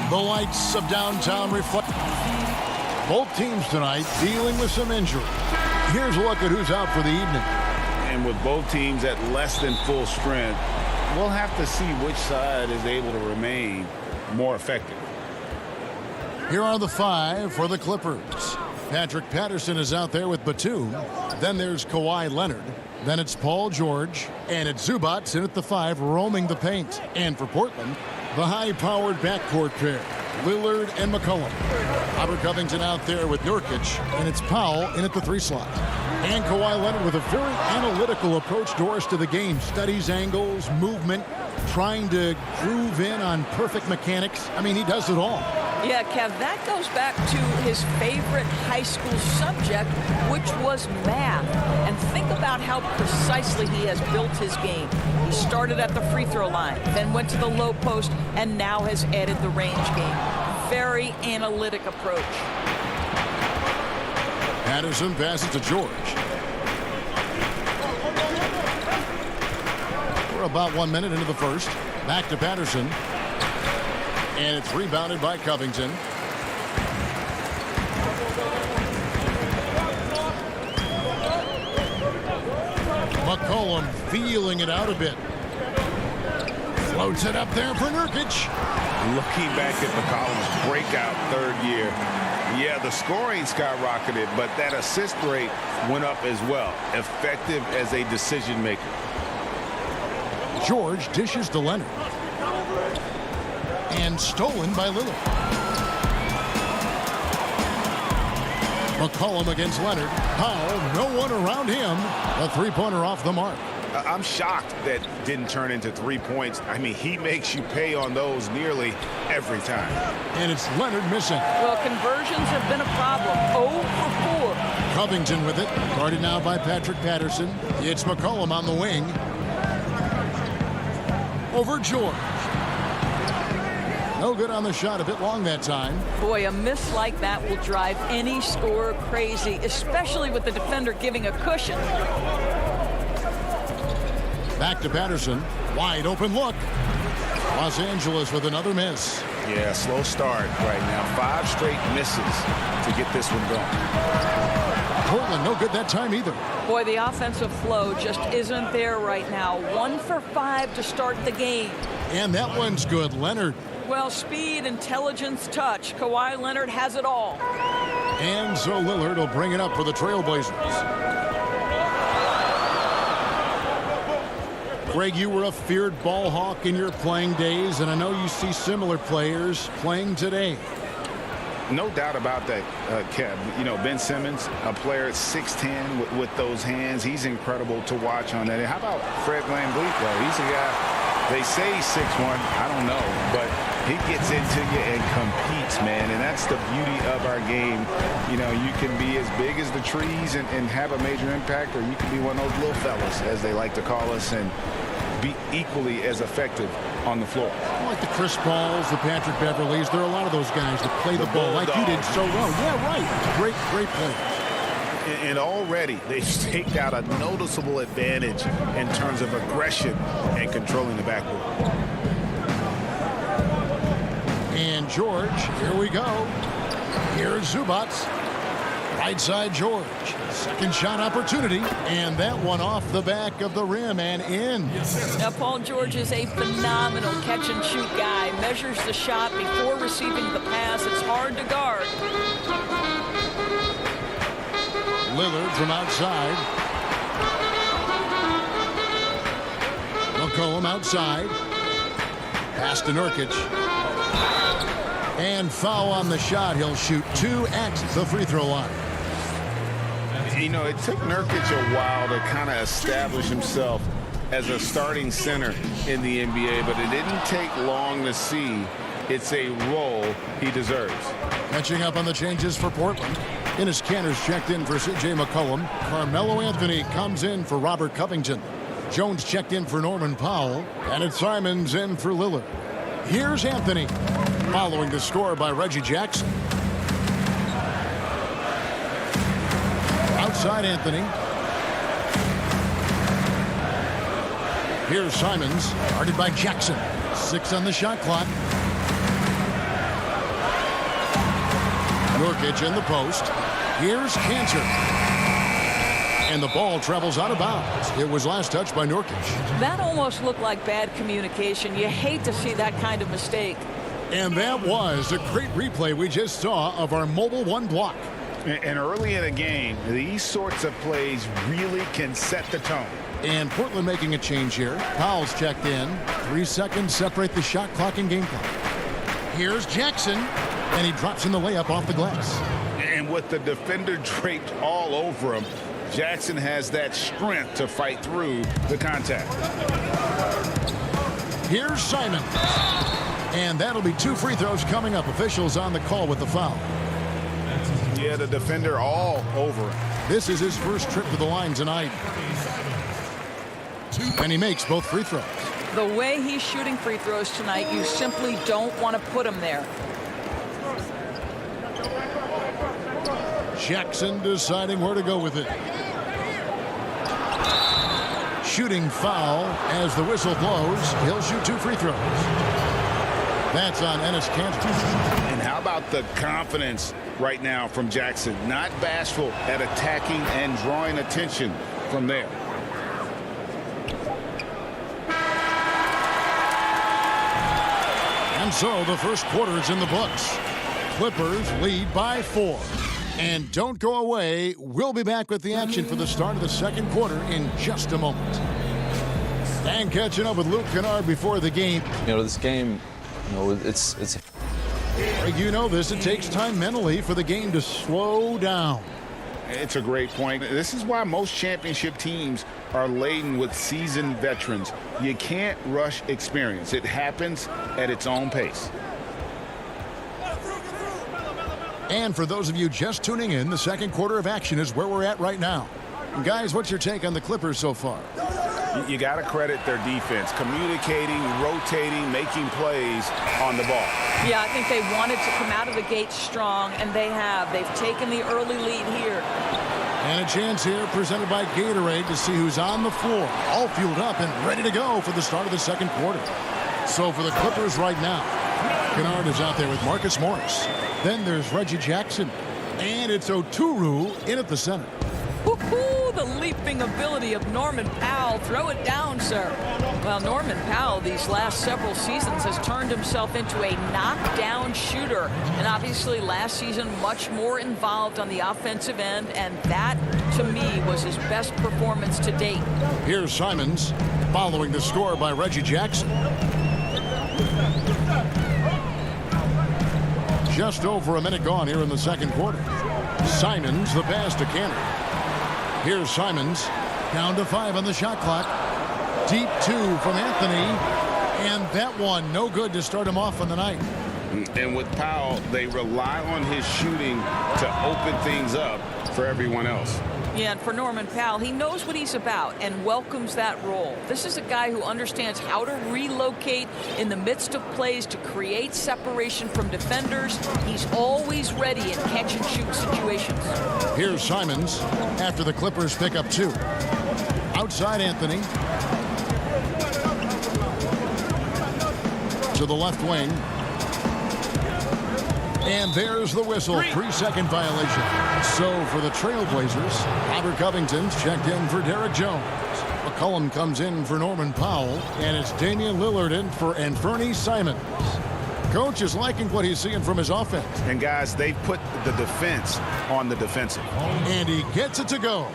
The lights of downtown reflect. Both teams tonight dealing with some injury. Here's a look at who's out for the evening. And with both teams at less than full strength, we'll have to see which side is able to remain more effective. Here are the 5 for the Clippers. Patrick Patterson is out there with Batum. Then there's Kawhi Leonard. Then it's Paul George. And it's Zubac in at the 5, roaming the paint. And for Portland, the high-powered backcourt pair, Lillard and McCollum. Robert Covington out there with Nurkic. And it's Powell in at the 3 slot. And Kawhi Leonard with a very analytical approach, Doris, to the game. Studies angles, movement, trying to groove in on perfect mechanics. I mean, he does it all. Yeah, Kev, that goes back to his favorite high school subject, which was math. And think about how precisely he has built his game. He started at the free throw line, then went to the low post, and now has added the range game. Very analytic approach. Patterson passes to George. We're about 1 minute into the first. Back to Patterson. And it's rebounded by Covington. McCollum feeling it out a bit. Floats it up there for Nurkic. Looking back at McCollum's breakout third year, yeah, the scoring skyrocketed, but that assist rate went up as well. Effective as a decision maker. George dishes to Leonard. And stolen by Lillard. McCollum against Leonard. Powell, no one around him. A three-pointer off the mark. I'm shocked that didn't turn into 3 points. I mean, he makes you pay on those nearly every time. And it's Leonard missing. Well, conversions have been a problem. 0 for 4. Covington with it. Guarded now by Patrick Patterson. It's McCollum on the wing. Over George. No good on the shot. A bit long that time. Boy, a miss like that will drive any scorer crazy, especially with the defender giving a cushion. Back to Patterson. Wide open look. Los Angeles with another miss. Yeah, slow start right now. 5 straight misses to get this one going. Portland, no good that time either. Boy, the offensive flow just isn't there right now. 1 for 5 to start the game. And that one's good. Leonard. Well, speed, intelligence, touch. Kawhi Leonard has it all. And so Lillard will bring it up for the Trailblazers. Greg, you were a feared ball hawk in your playing days, and I know you see similar players playing today. No doubt about that, Kev. You know, Ben Simmons, a player at 6'10" with those hands. He's incredible to watch on that. And how about Fred VanVleet, though? He's a guy, they say 6'1". I don't know, but he gets into you and competes, man. And that's the beauty of our game. You know, you can be as big as the trees and have a major impact, or you can be one of those little fellas, as they like to call us, and be equally as effective on the floor. Like the Chris Pauls, the Patrick Beverleys, there are a lot of those guys that play the ball like you did so well. Yeah, right. Great players. And already they've staked out a noticeable advantage in terms of aggression and controlling the backboard. And George, here we go. Here's Zubac. Right side George. Second shot opportunity. And that one off the back of the rim and in. Now, Paul George is a phenomenal catch-and-shoot guy. Measures the shot before receiving the pass. It's hard to guard. Lillard from outside. McCollum outside. Pass to Nurkic. And foul on the shot. He'll shoot 2 at the free throw line. You know, it took Nurkic a while to kind of establish himself as a starting center in the NBA, but it didn't take long to see it's a role he deserves. Catching up on the changes for Portland. Enes Kanter's checked in for C.J. McCollum. Carmelo Anthony comes in for Robert Covington. Jones checked in for Norman Powell. And it's Simons in for Lillard. Here's Anthony, following the score by Reggie Jackson. Outside Anthony. Here's Simons, guarded by Jackson. 6 on the shot clock. Nurkic Pitch in the post. Here's Cantor. And the ball travels out of bounds. It was last touched by Nurkic. That almost looked like bad communication. You hate to see that kind of mistake. And that was a great replay we just saw of our Mobile One block. And early in a game, these sorts of plays really can set the tone. And Portland making a change here. Powell's checked in. 3 seconds separate the shot clock and game clock. Here's Jackson. And he drops in the layup off the glass. And with the defender draped all over him, Jackson has that strength to fight through the contact. Here's Simon. And that'll be 2 free throws coming up. Officials on the call with the foul. Yeah, the defender all over him. This is his first trip to the line tonight. And he makes both free throws. The way he's shooting free throws tonight, you simply don't want to put him there. Jackson deciding where to go with it. Shooting foul as the whistle blows. He'll shoot 2 free throws. That's on Enes Kanter. And how about the confidence right now from Jackson? Not bashful at attacking and drawing attention from there. And so the first quarter is in the books. Clippers lead by 4. And don't go away. We'll be back with the action for the start of the second quarter in just a moment. And catching up with Luke Kennard before the game. You know, this game, you know, it's You know this. It takes time mentally for the game to slow down. It's a great point. This is why most championship teams are laden with seasoned veterans. You can't rush experience. It happens at its own pace. And for those of you just tuning in, the second quarter of action is where we're at right now. And guys, what's your take on the Clippers so far? You got to credit their defense, communicating, rotating, making plays on the ball. Yeah, I think they wanted to come out of the gate strong, and they have. They've taken the early lead here. And a chance here presented by Gatorade to see who's on the floor, all fueled up and ready to go for the start of the second quarter. So for the Clippers right now, Kennard is out there with Marcus Morris. Then there's Reggie Jackson. And it's Oturu in at the center. Woo-hoo, the leaping ability of Norman Powell. Throw it down, sir. Well, Norman Powell these last several seasons has turned himself into a knockdown shooter. And obviously last season much more involved on the offensive end. And that, to me, was his best performance to date. Here's Simons following the score by Reggie Jackson. Just over a minute gone here in the second quarter. Simons, the pass to Cantor. Here's Simons, down to 5 on the shot clock. Deep 2 from Anthony. And that one, no good to start him off on the night. And with Powell, they rely on his shooting to open things up for everyone else. Yeah, and for Norman Powell, he knows what he's about and welcomes that role. This is a guy who understands how to relocate in the midst of plays to create separation from defenders. He's always ready in catch-and-shoot situations. Here's Simons after the Clippers pick up 2. Outside Anthony. To the left wing. And there's the whistle. 3-second violation. So for the Trailblazers, Robert Covington's checked in for Derek Jones. McCollum comes in for Norman Powell. And it's Damian Lillard in for Anthony Simons. Coach is liking what he's seeing from his offense. And guys, they've put the defense on the defensive. And he gets it to go.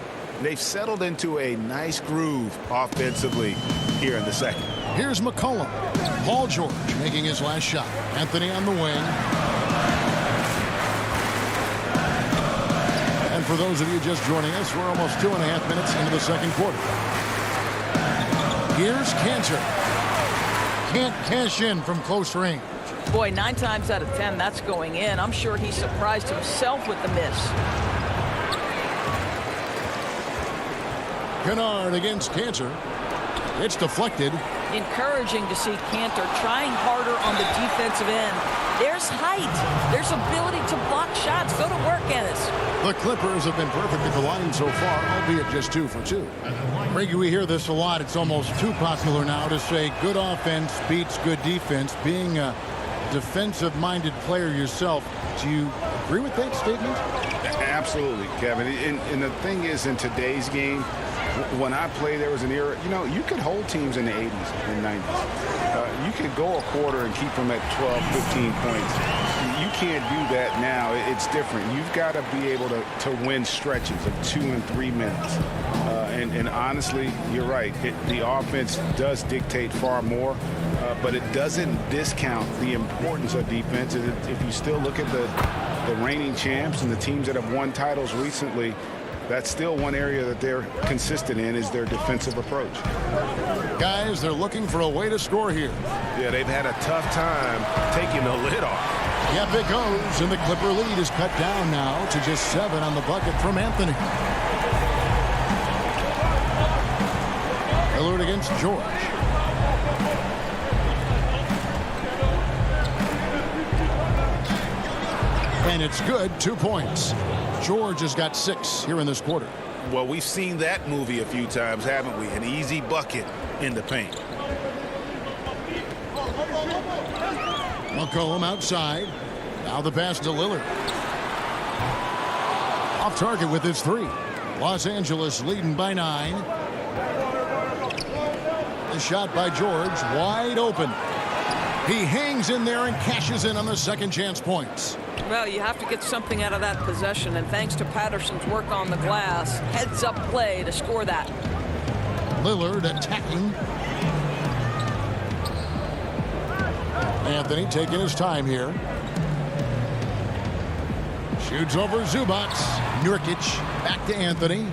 They've settled into a nice groove offensively here in the second. Here's McCollum. Paul George making his last shot. Anthony on the wing. And for those of you just joining us, we're almost 2.5 minutes into the second quarter. Here's Cantor. Can't cash in from close range. Boy, 9 times out of 10, that's going in. I'm sure he surprised himself with the miss. Kennard against Cantor. It's deflected. Encouraging to see Cantor trying harder on the defensive end. There's height. There's ability to block shots. Go to work, Ennis. The Clippers have been perfect at the line so far, albeit just 2 for 2. Reggie, we hear this a lot. It's almost too popular now to say good offense beats good defense. Being a defensive-minded player yourself, do you agree with that statement? Absolutely, Kevin. And the thing is, in today's game, when I play, there was an era, you could hold teams in the 80s and 90s. You could go a quarter and keep them at 12, 15 points. You can't do that now. It's different. You've got to be able to win stretches of 2 and 3 minutes. And honestly, you're right. The offense does dictate far more, but it doesn't discount the importance of defense. And if you still look at the reigning champs and the teams that have won titles recently, that's still one area that they're consistent in, is their defensive approach. Guys, they're looking for a way to score here. Yeah, they've had a tough time taking the lid off. Yep, it goes, and the Clipper lead is cut down now to just 7 on the bucket from Anthony. Lillard against George. And it's good, 2 points. George has got 6 here in this quarter. Well, we've seen that movie a few times, haven't we? An easy bucket in the paint. McCollum outside. Now the pass to Lillard. Off target with his 3. Los Angeles leading by 9. The shot by George, wide open. He hangs in there and cashes in on the second chance points. Well, you have to get something out of that possession, and thanks to Patterson's work on the glass, heads-up play to score that. Lillard attacking. Anthony taking his time here. Shoots over Zubac. Nurkic back to Anthony.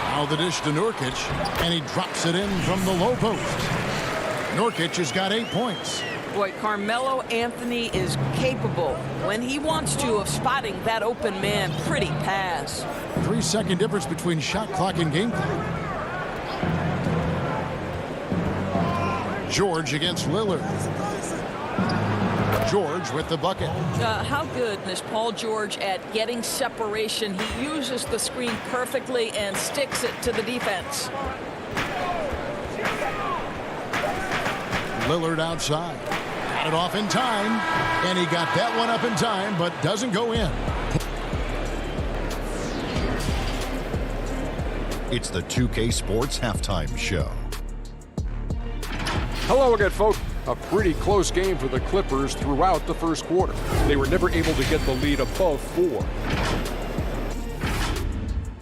Now the dish to Nurkic, and he drops it in from the low post. Nurkic has got 8 points. Boy, Carmelo Anthony is capable, when he wants to, of spotting that open man. Pretty pass. 3-second difference between shot clock and game clock. George against Lillard. George with the bucket. How good is Paul George at getting separation? He uses the screen perfectly and sticks it to the defense. Lillard outside. Got it off in time, and he got that one up in time, but doesn't go in. It's the 2K Sports Halftime Show. Hello again, folks. A pretty close game for the Clippers throughout the first quarter. They were never able to get the lead above 4.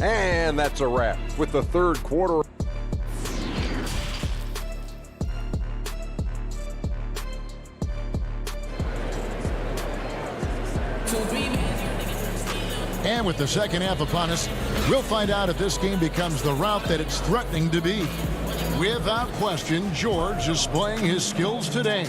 And that's a wrap with the third quarter. And with the second half upon us, we'll find out if this game becomes the route that it's threatening to be. Without question, George is displaying his skills today.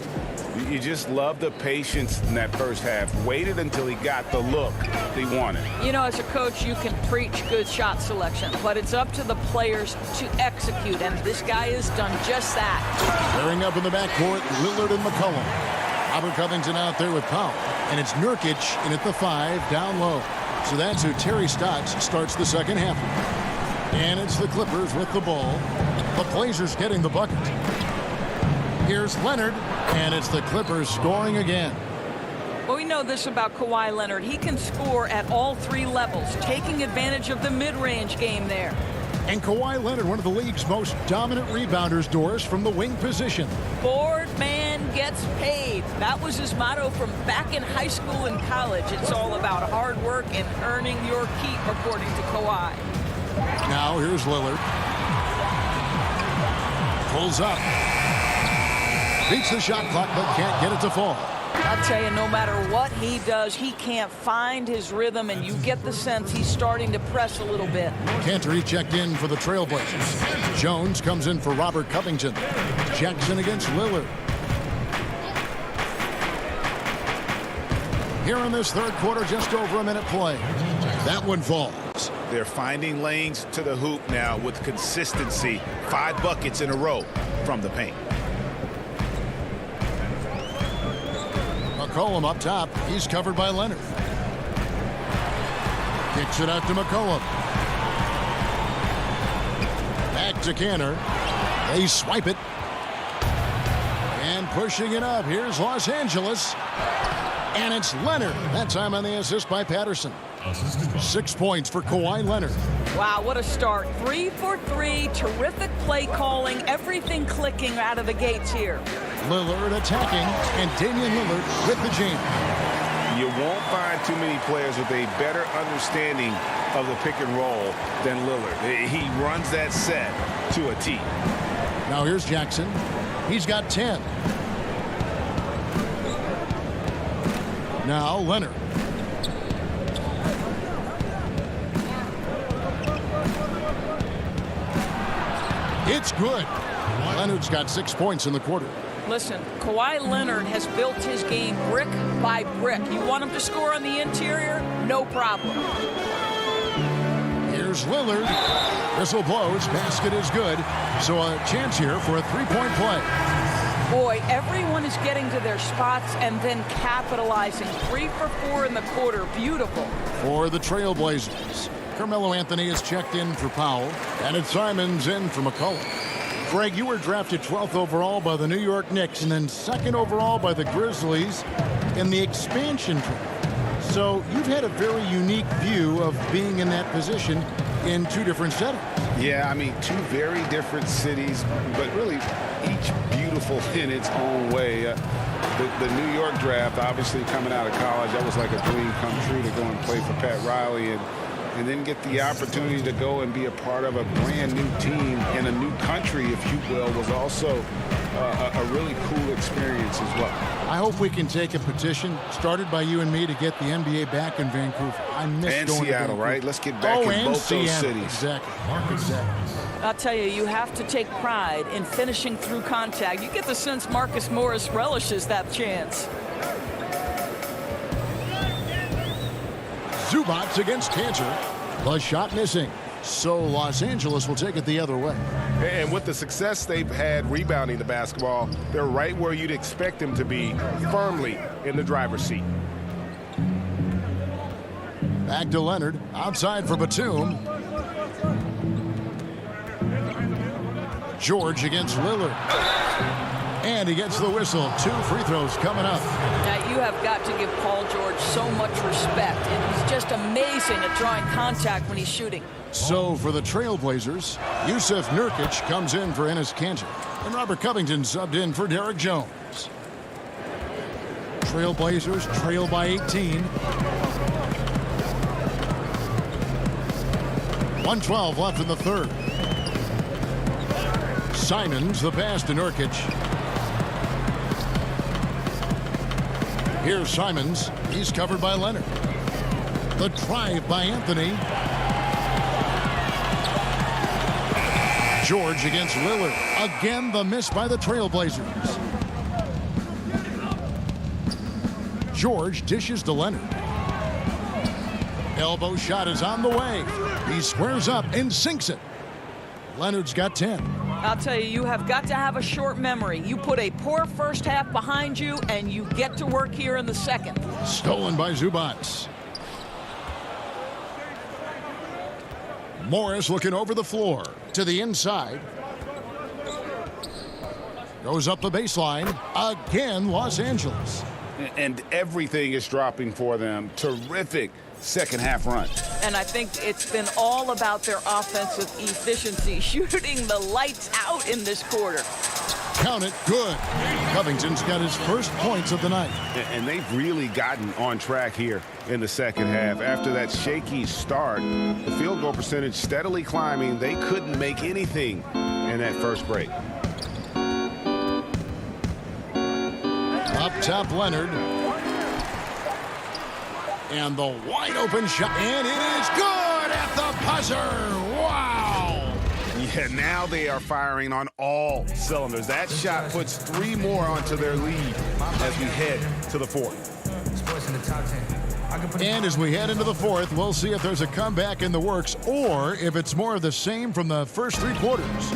You just love the patience in that first half. Waited until he got the look he wanted. You know, as a coach, you can preach good shot selection, but it's up to the players to execute, and this guy has done just that. Clearing up in the backcourt, Lillard and McCollum. Robert Covington out there with Powell, and it's Nurkic in at the 5 down low. So that's who Terry Stotts starts the second half. And it's the Clippers with the ball. The Blazers getting the bucket. Here's Leonard, and it's the Clippers scoring again. Well, we know this about Kawhi Leonard. He can score at all 3 levels, taking advantage of the mid-range game there. And Kawhi Leonard, one of the league's most dominant rebounders, Doris, from the wing position. Board man gets paid. That was his motto from back in high school and college. It's all about hard work and earning your keep, according to Kawhi. Now here's Lillard. Pulls up. Beats the shot clock, but can't get it to fall. I'll tell you, no matter what he does, he can't find his rhythm, and you get the sense he's starting to press a little bit. Cantor checked in for the Trailblazers. Jones comes in for Robert Covington. Jackson against Lillard. Here in this third quarter, just over a minute play. That one falls. They're finding lanes to the hoop now with consistency. 5 buckets in a row from the paint. McCollum up top. He's covered by Leonard. Kicks it out to McCollum. Back to Cantor. They swipe it. And pushing it up. Here's Los Angeles. And it's Leonard. That time on the assist by Patterson. 6 points for Kawhi Leonard. Wow, what a start. 3 for 3. Terrific play calling. Everything clicking out of the gates here. Lillard attacking, and Damian Lillard with the jam. You won't find too many players with a better understanding of the pick and roll than Lillard. He runs that set to a T. Now here's Jackson. He's got 10. Now Leonard. It's good. Leonard's got 6 points in the quarter. Listen, Kawhi Leonard has built his game brick by brick. You want him to score on the interior? No problem. Here's Lillard. Whistle blows. Basket is good. So a chance here for a three-point play. Boy, everyone is getting to their spots and then capitalizing. 3 for 4 in the quarter. Beautiful. For the Trailblazers, Carmelo Anthony is checked in for Powell, and it's Simons in for McCollum. Greg, you were drafted 12th overall by the New York Knicks and then 2nd overall by the Grizzlies in the expansion draft. So you've had a very unique view of being in that position in 2 different settings. Yeah, I mean, 2 very different cities, but really each beautiful in its own way. The New York draft, obviously coming out of college, that was like a dream come true to go and play for Pat Riley and then get the opportunity to go and be a part of a brand new team in a new country, if you will, was also a really cool experience as well. I hope we can take a petition started by you and me to get the NBA back in Vancouver. I miss and going Seattle, to right? Let's get back in both Seattle. those cities. Exactly. I'll tell you, you have to take pride in finishing through contact. You get the sense Marcus Morris relishes that chance. Zubats against Cantor. The shot missing. So Los Angeles will take it the other way. And with the success they've had rebounding the basketball, they're right where you'd expect them to be, firmly in the driver's seat. Back to Leonard. Outside for Batum. George against Lillard. And he gets the whistle. 2 free throws coming up. Now, you have got to give Paul George so much respect. And he's just amazing at drawing contact when he's shooting. So for the Trailblazers, Yusuf Nurkic comes in for Enes Kanter. And Robert Covington subbed in for Derek Jones. Trailblazers trail by 18. 1:12 left in the third. Simons, the pass to Nurkic. Here's Simons. He's covered by Leonard. The drive by Anthony. George against Lillard. Again, the miss by the Trailblazers. George dishes to Leonard. Elbow shot is on the way. He squares up and sinks it. Leonard's got 10. I'll tell you, you have got to have a short memory. You put a poor first half behind you, and you get to work here in the second. Stolen by Zubats. Morris looking over the floor to the inside. Goes up the baseline. Again, Los Angeles. And everything is dropping for them. Terrific second half run. And I think it's been all about their offensive efficiency, shooting the lights out in this quarter. Count it, good. Covington's got his first points of the night. And they've really gotten on track here in the second half. After that shaky start, the field goal percentage steadily climbing. They couldn't make anything in that first break. Up top, Leonard. And the wide open shot. And it is good at the buzzer. Wow. Yeah, now they are firing on all cylinders. That shot puts 3 more onto their lead as we head to the fourth. And as we head into the fourth, we'll see if there's a comeback in the works or if it's more of the same from the first 3 quarters.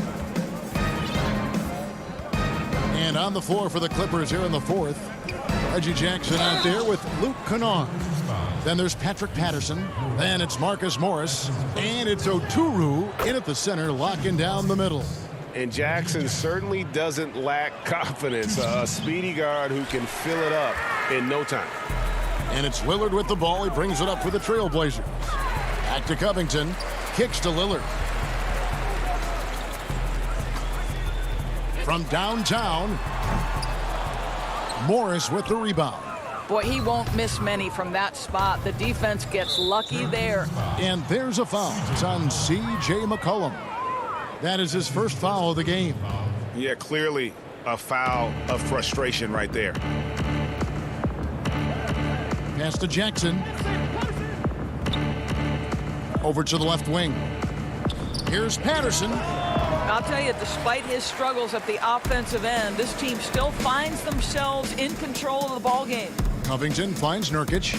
And on the floor for the Clippers here in the fourth, Reggie Jackson out there with Luke Kennard. Then there's Patrick Patterson. Then it's Marcus Morris. And it's Oturu in at the center, locking down the middle. And Jackson certainly doesn't lack confidence. A speedy guard who can fill it up in no time. And it's Lillard with the ball. He brings it up for the Trailblazers. Back to Covington. Kicks to Lillard. From downtown, Morris with the rebound. Boy, he won't miss many from that spot. The defense gets lucky there. And there's a foul. It's on C.J. McCollum. That is his first foul of the game. Yeah, clearly a foul of frustration right there. Pass to Jackson. Over to the left wing. Here's Patterson. I'll tell you, despite his struggles at the offensive end, this team still finds themselves in control of the ball game. Covington finds Nurkic.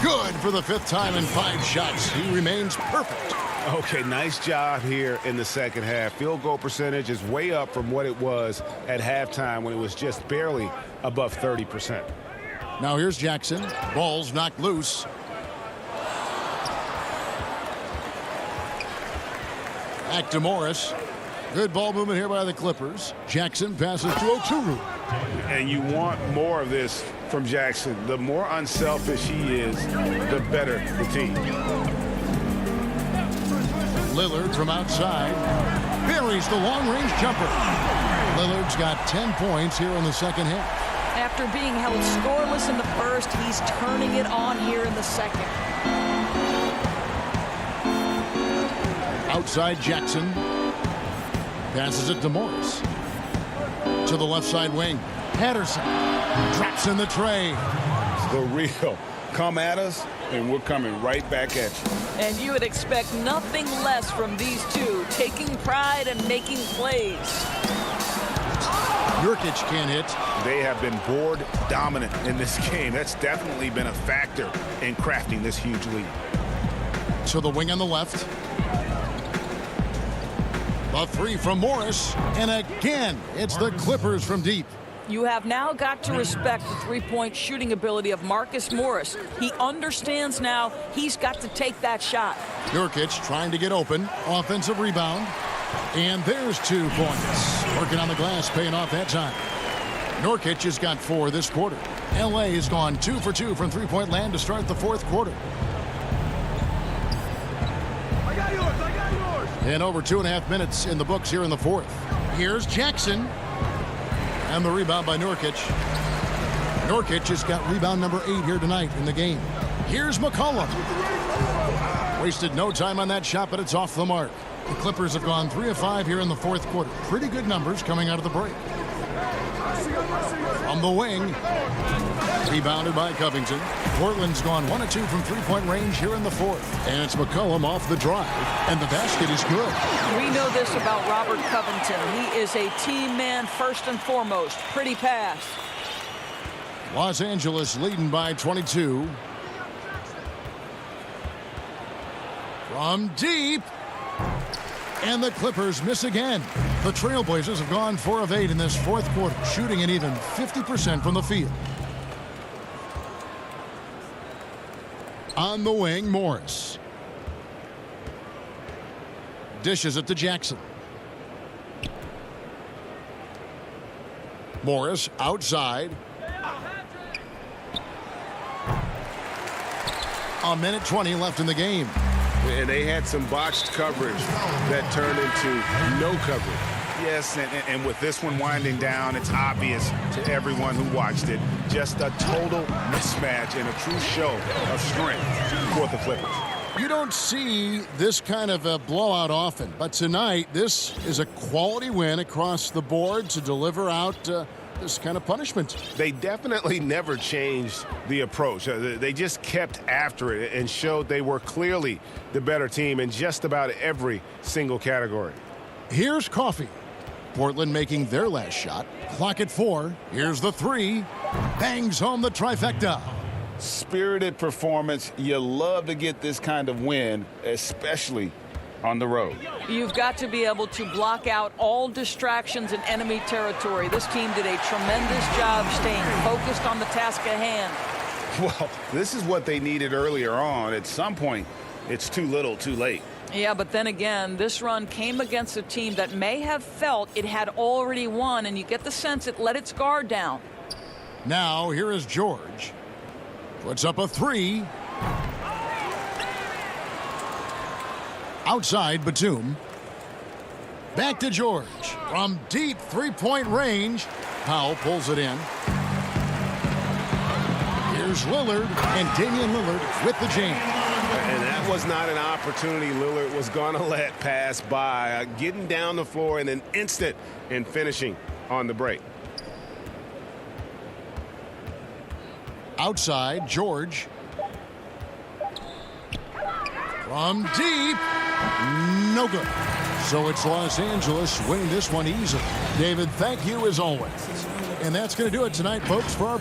Good for the 5th time in 5 shots. He remains perfect. Okay, nice job here in the second half. Field goal percentage is way up from what it was at halftime when it was just barely above 30%. Now here's Jackson. Ball's knocked loose. Back to Morris. Good ball movement here by the Clippers. Jackson passes to Oturu. And you want more of this from Jackson. The more unselfish he is, the better the team. Lillard from outside buries the long-range jumper. Lillard's got 10 points here in the second half. After being held scoreless in the first, he's turning it on here in the second. Outside Jackson. Passes it to Morris. To the left side wing. Patterson drops in the tray. The real come at us, and we're coming right back at you. And you would expect nothing less from these two, taking pride and making plays. Nurkic can't hit. They have been board dominant in this game. That's definitely been a factor in crafting this huge lead. To the wing on the left. A 3 from Morris, and again, it's the Clippers from deep. You have now got to respect the three-point shooting ability of Marcus Morris. He understands now he's got to take that shot. Nurkic trying to get open. Offensive rebound. And there's 2 points. Working on the glass, paying off that time. Nurkic has got 4 this quarter. LA has gone 2 for 2 from three-point land to start the 4th quarter. And over 2.5 minutes in the books here in the 4th. Here's Jackson. And the rebound by Nurkic. Nurkic has got rebound number 8 here tonight in the game. Here's McCollum. Wasted no time on that shot, but it's off the mark. The Clippers have gone 3 of 5 here in the 4th quarter. Pretty good numbers coming out of the break. From the wing. Rebounded by Covington. Portland's gone 1 of 2 from three-point range here in the 4th. And it's McCollum off the drive. And the basket is good. We know this about Robert Covington. He is a team man first and foremost. Pretty pass. Los Angeles leading by 22. From deep. And the Clippers miss again. The Trailblazers have gone 4 of 8 in this 4th quarter, shooting an even 50% from the field. On the wing, Morris. Dishes it to Jackson. Morris outside. A minute 20 left in the game. And they had some botched coverage that turned into no coverage. Yes, and with this one winding down, it's obvious to everyone who watched it. Just a total mismatch and a true show of strength for the Clippers. You don't see this kind of a blowout often, but tonight this is a quality win across the board to deliver out this kind of punishment. They definitely never changed the approach. They just kept after it and showed they were clearly the better team in just about every single category. Here's Coffey. Portland making their last shot. Clock at 4. Here's the 3. Bangs home the trifecta. Spirited performance. You love to get this kind of win, especially on the road. You've got to be able to block out all distractions in enemy territory. This team did a tremendous job staying focused on the task at hand. Well, this is what they needed earlier on. At some point, it's too little, too late. Yeah, but then again, this run came against a team that may have felt it had already won, and you get the sense it let its guard down. Now, here is George. Puts up a 3. Outside Batum. Back to George. From deep three-point range. Powell pulls it in. Here's Lillard, and Damian Lillard with the jam. And that was not an opportunity Lillard was going to let pass by. Getting down the floor in an instant and finishing on the break. Outside, George. From deep. No good. So it's Los Angeles winning this one easily. David, thank you as always. And that's going to do it tonight, folks, for our...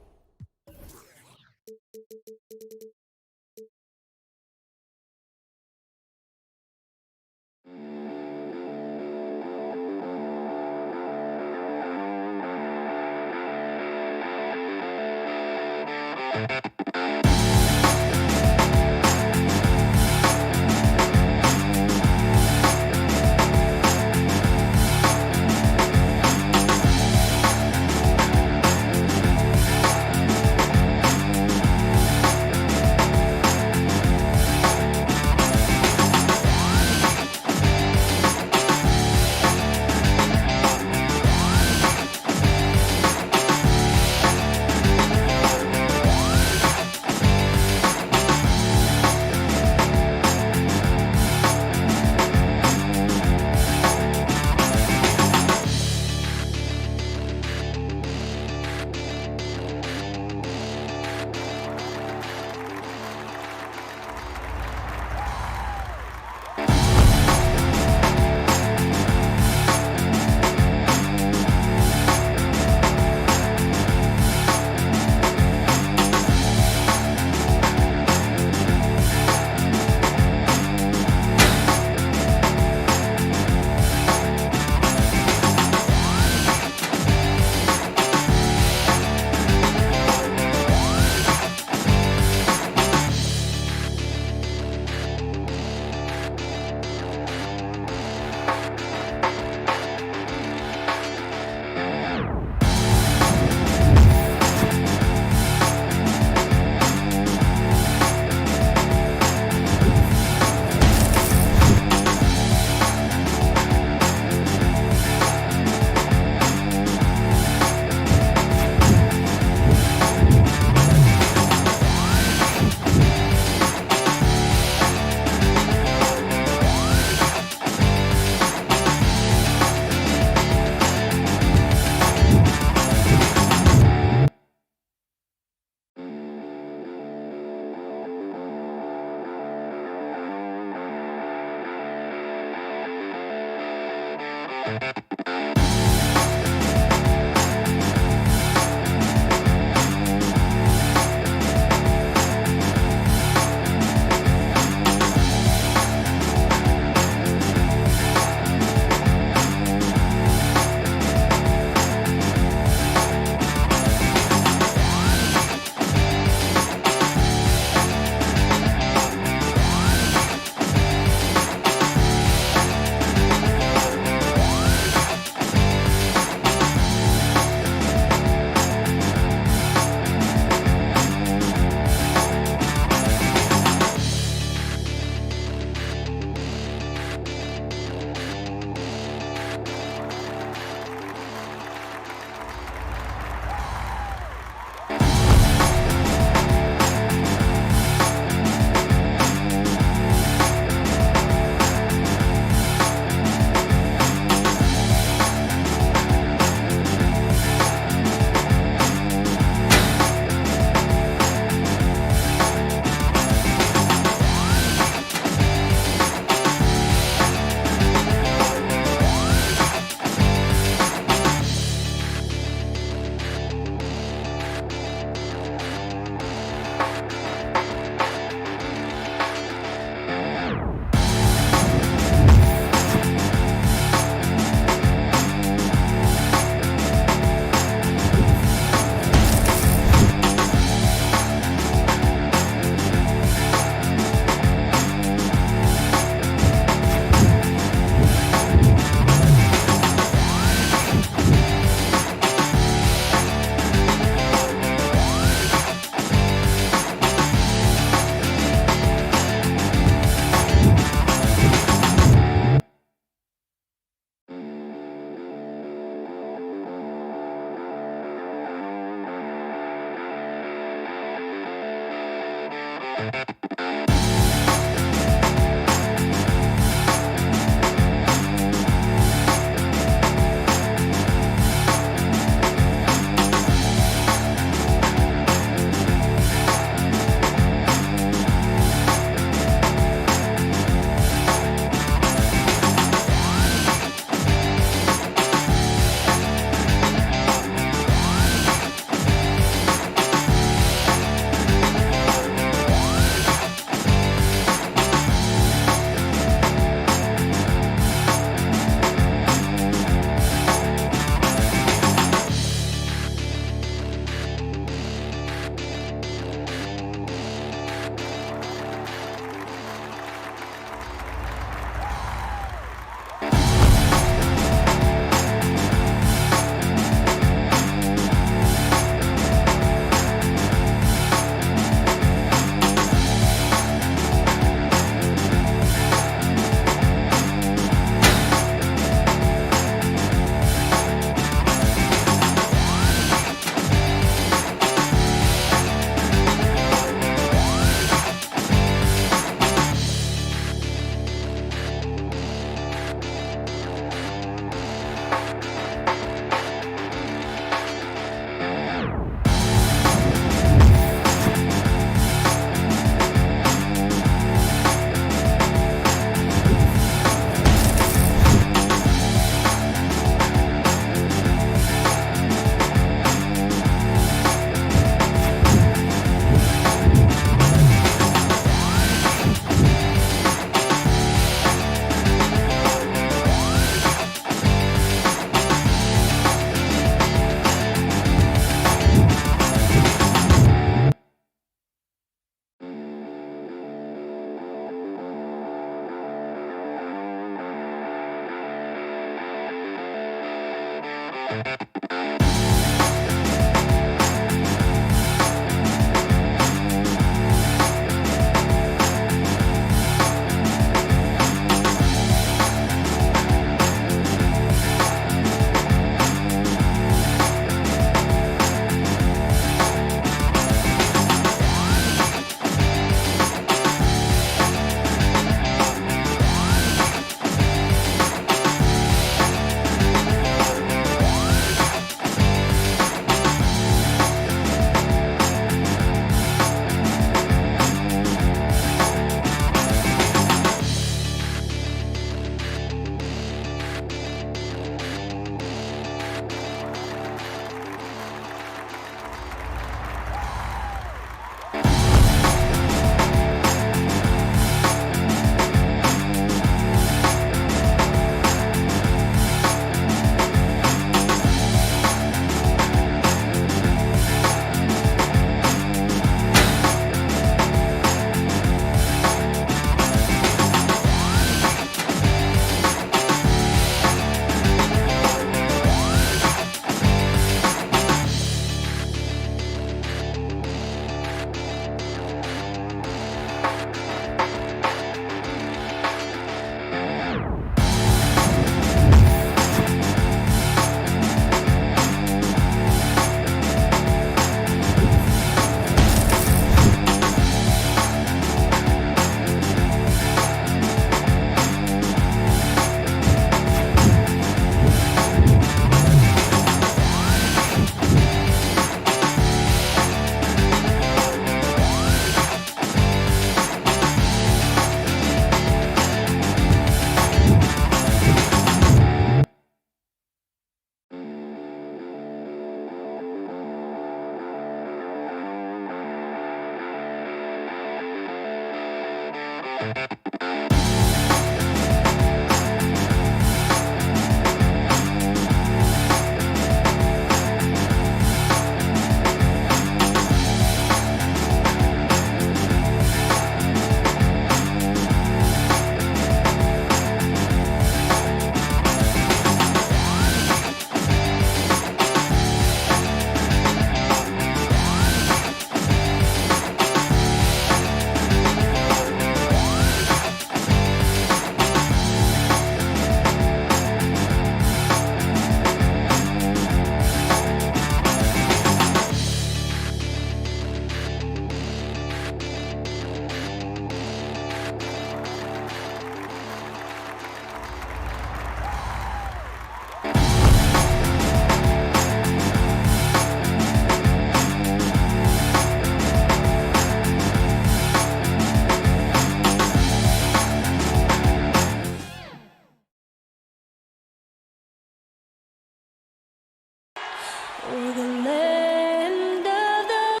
for the land of the...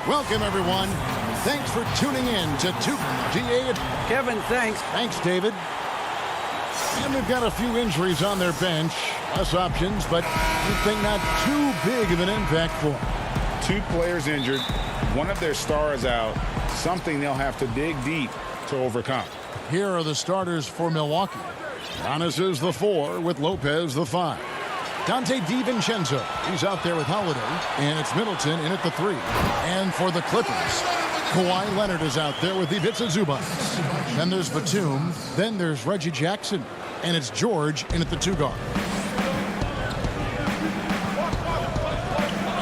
Welcome, everyone. Thanks for tuning in to GA. Kevin, thanks. Thanks, David. And they've got a few injuries on their bench. Less options, but you think not too big of an impact for them. 2 players injured, one of their stars out, something they'll have to dig deep to overcome. Here are the starters for Milwaukee. Giannis is the 4 with Lopez the 5. Dante DiVincenzo, he's out there with Holiday, and it's Middleton in at the 3. And for the Clippers, Kawhi Leonard is out there with Ivica Zubac. Then there's Batum, then there's Reggie Jackson, and it's George in at the 2 guard.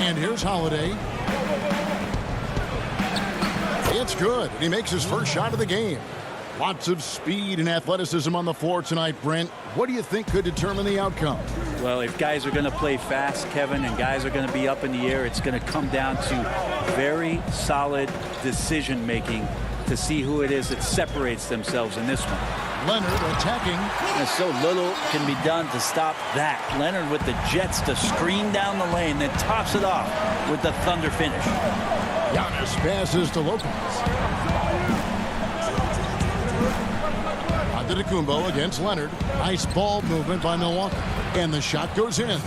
And here's Holiday. It's good. He makes his first shot of the game. Lots of speed and athleticism on the floor tonight, Brent. What do you think could determine the outcome? Well, if guys are going to play fast, Kevin, and guys are going to be up in the air, it's going to come down to very solid decision-making to see who it is that separates themselves in this one. Leonard attacking. And so little can be done to stop that. Leonard with the jets to screen down the lane, then tops it off with the thunder finish. Giannis passes to Lopez. Antetokounmpo against Leonard. Nice ball movement by Milwaukee. And the shot goes in.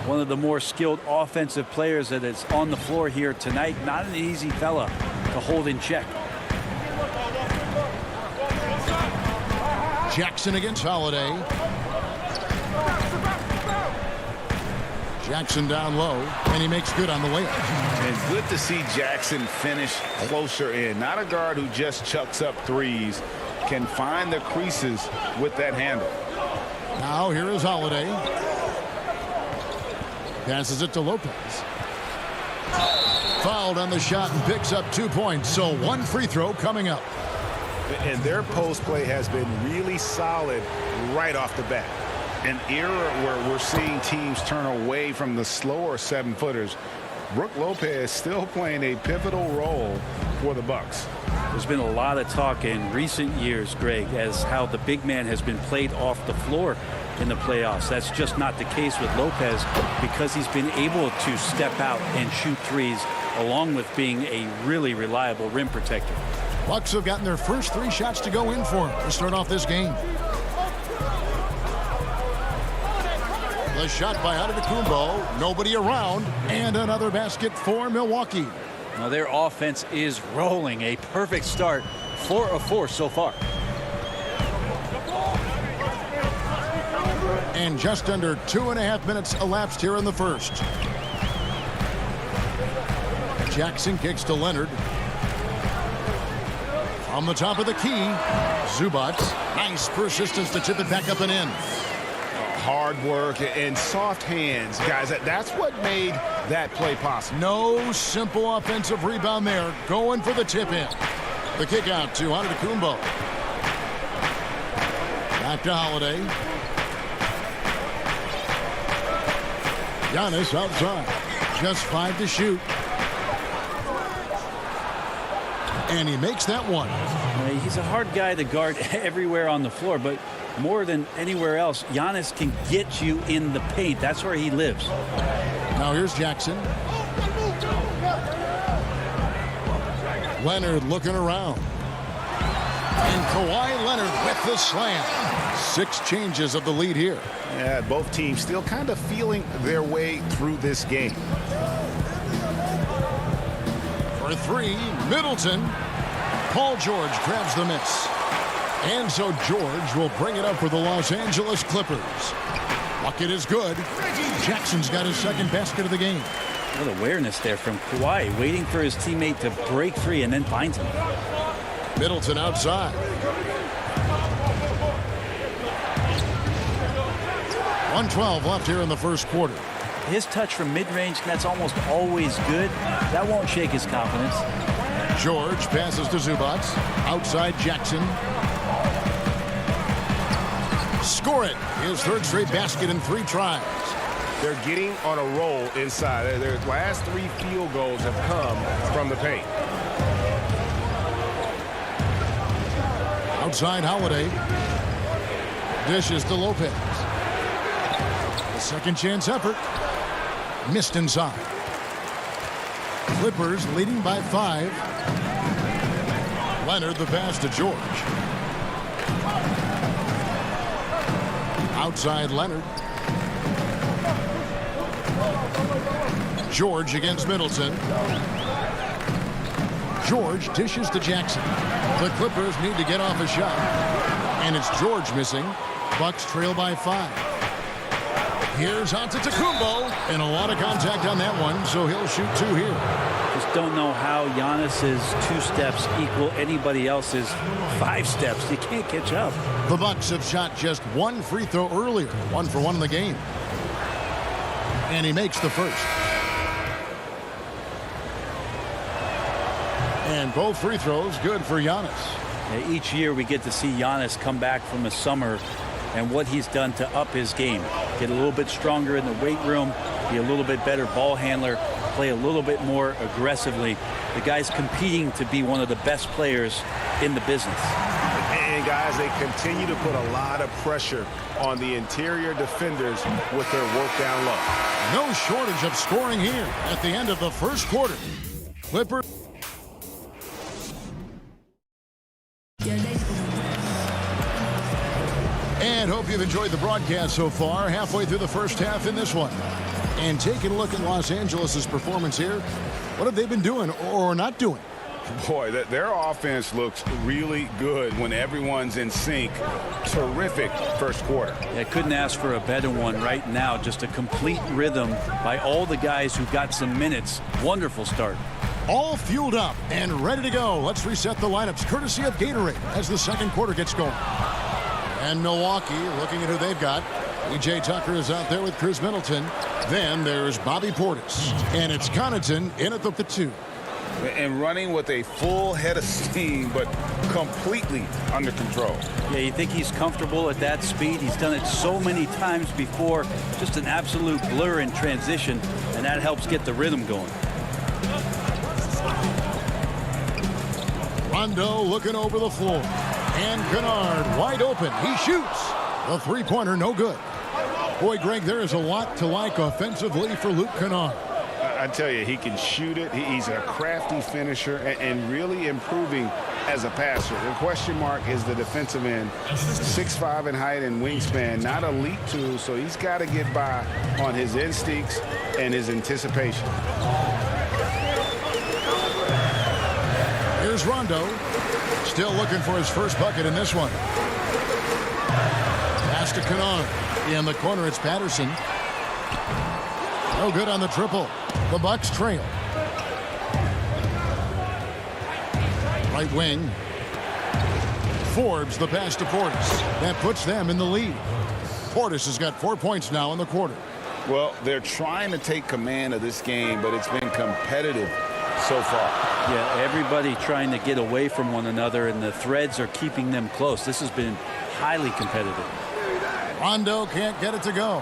One of the more skilled offensive players that is on the floor here tonight. Not an easy fella to hold in check. Jackson against Holiday. Jackson down low, and he makes good on the layup. And good to see Jackson finish closer in. Not a guard who just chucks up threes. Can find the creases with that handle. Now here is Holiday. Passes it to Lopez. Fouled on the shot and picks up 2 points. So 1 free throw coming up. And their post play has been really solid right off the bat. An era where we're seeing teams turn away from the slower 7-footers. Brook Lopez still playing a pivotal role for the Bucks. There's been a lot of talk in recent years, Greg, as how the big man has been played off the floor in the playoffs. That's just not the case with Lopez because he's been able to step out and shoot threes along with being a really reliable rim protector. Bucks have gotten their first 3 shots to go in for him to start off this game. The shot by Antetokounmpo, nobody around, and another basket for Milwaukee. Now their offense is rolling. A perfect start, 4 of 4 so far. And just under 2.5 minutes elapsed here in the first. Jackson kicks to Leonard. On the top of the key, Zubac. Nice persistence to tip it back up and in. Hard work and soft hands, guys. That's what made that play possible. No simple offensive rebound there. Going for the tip in. The kick out to Antetokounmpo. Back to Holiday. Giannis outside. Just 5 to shoot. And he makes that one. He's a hard guy to guard everywhere on the floor, but more than anywhere else, Giannis can get you in the paint. That's where he lives. Now here's Jackson. Leonard looking around. And Kawhi Leonard with the slam. 6 changes of the lead here. Yeah, both teams still kind of feeling their way through this game. For 3, Middleton. Paul George grabs the miss. And so George will bring it up for the Los Angeles Clippers. Bucket is good. Jackson's got his second basket of the game. What awareness there from Kawhi, waiting for his teammate to break free and then finds him. Middleton outside. 1:12 left here in the first quarter. His touch from mid-range, that's almost always good. That won't shake his confidence. George passes to Zubac. Outside Jackson. Score it. His 3rd straight basket in 3 tries. They're getting on a roll inside. Their last 3 field goals have come from the paint. Outside Holiday. Dishes to Lopez. Second chance effort. Missed inside. Clippers leading by 5. Leonard the pass to George. Outside Leonard. George against Middleton. George dishes to Jackson. The Clippers need to get off a shot. And it's George missing. Bucks trail by 5. Here's Antetokounmpo. And a lot of contact on that one, so he'll shoot 2 here. Just don't know how Giannis's 2 steps equal anybody else's 5 steps. You can't catch up. The Bucks have shot just 1 free throw earlier. 1 for 1 in the game. And he makes the first. And both free throws good for Giannis. Yeah, each year we get to see Giannis come back from the summer and what he's done to up his game. Get a little bit stronger in the weight room, be a little bit better ball handler, play a little bit more aggressively. The guy's competing to be one of the best players in the business. And guys, they continue to put a lot of pressure on the interior defenders with their work down low. No shortage of scoring here at the end of the first quarter. Clippers. And hope you've enjoyed the broadcast so far. Halfway through the first half in this one. And taking a look at Los Angeles' performance here. What have they been doing or not doing? Boy, their offense looks really good when everyone's in sync. Terrific first quarter. Yeah, couldn't ask for a better one right now. Just a complete rhythm by all the guys who got some minutes. Wonderful start. All fueled up and ready to go. Let's reset the lineups courtesy of Gatorade as the second quarter gets going. And Milwaukee looking at who they've got. E.J. Tucker is out there with Chris Middleton. Then there's Bobby Portis. And it's Connaughton in at the 2. And running with a full head of steam, but completely under control. Yeah, you think he's comfortable at that speed. He's done it so many times before. Just an absolute blur in transition, and that helps get the rhythm going. Rondo looking over the floor. And Kennard wide open. He shoots. The three-pointer no good. Boy, Greg, there is a lot to like offensively for Luke Kennard. I tell you, he can shoot it. He's a crafty finisher and really improving as a passer. The question mark is the defensive end. 6'5" in height and wingspan. Not elite tool, so he's got to get by on his instincts and his anticipation. Here's Rondo. Still looking for his first bucket in this one. Pass to Kennard. In the corner, it's Patterson. No good on the triple. The Bucks trail. Right wing. Forbes the pass to Portis. That puts them in the lead. Portis has got 4 points now in the quarter. Well, they're trying to take command of this game, but it's been competitive so far. Yeah, everybody trying to get away from one another, and the threads are keeping them close. This has been highly competitive. Rondo can't get it to go.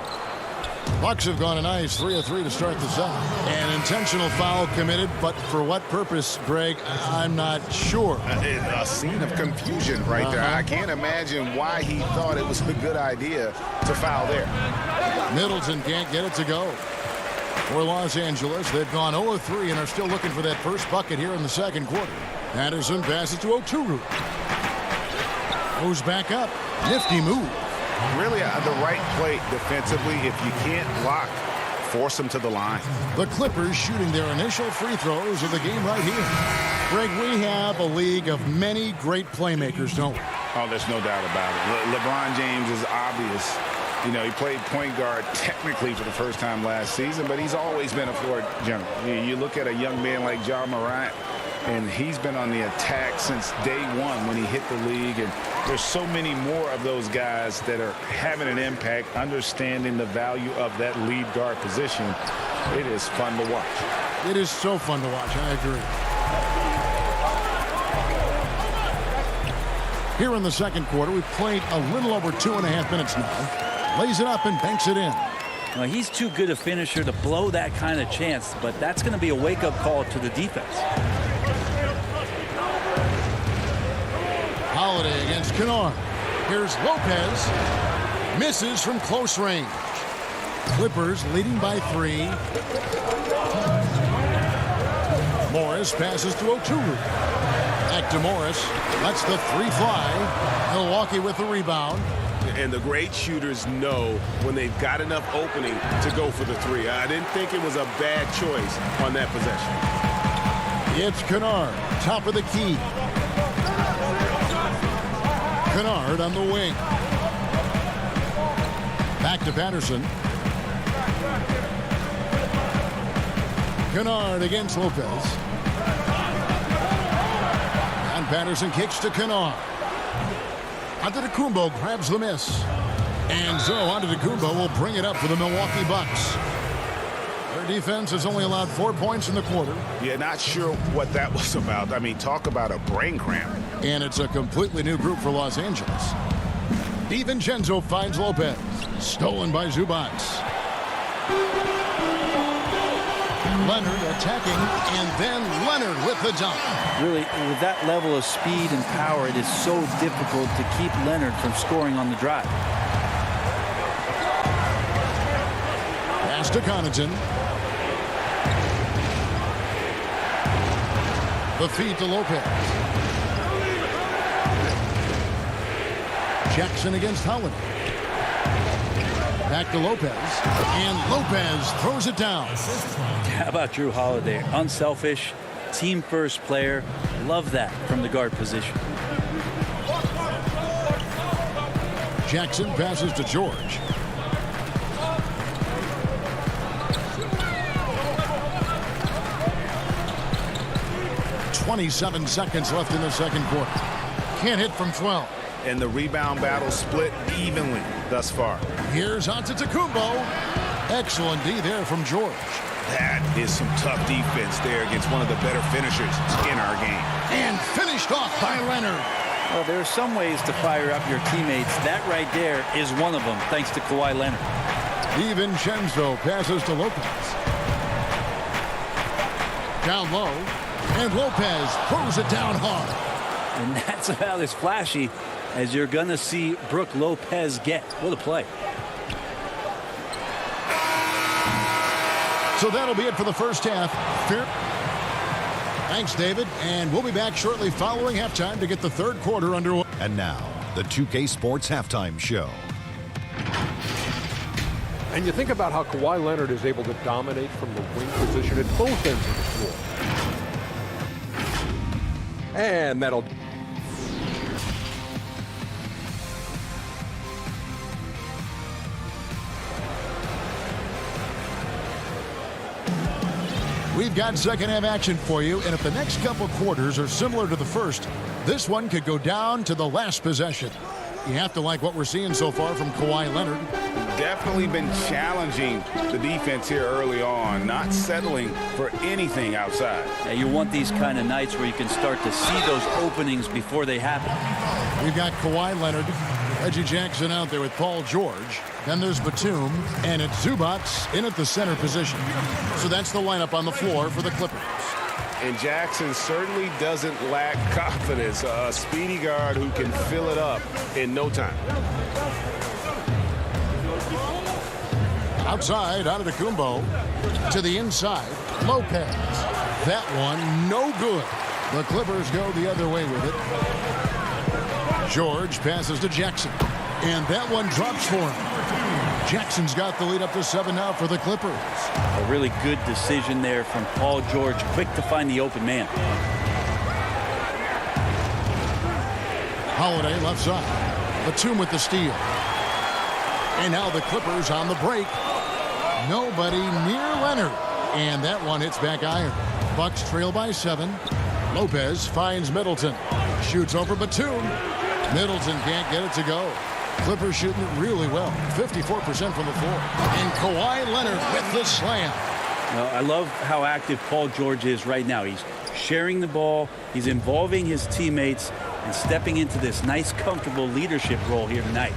Bucks have gone a nice 3 of 3 to start the second. An intentional foul committed, but for what purpose, Greg, I'm not sure. A scene of confusion right there. I can't imagine why he thought it was a good idea to foul there. Middleton can't get it to go. For Los Angeles, they've gone 0 of 3 and are still looking for that first bucket here in the second quarter. Patterson passes to Oturu. Goes back up. Nifty move. Really the right play defensively. If you can't block, force them to the line. The Clippers shooting their initial free throws of the game right here. Greg, we have a league of many great playmakers, don't we? Oh, there's no doubt about it. LeBron James is obvious. You know, he played point guard technically for the first time last season, but he's always been a floor general. You look at a young man like Ja Morant, and he's been on the attack since day one when he hit the league. And there's so many more of those guys that are having an impact, understanding the value of that lead guard position. It is fun to watch. It is so fun to watch. I agree. Here in the second quarter, we've played a little over 2.5 minutes now. Lays it up and banks it in. Well, he's too good a finisher to blow that kind of chance, but that's going to be a wake-up call to the defense. Holiday against Kennard. Here's Lopez. Misses from close range. Clippers leading by 3. Morris passes to Oturu. Back to Morris. Lets the 3 fly. Milwaukee with the rebound. And the great shooters know when they've got enough opening to go for the 3. I didn't think it was a bad choice on that possession. It's Kennard, top of the key. Kennard on the wing. Back to Patterson. Kennard against Lopez. And Patterson kicks to Kennard. Antetokounmpo grabs the miss. And so Antetokounmpo will bring it up for the Milwaukee Bucks. Their defense has only allowed 4 points in the quarter. Yeah, not sure what that was about. I mean, talk about a brain cramp. And it's a completely new group for Los Angeles. DiVincenzo finds Lopez. Stolen by Zubac. Leonard attacking, and then Leonard with the dunk. Really, with that level of speed and power, it is so difficult to keep Leonard from scoring on the drive. Pass to Connaughton. The feed to Lopez. Jackson against Holiday. Back to Lopez. And Lopez throws it down. How about Drew Holiday? Unselfish, team-first player. Love that from the guard position. Jackson passes to George. .27 seconds left in the second quarter. Can't hit from 12. And the rebound battle split evenly thus far. Here's Antetokounmpo. Excellent D there from George. That is some tough defense there against one of the better finishers in our game. And finished off by Leonard. Well, there are some ways to fire up your teammates. That right there is one of them, thanks to Kawhi Leonard. DiVincenzo passes to Lopez. Down low. And Lopez throws it down hard. And that's about as flashy as you're going to see Brook Lopez get. What a play. So that'll be it for the first half. Thanks, David. And we'll be back shortly following halftime to get the third quarter underway. And now, the 2K Sports Halftime Show. And you think about how Kawhi Leonard is able to dominate from the wing position at both ends of the floor. And that'll... We've got second half action for you, and if the next couple quarters are similar to the first, this one could go down to the last possession. You have to like what we're seeing so far from Kawhi Leonard. Definitely been challenging the defense here early on, not settling for anything outside. Yeah, you want these kind of nights where you can start to see those openings before they happen. We've got Kawhi Leonard, Reggie Jackson out there with Paul George. Then there's Batum, and it's Zubac in at the center position. So that's the lineup on the floor for the Clippers. And Jackson certainly doesn't lack confidence. A speedy guard who can fill it up in no time. Outside, Antetokounmpo to the inside. Lopez. That one, no good. The Clippers go the other way with it. George passes to Jackson. And that one drops for him. Jackson's got the lead up to 7 now for the Clippers. A really good decision there from Paul George. Quick to find the open man. Holiday left side. Batum with the steal. And now the Clippers on the break. Nobody near Leonard. And that one hits back iron. Bucks trail by 7. Lopez finds Middleton. Shoots over Batum. Middleton can't get it to go. Clippers shooting it really well. 54% from the floor. And Kawhi Leonard with the slam. Well, I love how active Paul George is right now. He's sharing the ball. He's involving his teammates and stepping into this nice, comfortable leadership role here tonight.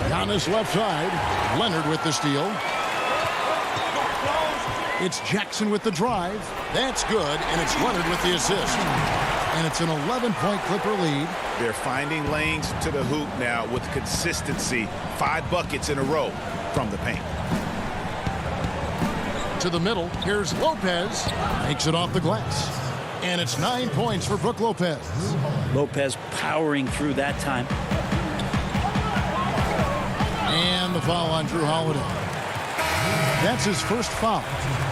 Giannis left side. Leonard with the steal. It's Jackson with the drive. That's good, and it's Leonard with the assist. And it's an 11-point Clipper lead. They're finding lanes to the hoop now with consistency. 5 buckets in a row from the paint. To the middle, here's Lopez. Makes it off the glass. And it's 9 points for Brook Lopez. Lopez powering through that time. And the foul on Drew Holiday. That's his first foul.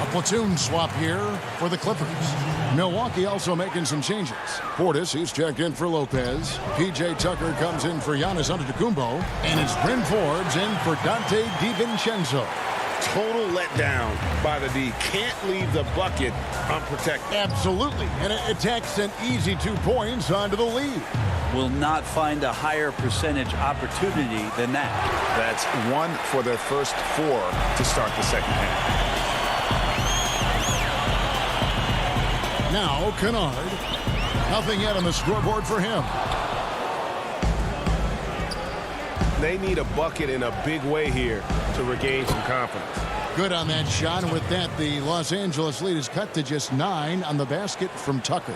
A platoon swap here for the Clippers. Milwaukee also making some changes. Portis, he's checked in for Lopez. P.J. Tucker comes in for Giannis Antetokounmpo. And it's Bryn Forbes in for Dante DiVincenzo. Total letdown by the D. Can't leave the bucket unprotected. Absolutely. And it attacks an easy 2 points onto the lead. Will not find a higher percentage opportunity than that. That's 1 for their first 4 to start the second half. Now Kennard. Nothing yet on the scoreboard for him. They need a bucket in a big way here to regain some confidence. Good on that shot, and with that, the Los Angeles lead is cut to just 9 on the basket from Tucker.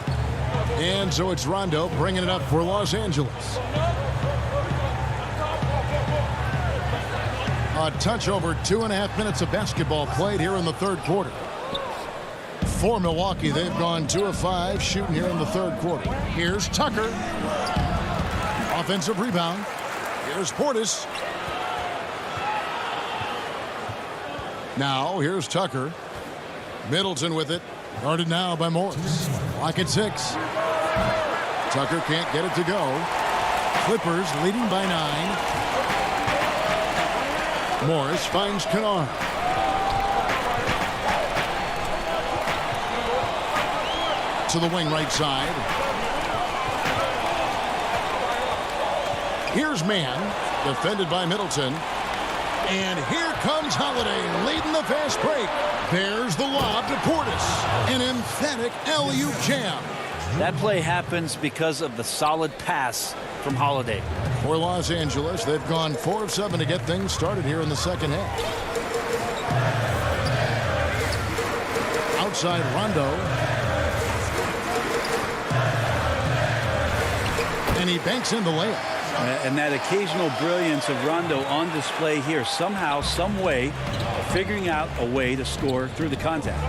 And so it's Rondo bringing it up for Los Angeles. A touch over 2.5 minutes of basketball played here in the third quarter. For Milwaukee, they've gone 2 of 5 shooting here in the third quarter. Here's Tucker. Offensive rebound. Here's Portis. Now, here's Tucker. Middleton with it. Guarded now by Morris. Clock at 6. Tucker can't get it to go. Clippers leading by 9. Morris finds Kennard. To the wing right side. Here's Mann, defended by Middleton. And here comes Holiday, leading the fast break. There's the lob to Portis. An emphatic alley-oop jam. That play happens because of the solid pass from Holiday. For Los Angeles, they've gone 4 of 7 to get things started here in the second half. Outside Rondo. And he banks in the layup. And that occasional brilliance of Rondo on display here, somehow, some way, figuring out a way to score through the contact.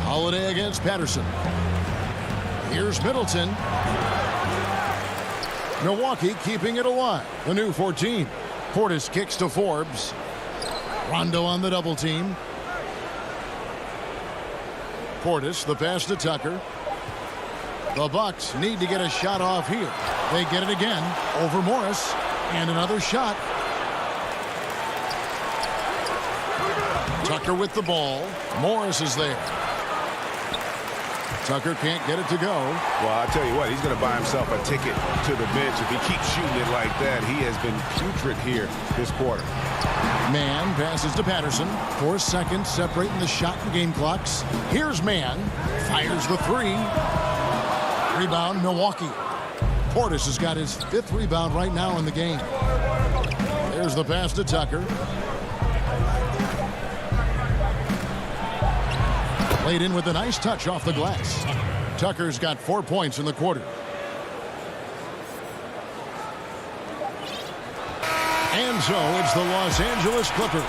Holiday against Patterson. Here's Middleton. Milwaukee keeping it alive. The new 14. Portis kicks to Forbes. Rondo on the double team. Portis, the pass to Tucker. The Bucks need to get a shot off here. They get it again over Morris. And another shot. Tucker with the ball. Morris is there. Tucker can't get it to go. Well, I'll tell you what, he's going to buy himself a ticket to the bench. If he keeps shooting it like that, he has been putrid here this quarter. Mann passes to Patterson. 4 seconds separating the shot and game clocks. Here's Mann. Fires the 3. Rebound, Milwaukee. Portis has got his 5th rebound right now in the game. There's the pass to Tucker. Laid in with a nice touch off the glass. Tucker's got 4 points in the quarter. And so it's the Los Angeles Clippers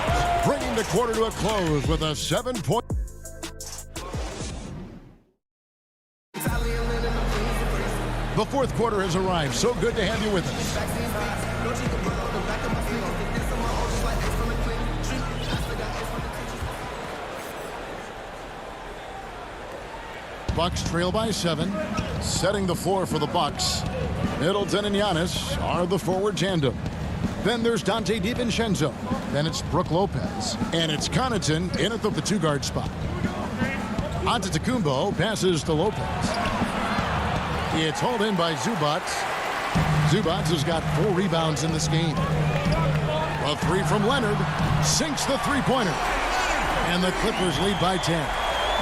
bringing the quarter to a close with a 7-point. The fourth quarter has arrived. So good to have you with us. Bucks trail by 7. Setting the floor for the Bucks. Middleton and Giannis are the forward tandem. Then there's Dante DiVincenzo. Then it's Brook Lopez. And it's Connaughton in at the 2-guard spot. Antetokounmpo passes to Lopez. It's hauled in by Zubac. Zubac has got 4 rebounds in this game. A 3 from Leonard sinks the 3-pointer. And the Clippers lead by 10.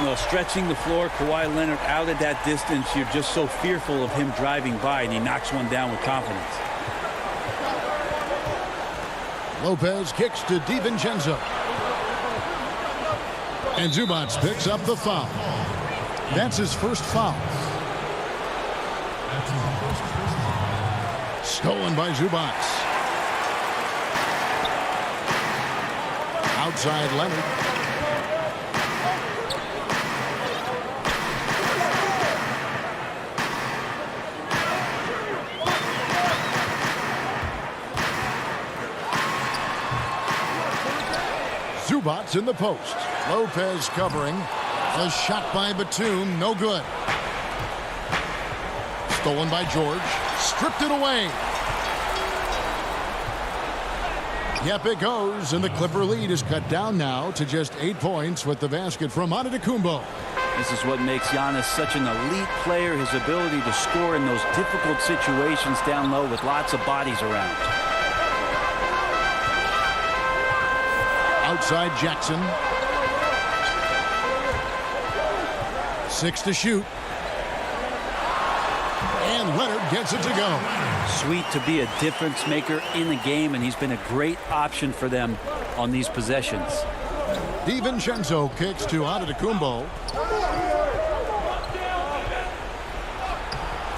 Well, stretching the floor, Kawhi Leonard out at that distance, you're just so fearful of him driving by, and he knocks one down with confidence. Lopez kicks to DiVincenzo. And Zubac picks up the foul. That's his first foul. Stolen by Zubac. Outside Leonard. Zubac in the post. Lopez covering. A shot by Batum, no good. Stolen by George. Stripped it away. Yep, it goes, and the Clipper lead is cut down now to just 8 points with the basket from Antetokounmpo. This is what makes Giannis such an elite player, his ability to score in those difficult situations down low with lots of bodies around. Outside Jackson. 6 to shoot. And Leonard gets it to go. Sweet to be a difference maker in the game, and he's been a great option for them on these possessions. DiVincenzo kicks to Antetokounmpo.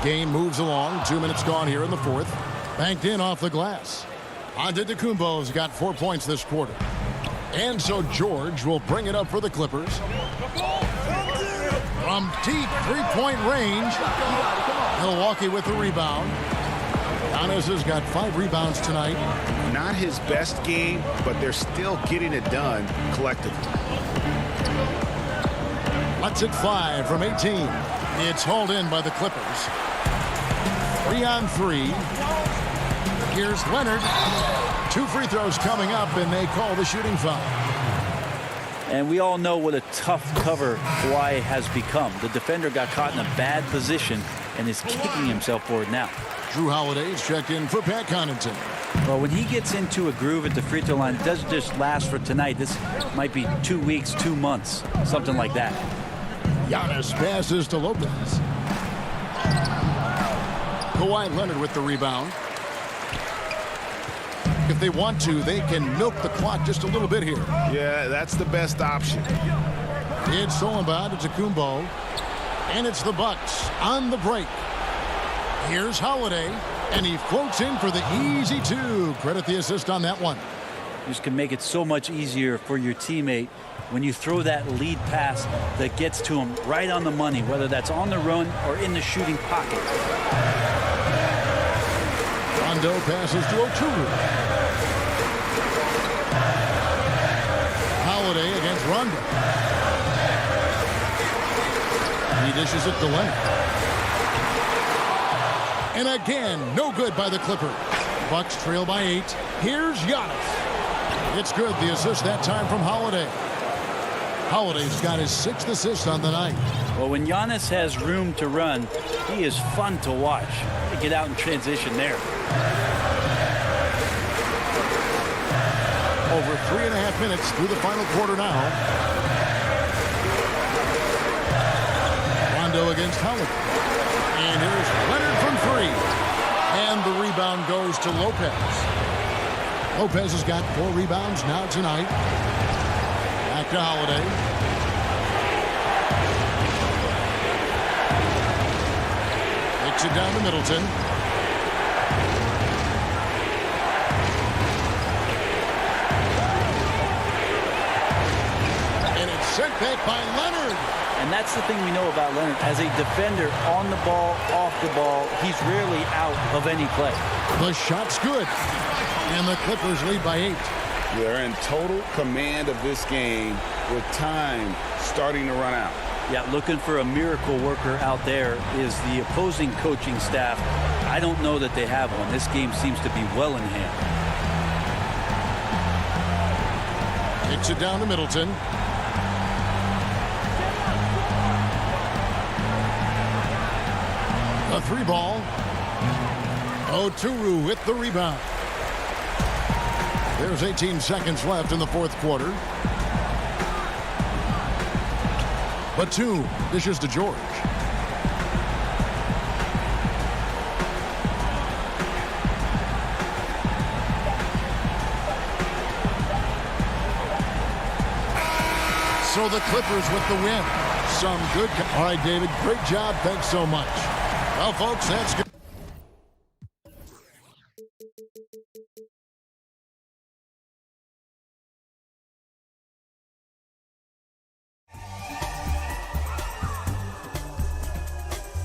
Game moves along. 2 minutes gone here in the fourth. Banked in off the glass. Antetokounmpo's got 4 points this quarter. And so George will bring it up for the Clippers. From deep three-point range. Milwaukee with the rebound. Giannis has got 5 rebounds tonight. Not his best game, but they're still getting it done collectively. Lets it fly from 18. It's hauled in by the Clippers. 3 on 3. Here's Leonard. 2 free throws coming up, and they call the shooting foul. And we all know what a tough cover Kawhi has become. The defender got caught in a bad position and is kicking himself for it now. Drew Holiday's checked in for Pat Connaughton. Well, when he gets into a groove at the free throw line, it doesn't just last for tonight. This might be 2 weeks, 2 months, something like that. Giannis passes to Lopez. Kawhi Leonard with the rebound. If they want to, they can milk the clock just a little bit here. Yeah, that's the best option. It's stolen by Antetokounmpo. And it's the Bucks on the break. Here's Holiday, and he floats in for the easy 2. Credit the assist on that one. This can make it so much easier for your teammate when you throw that lead pass that gets to him right on the money, whether that's on the run or in the shooting pocket. Rondo passes to Oturu. Holiday against Rondo. He dishes it to Leonard. And again, no good by the Clippers. Bucks trail by 8. Here's Giannis. It's good. The assist that time from Holiday. Holiday's got his 6th assist on the night. Well, when Giannis has room to run, he is fun to watch. They get out in transition there. Over 3.5 minutes through the final quarter now. Rondo against Holiday. And here's Leonard from 3. And the rebound goes to Lopez. Lopez has got 4 rebounds now tonight. Back to Holiday. Takes it down to Middleton. And it's sent back by Leonard. And that's the thing we know about Leonard. As a defender, on the ball, off the ball, he's rarely out of any play. The shot's good. And the Clippers lead by 8. They're in total command of this game with time starting to run out. Yeah, looking for a miracle worker out there is the opposing coaching staff. I don't know that they have one. This game seems to be well in hand. Kicks it down to Middleton. A 3 ball. Oturu with the rebound. There's 18 seconds left in the fourth quarter. Batum dishes to George. So the Clippers with the win. some good. All right, David, great job. Thanks so much. Well, folks, that's good.